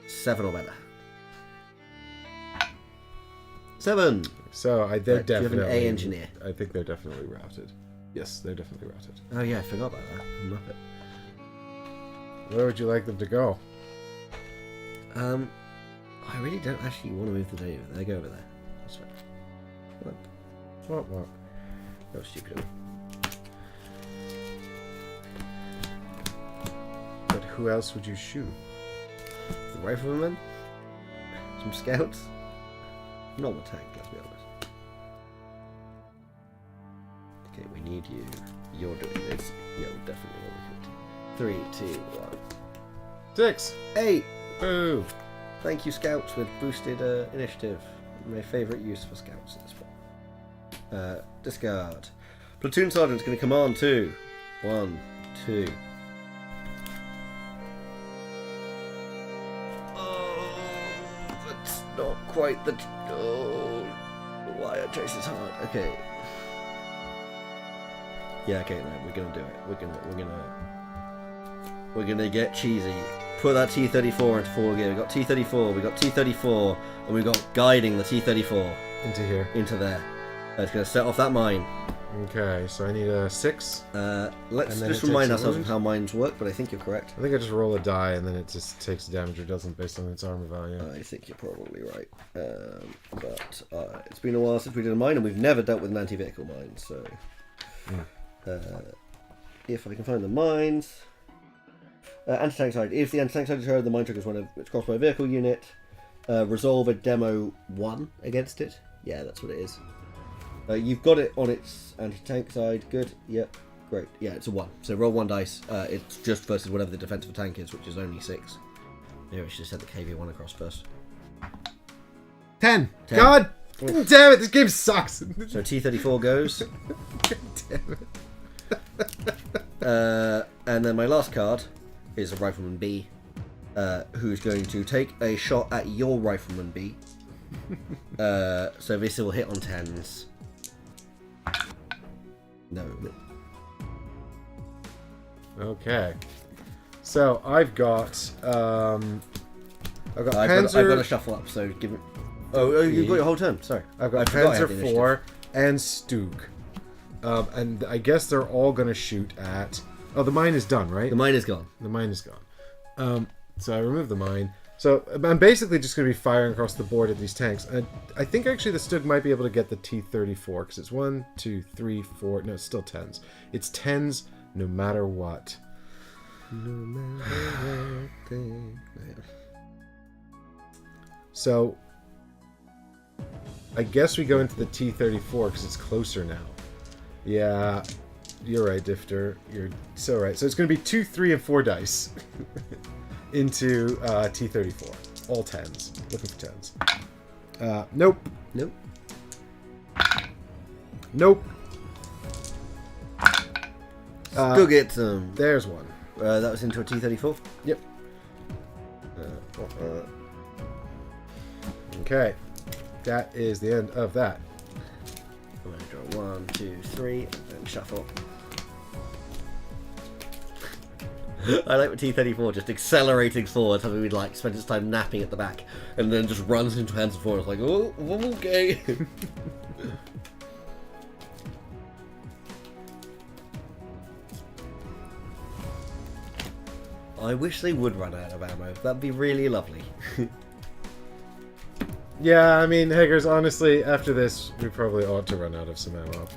7 or better. 7! So they're Right, do you have definitely. an A engineer? I think they're definitely routed. Yes, they're definitely routed. Oh yeah, I forgot about that. Muppet. Where would you like them to go? I really don't actually want to move the day. They go over there. That's right. What? That was stupid of me. But who else would you shoot? The rifleman? Some scouts? Not a tank, let's be honest. Okay, we need you. You're doing this. Yeah, we definitely want to. 3, 2, 1. 6! 8! Boo! Thank you, scouts, with boosted initiative. My favourite use for scouts at this point. Discard. Platoon sergeant's going to command 2. 1, 2. Oh, that's not quite the. Oh, why I chase is hard. Okay. Yeah. Okay. No, we're gonna do it. We're gonna get cheesy. Put that T-34 into 4 gear. We got T-34. We got T-34, and we got guiding the T-34 Into here. into there. It's gonna set off that mine. Okay, so I need a 6. Let's And then just it remind takes a ourselves wound? of how mines work, but I think you're correct. I think I just roll a die and then it just takes damage or doesn't based on its armor value. I think you're probably right. But it's been a while since we did a mine, and we've never dealt with an anti-vehicle mine, so... if I can find the mines... anti-tank side. If the anti-tank side is heard, the mine triggers one of its crossbow vehicle unit. Resolve a demo 1 against it. Yeah, that's what it is. You've got it on its anti-tank side. Good. Yep. Great. Yeah, it's a 1. So roll 1 dice. It's just versus whatever the defense of a tank is, which is only 6. Maybe I should have said the KV1 across first. 10! 10. God damn it, this game sucks! So T-34 goes. Damn it. And then my last card is a Rifleman B, who's going to take a shot at your Rifleman B. So this will hit on 10s. No. Okay. So I've got I've Panzer. got to shuffle up. So give it. Oh, you've got your whole turn. Sorry, I've got I forgot I had the Panzer initiative. 4 and Stug. And I guess they're all gonna shoot at. Oh, the mine is done, right? The mine is gone. The mine is gone. So I remove the mine. So I'm basically just going to be firing across the board at these tanks. And I think actually the Stug might be able to get the T-34 because it's 1, 2, 3, 4. No, it's still 10s. It's 10s no matter what. No matter what. So I guess we go into the T-34 because it's closer now. Yeah, you're right, Difter. You're so right. So it's going to be 2, 3, and 4 dice. Into T-34. All 10s. Looking for 10s. Nope. Nope. Nope. Go get some. There's one. That was into a T-34. Yep. Okay. That is the end of that. I'm going to draw 1, 2, 3, and shuffle. I like the T-34 just accelerating forward, having we'd like spent its time napping at the back, and then just runs into hands and forward. It's like, oh, okay. I wish they would run out of ammo. That'd be really lovely. Yeah, I mean, Haggers, honestly, after this, we probably ought to run out of some ammo.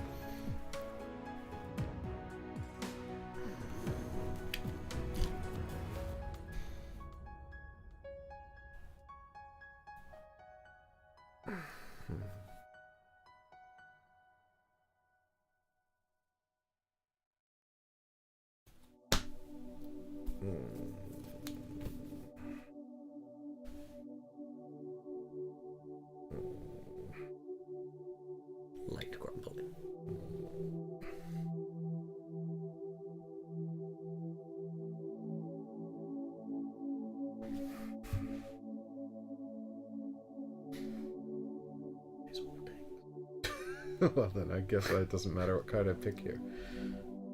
Well then, I guess it doesn't matter what card I pick here.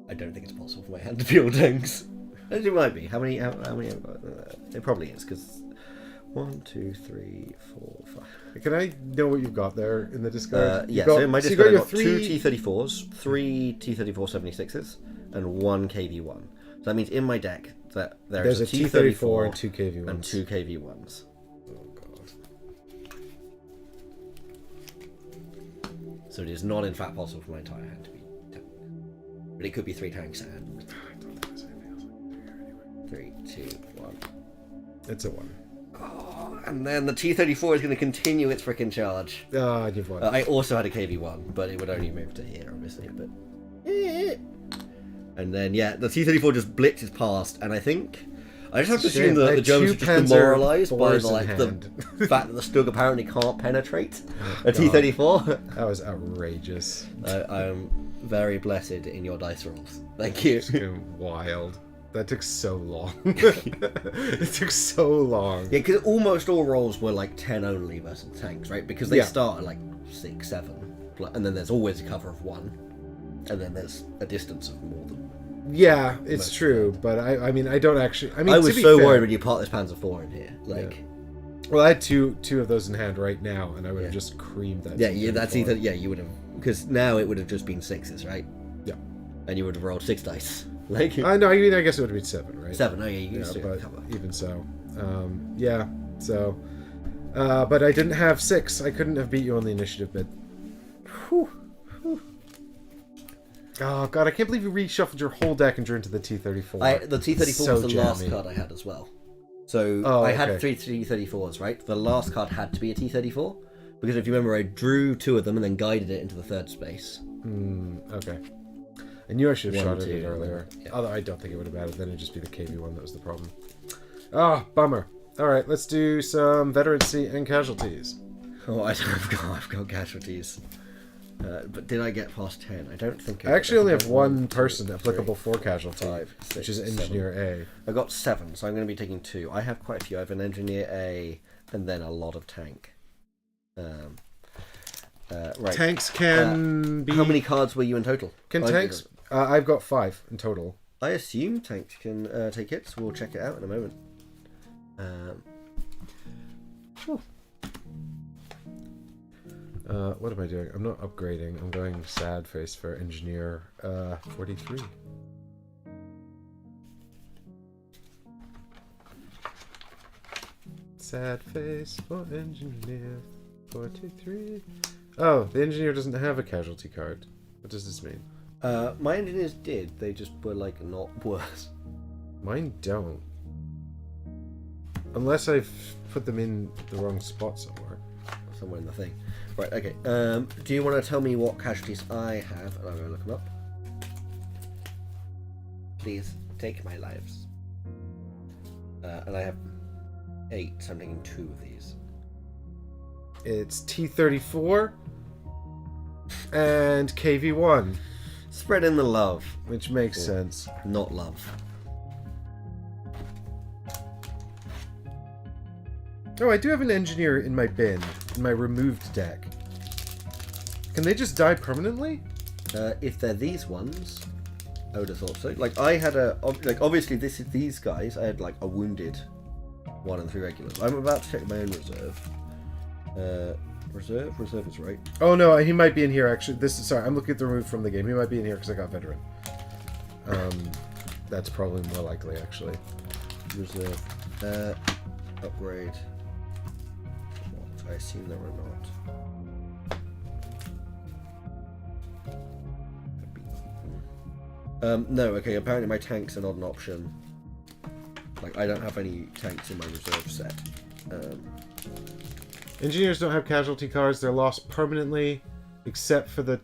I don't think it's possible for my hand to be all tanks. It might be. How many have I got? It probably is, because 1, 2, 3, 4, 5. Can I know what you've got there in the discard? Yeah, so in my discard I've got three... 2 T-34s, 3 T-34-76s, and 1 KV-1. So that means in my deck that there's a T-34 and 2 KV-1s. And 2 KV-1s. Oh god. So it is not in fact possible for my entire hand to be tank. But it could be 3 tanks and... I don't think there's anything else I can do here anyway. 3, 2, 1. It's a 1. Oh, and then the T-34 is going to continue its frickin' charge. Ah, you've won. I also had a KV-1, but it would only move to here, obviously. But and then, yeah, the T-34 just blitzes past, and I think... I just have to assume that the Germans are just demoralised by the fact that the Stug apparently can't penetrate a T-34. That was outrageous. I am very blessed in your dice rolls. Thank you. It's going wild. That took so long. It took so long. Yeah, because almost all rolls were like 10 only versus tanks, right? Because they start at like 6, 7, and then there's always a cover of 1, and then there's a distance of more than. Yeah, it's true, but I mean, I don't actually. I mean, I was so worried when you part this Panzer IV in here. Like, well, I had two of those in hand right now, and I would have just creamed that. Yeah, that's either. Yeah, you would have, because now it would have just been 6s, right? Yeah, and you would have rolled 6 dice. Like, I know. I mean, I guess it would have been 7, right? 7. Oh yeah, you used to but cover. Even so, yeah. So, but I didn't have 6. I couldn't have beat you on the initiative bid. Whew. Oh god, I can't believe you reshuffled your whole deck and drew into the T-34. The T-34 was the last card I had as well. So I had 3 T-34s, right? The last card had to be a T-34, because if you remember, I drew 2 of them and then guided it into the 3rd space. Okay. I knew I should have shot 2, it earlier. Yeah. Although I don't think it would have mattered. Then it'd just be the KV-1 that was the problem. Ah, bummer. Alright, let's do some veterancy and casualties. Oh, I've got casualties. But did I get past 10? I don't think I actually only have one 2, person 3, applicable for casualty, 5, 6, which is 7. Engineer I got 7, so I'm going to be taking 2. I have quite a few. I have an Engineer A and then a lot of tank. Right. Tanks can be... How many cards were you in total? Can tanks... I've got 5 in total. I assume tanks can take hits. We'll check it out in a moment. What am I doing? I'm not upgrading. I'm going sad face for Engineer 43. Sad face for Engineer 43. Oh, the Engineer doesn't have a casualty card. What does this mean? My engineers did. They just were like not worse. Mine don't. Unless I've put them in the wrong spot somewhere. Somewhere in the thing. Right, okay. Do you want to tell me what casualties I have? And I'm going to look them up. Please, take my lives. And I have 8, so I'm taking 2 of these. It's T-34 and KV-1. Spread in the love. Which makes sense. Not love. Oh, I do have an Engineer in my bin, in my removed deck. Can they just die permanently? If they're these ones, I would have thought so. Like, I had a... Like, obviously, these guys, I had, like, a wounded 1 and 3 regulars. I'm about to check my own reserve. Reserve is right. Oh, no, he might be in here, actually. Sorry, I'm looking at the remove from the game. He might be in here because I got veteran. That's probably more likely, actually. Reserve. Upgrade. I assume there were not. No, okay, apparently my tanks are not an option. Like, I don't have any tanks in my reserve set. Engineers don't have casualty cards. They're lost permanently, except for the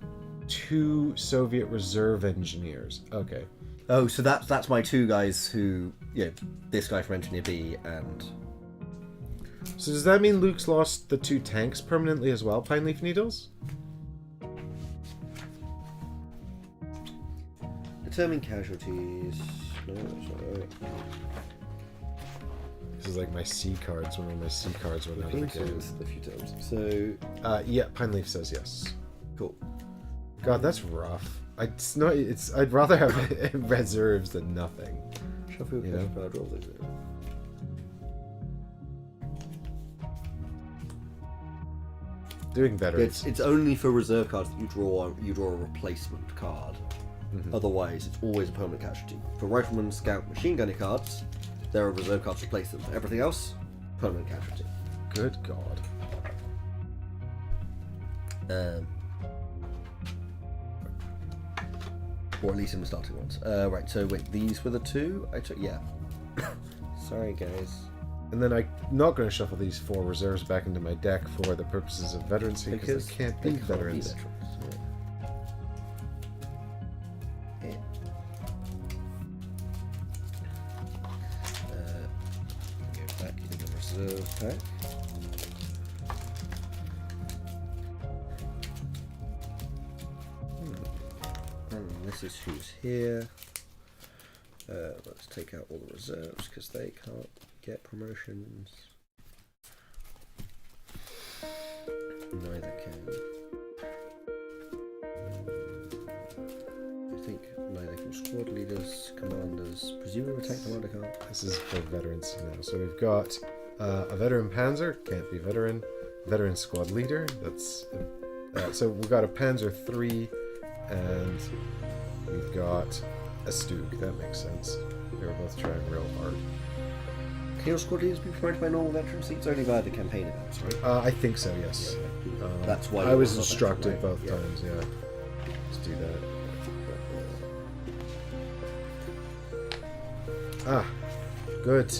2 Soviet reserve engineers. Okay. Oh, so that's my 2 guys who... Yeah, this guy from Engineer B and... So does that mean Luke's lost the 2 tanks permanently as well, Pine Leaf Needles? Determine casualties... No, that's not right. This is like my C cards, when all my C cards went out of the game. A few times. So... yeah, Pine Leaf says yes. Cool. God, that's rough. It's not. It's. I'd rather have reserves than nothing. Shuffle You know? card roll, is it? Doing better. It's only for reserve cards that you draw a replacement card. Otherwise, it's always a permanent casualty. For rifleman, scout, machine gunner cards, there are reserve cards to replace them. For everything else, permanent casualty. Good God. Or at least in the starting ones. Right, so wait, these were the two I took? Yeah. Sorry, guys. And then I'm not going to shuffle these 4 reserves back into my deck for the purposes of veterancy because they can't be veterans. Yeah. Go back into the reserve pack. And this is who's here. Let's take out all the reserves because they can't get promotions. Neither can. I think neither can squad leaders, commanders, presumably tank commander can't. This is for veterans now. So we've got a veteran Panzer, can't be veteran. Veteran squad leader, that's... so we've got a Panzer 3, and we've got a Stug. That makes sense. They were both trying real hard. Can your squad leaders be promoted by normal veteran seats only via the campaign events, right? I think so, yes. Yeah. That's why I was you're not instructed veteran, both right? times, yeah. Let's do that. Ah, good.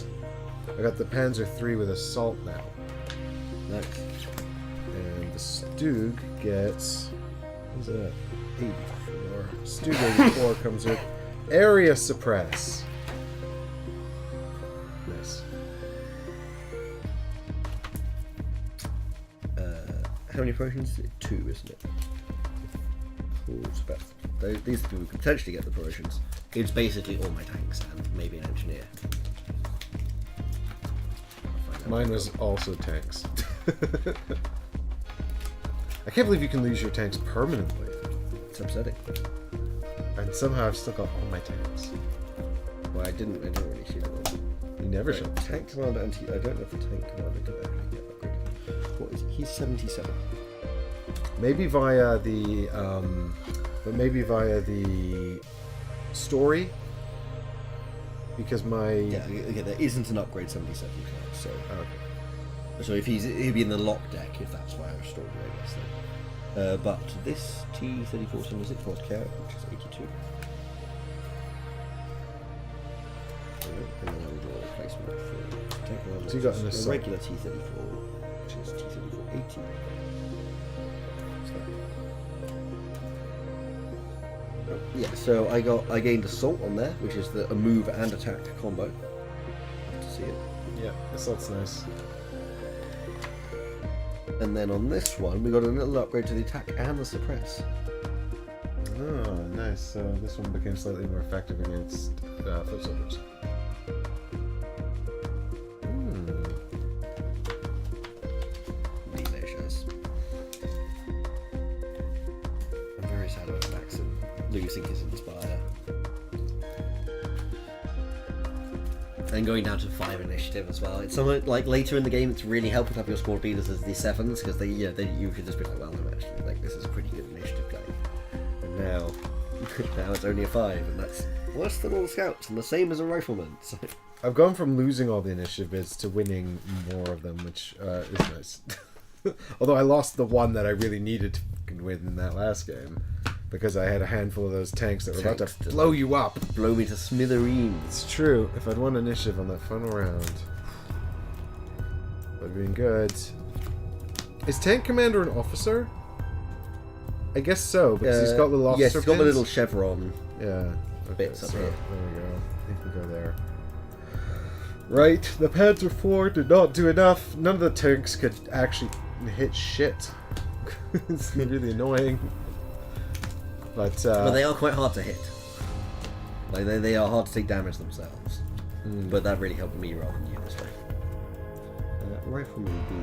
I got the Panzer 3 with assault now. Nice. And the Stug gets... What's that? 84. Stug 84 comes with area suppress. Nice. How many promotions? 2, isn't it? Cool, these people could potentially get the promotions. It's basically all my tanks and maybe an engineer. Mine was also tanks. I can't believe you can lose your tanks permanently. It's upsetting. And somehow I've still got all my tanks. Well, I didn't really see them all. You never Right, showed tank commander I don't know if the tank commander can actually get upgraded. What is he? He's 77. Maybe via the story, because my Yeah, there isn't an upgrade 77 card, so okay. so if he'd be in the lock deck if that's why I story, I guess. Then. But this T-3476 was carry, which is 82. And then I would draw a replacement for tank commander. So you got which an is assault. a regular T-34, which is T-34 80. Yeah, so I gained assault on there, which is a move and attack combo. Love to see it. Yeah, assault's nice. And then on this one, we got a little upgrade to the attack and the suppress. Oh, nice. So this one became slightly more effective against foot soldiers. Delicious. I'm very sad about Maxim losing his Inspire. And going down to 5 initiative as well. It's somewhat like later in the game, it's really helpful to have your squad leaders as the 7s because you could just be like, well, no, actually, like this is a pretty good initiative guy. And now it's only a 5, and that's worse than all the scouts, and the same as a rifleman. So. I've gone from losing all the initiative bits to winning more of them, which is nice. Although I lost the one that I really needed to fucking win in that last game. Because I had a handful of those tanks that were about to blow you up. Blow me to smithereens. It's true. If I'd won initiative on that final round, would have been good. Is Tank Commander an officer? I guess so, because he's got little officer yes, he's got the pins. little chevron. Yeah. Okay, bits up so here. there we go. I think we go there. Right, the Panzer IV did not do enough. None of the tanks could actually hit shit. It's really annoying. But they are quite hard to hit. Like they are hard to take damage themselves. But that really helped me rather than you this way. Rifleman B.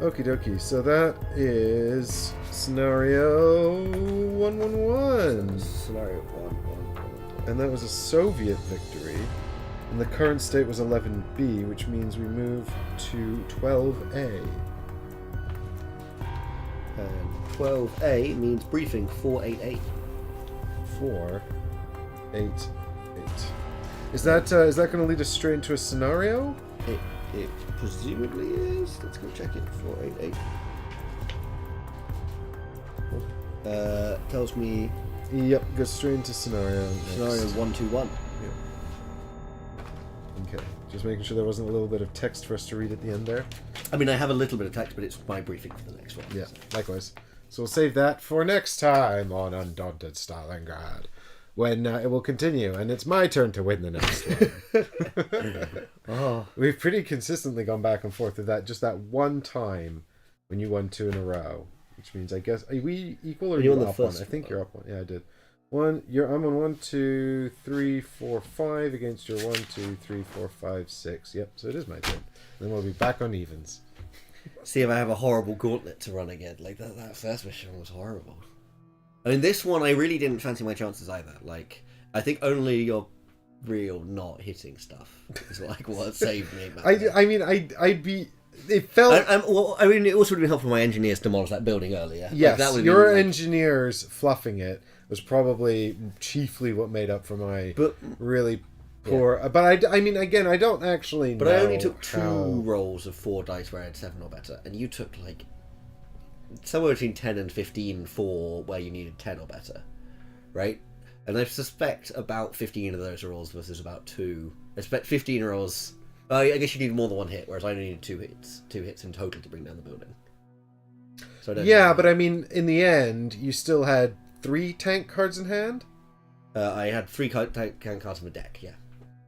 Okie dokie. So that is scenario 111. Scenario 1. And that was a Soviet victory. And the current state was 11B, which means we move to 12A. And 12A means briefing 488. 488. Is that going to lead us straight into a scenario? It presumably is. Let's go check it. 488. Tells me Yep, go straight into scenario. scenario 121. Okay, just making sure there wasn't a little bit of text for us to read at the end there. I mean, I have a little bit of text, but it's my briefing for the next one. Yeah, likewise. So we'll save that for next time on Undaunted Stalingrad, when it will continue, and it's my turn to win the next one. Oh. We've pretty consistently gone back and forth with that, just that one time when you won 2 in a row, which means, I guess, are we equal or are you on the up one? first I think one. you're up one. Yeah, I did. I'm on 1, 2, 3, 4, 5 against your 1, 2, 3, 4, 5, 6. Yep, so it is my turn. Then we'll be back on evens. See if I have a horrible gauntlet to run again. Like, that first mission was horrible. I mean, this one, I really didn't fancy my chances either. Like, I think only your real not hitting stuff is like what saved me. I'd be... It felt... Well, I mean, it also would have been helpful for my engineers to demolish that building earlier. Yes, like, that your been, engineers fluffing it was probably chiefly what made up for my really poor... Yeah. But I mean, again, I don't actually know. But I only took 2 rolls of 4 dice where I had 7 or better, and you took, like, somewhere between 10 and 15 for where you needed 10 or better, right? And I suspect about 15 of those rolls versus about 2. I expect 15 rolls... I guess you need more than 1 hit, whereas I only needed 2 hits. 2 hits in total to bring down the building. So I don't know. But I mean, in the end, you still had 3 tank cards in hand? I had 3 tank cards in the deck, yeah.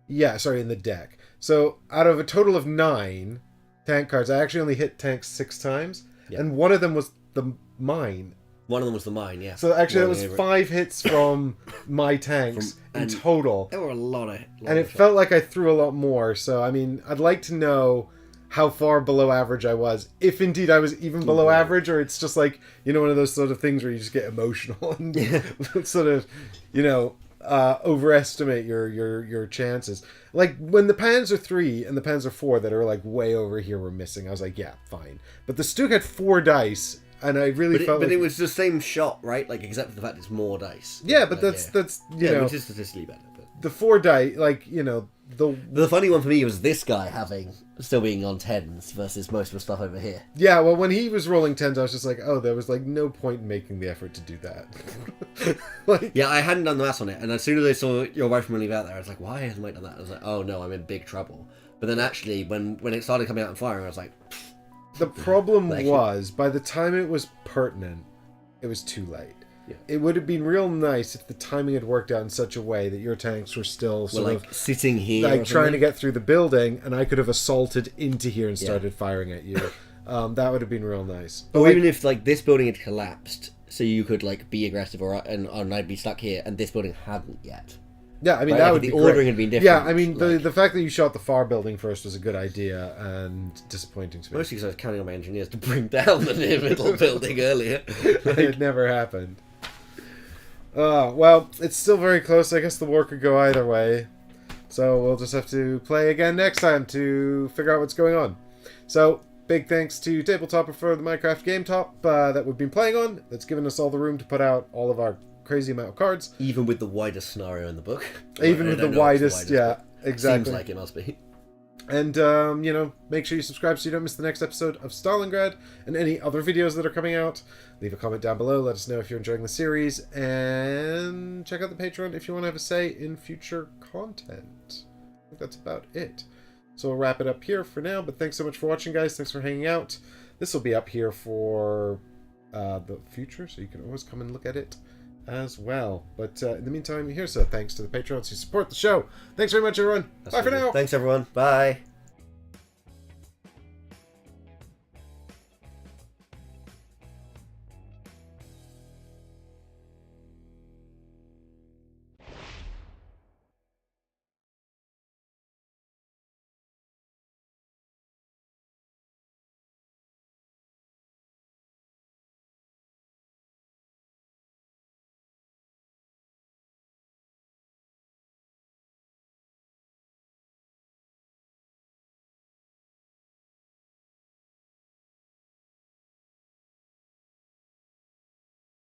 Yeah, sorry, in the deck. So, out of a total of 9 tank cards, I actually only hit tanks 6 times, and one of them was the mine. One of them was the mine, yeah. So actually, it was 5 hits from my tanks in total. There were a lot of... And it felt like I threw a lot more. So, I mean, I'd like to know how far below average I was. If indeed I was even below average, or it's just like, you know, one of those sort of things where you just get emotional and sort of, you know, overestimate your chances. Like, when the Panzer 3 and the Panzer 4 that are, like, way over here were missing, I was like, yeah, fine. But the Stuk had 4 dice... And I really felt But it was the same shot, right? Like, except for the fact it's more dice. Yeah, but that's you know... which is statistically better. But... The 4 dice, like, you know... The funny one for me was this guy still being on 10s versus most of the stuff over here. Yeah, well, when he was rolling 10s, I was just like, oh, there was, like, no point in making the effort to do that. Like... Yeah, I hadn't done the maths on it, and as soon as I saw your rifleman leave out there, I was like, why hasn't I done that? I was like, oh no, I'm in big trouble. But then actually, when it started coming out and firing, I was like... The problem was, by the time it was pertinent, it was too late. Yeah. It would have been real nice if the timing had worked out in such a way that your tanks were still sort of sitting here, like trying to get through the building, and I could have assaulted into here and started firing at you. That would have been real nice. But even if like this building had collapsed, so you could like be aggressive, and I'd be stuck here, and this building hadn't yet. Yeah, I mean, right? that like would the be ordering great. had been different. Yeah, I mean, the fact that you shot the far building first was a good idea and disappointing to me. Mostly because I was counting on my engineers to bring down the near middle building earlier. It never happened. Well, it's still very close. I guess the war could go either way. So we'll just have to play again next time to figure out what's going on. So, big thanks to Tabletopper for the Minecraft Game Top that we've been playing on. That's given us all the room to put out all of our crazy amount of cards. Even with the widest scenario in the book. Even with the widest, yeah, exactly. Seems like it must be. And, you know, make sure you subscribe so you don't miss the next episode of Stalingrad and any other videos that are coming out. Leave a comment down below. Let us know if you're enjoying the series. And check out the Patreon if you want to have a say in future content. I think that's about it. So we'll wrap it up here for now. But thanks so much for watching, guys. Thanks for hanging out. This will be up here for the future, so you can always come and look at it as well. But in the meantime, here's a thanks to the Patrons who support the show. Thanks very much, everyone. Bye for now. Thanks, everyone. Bye.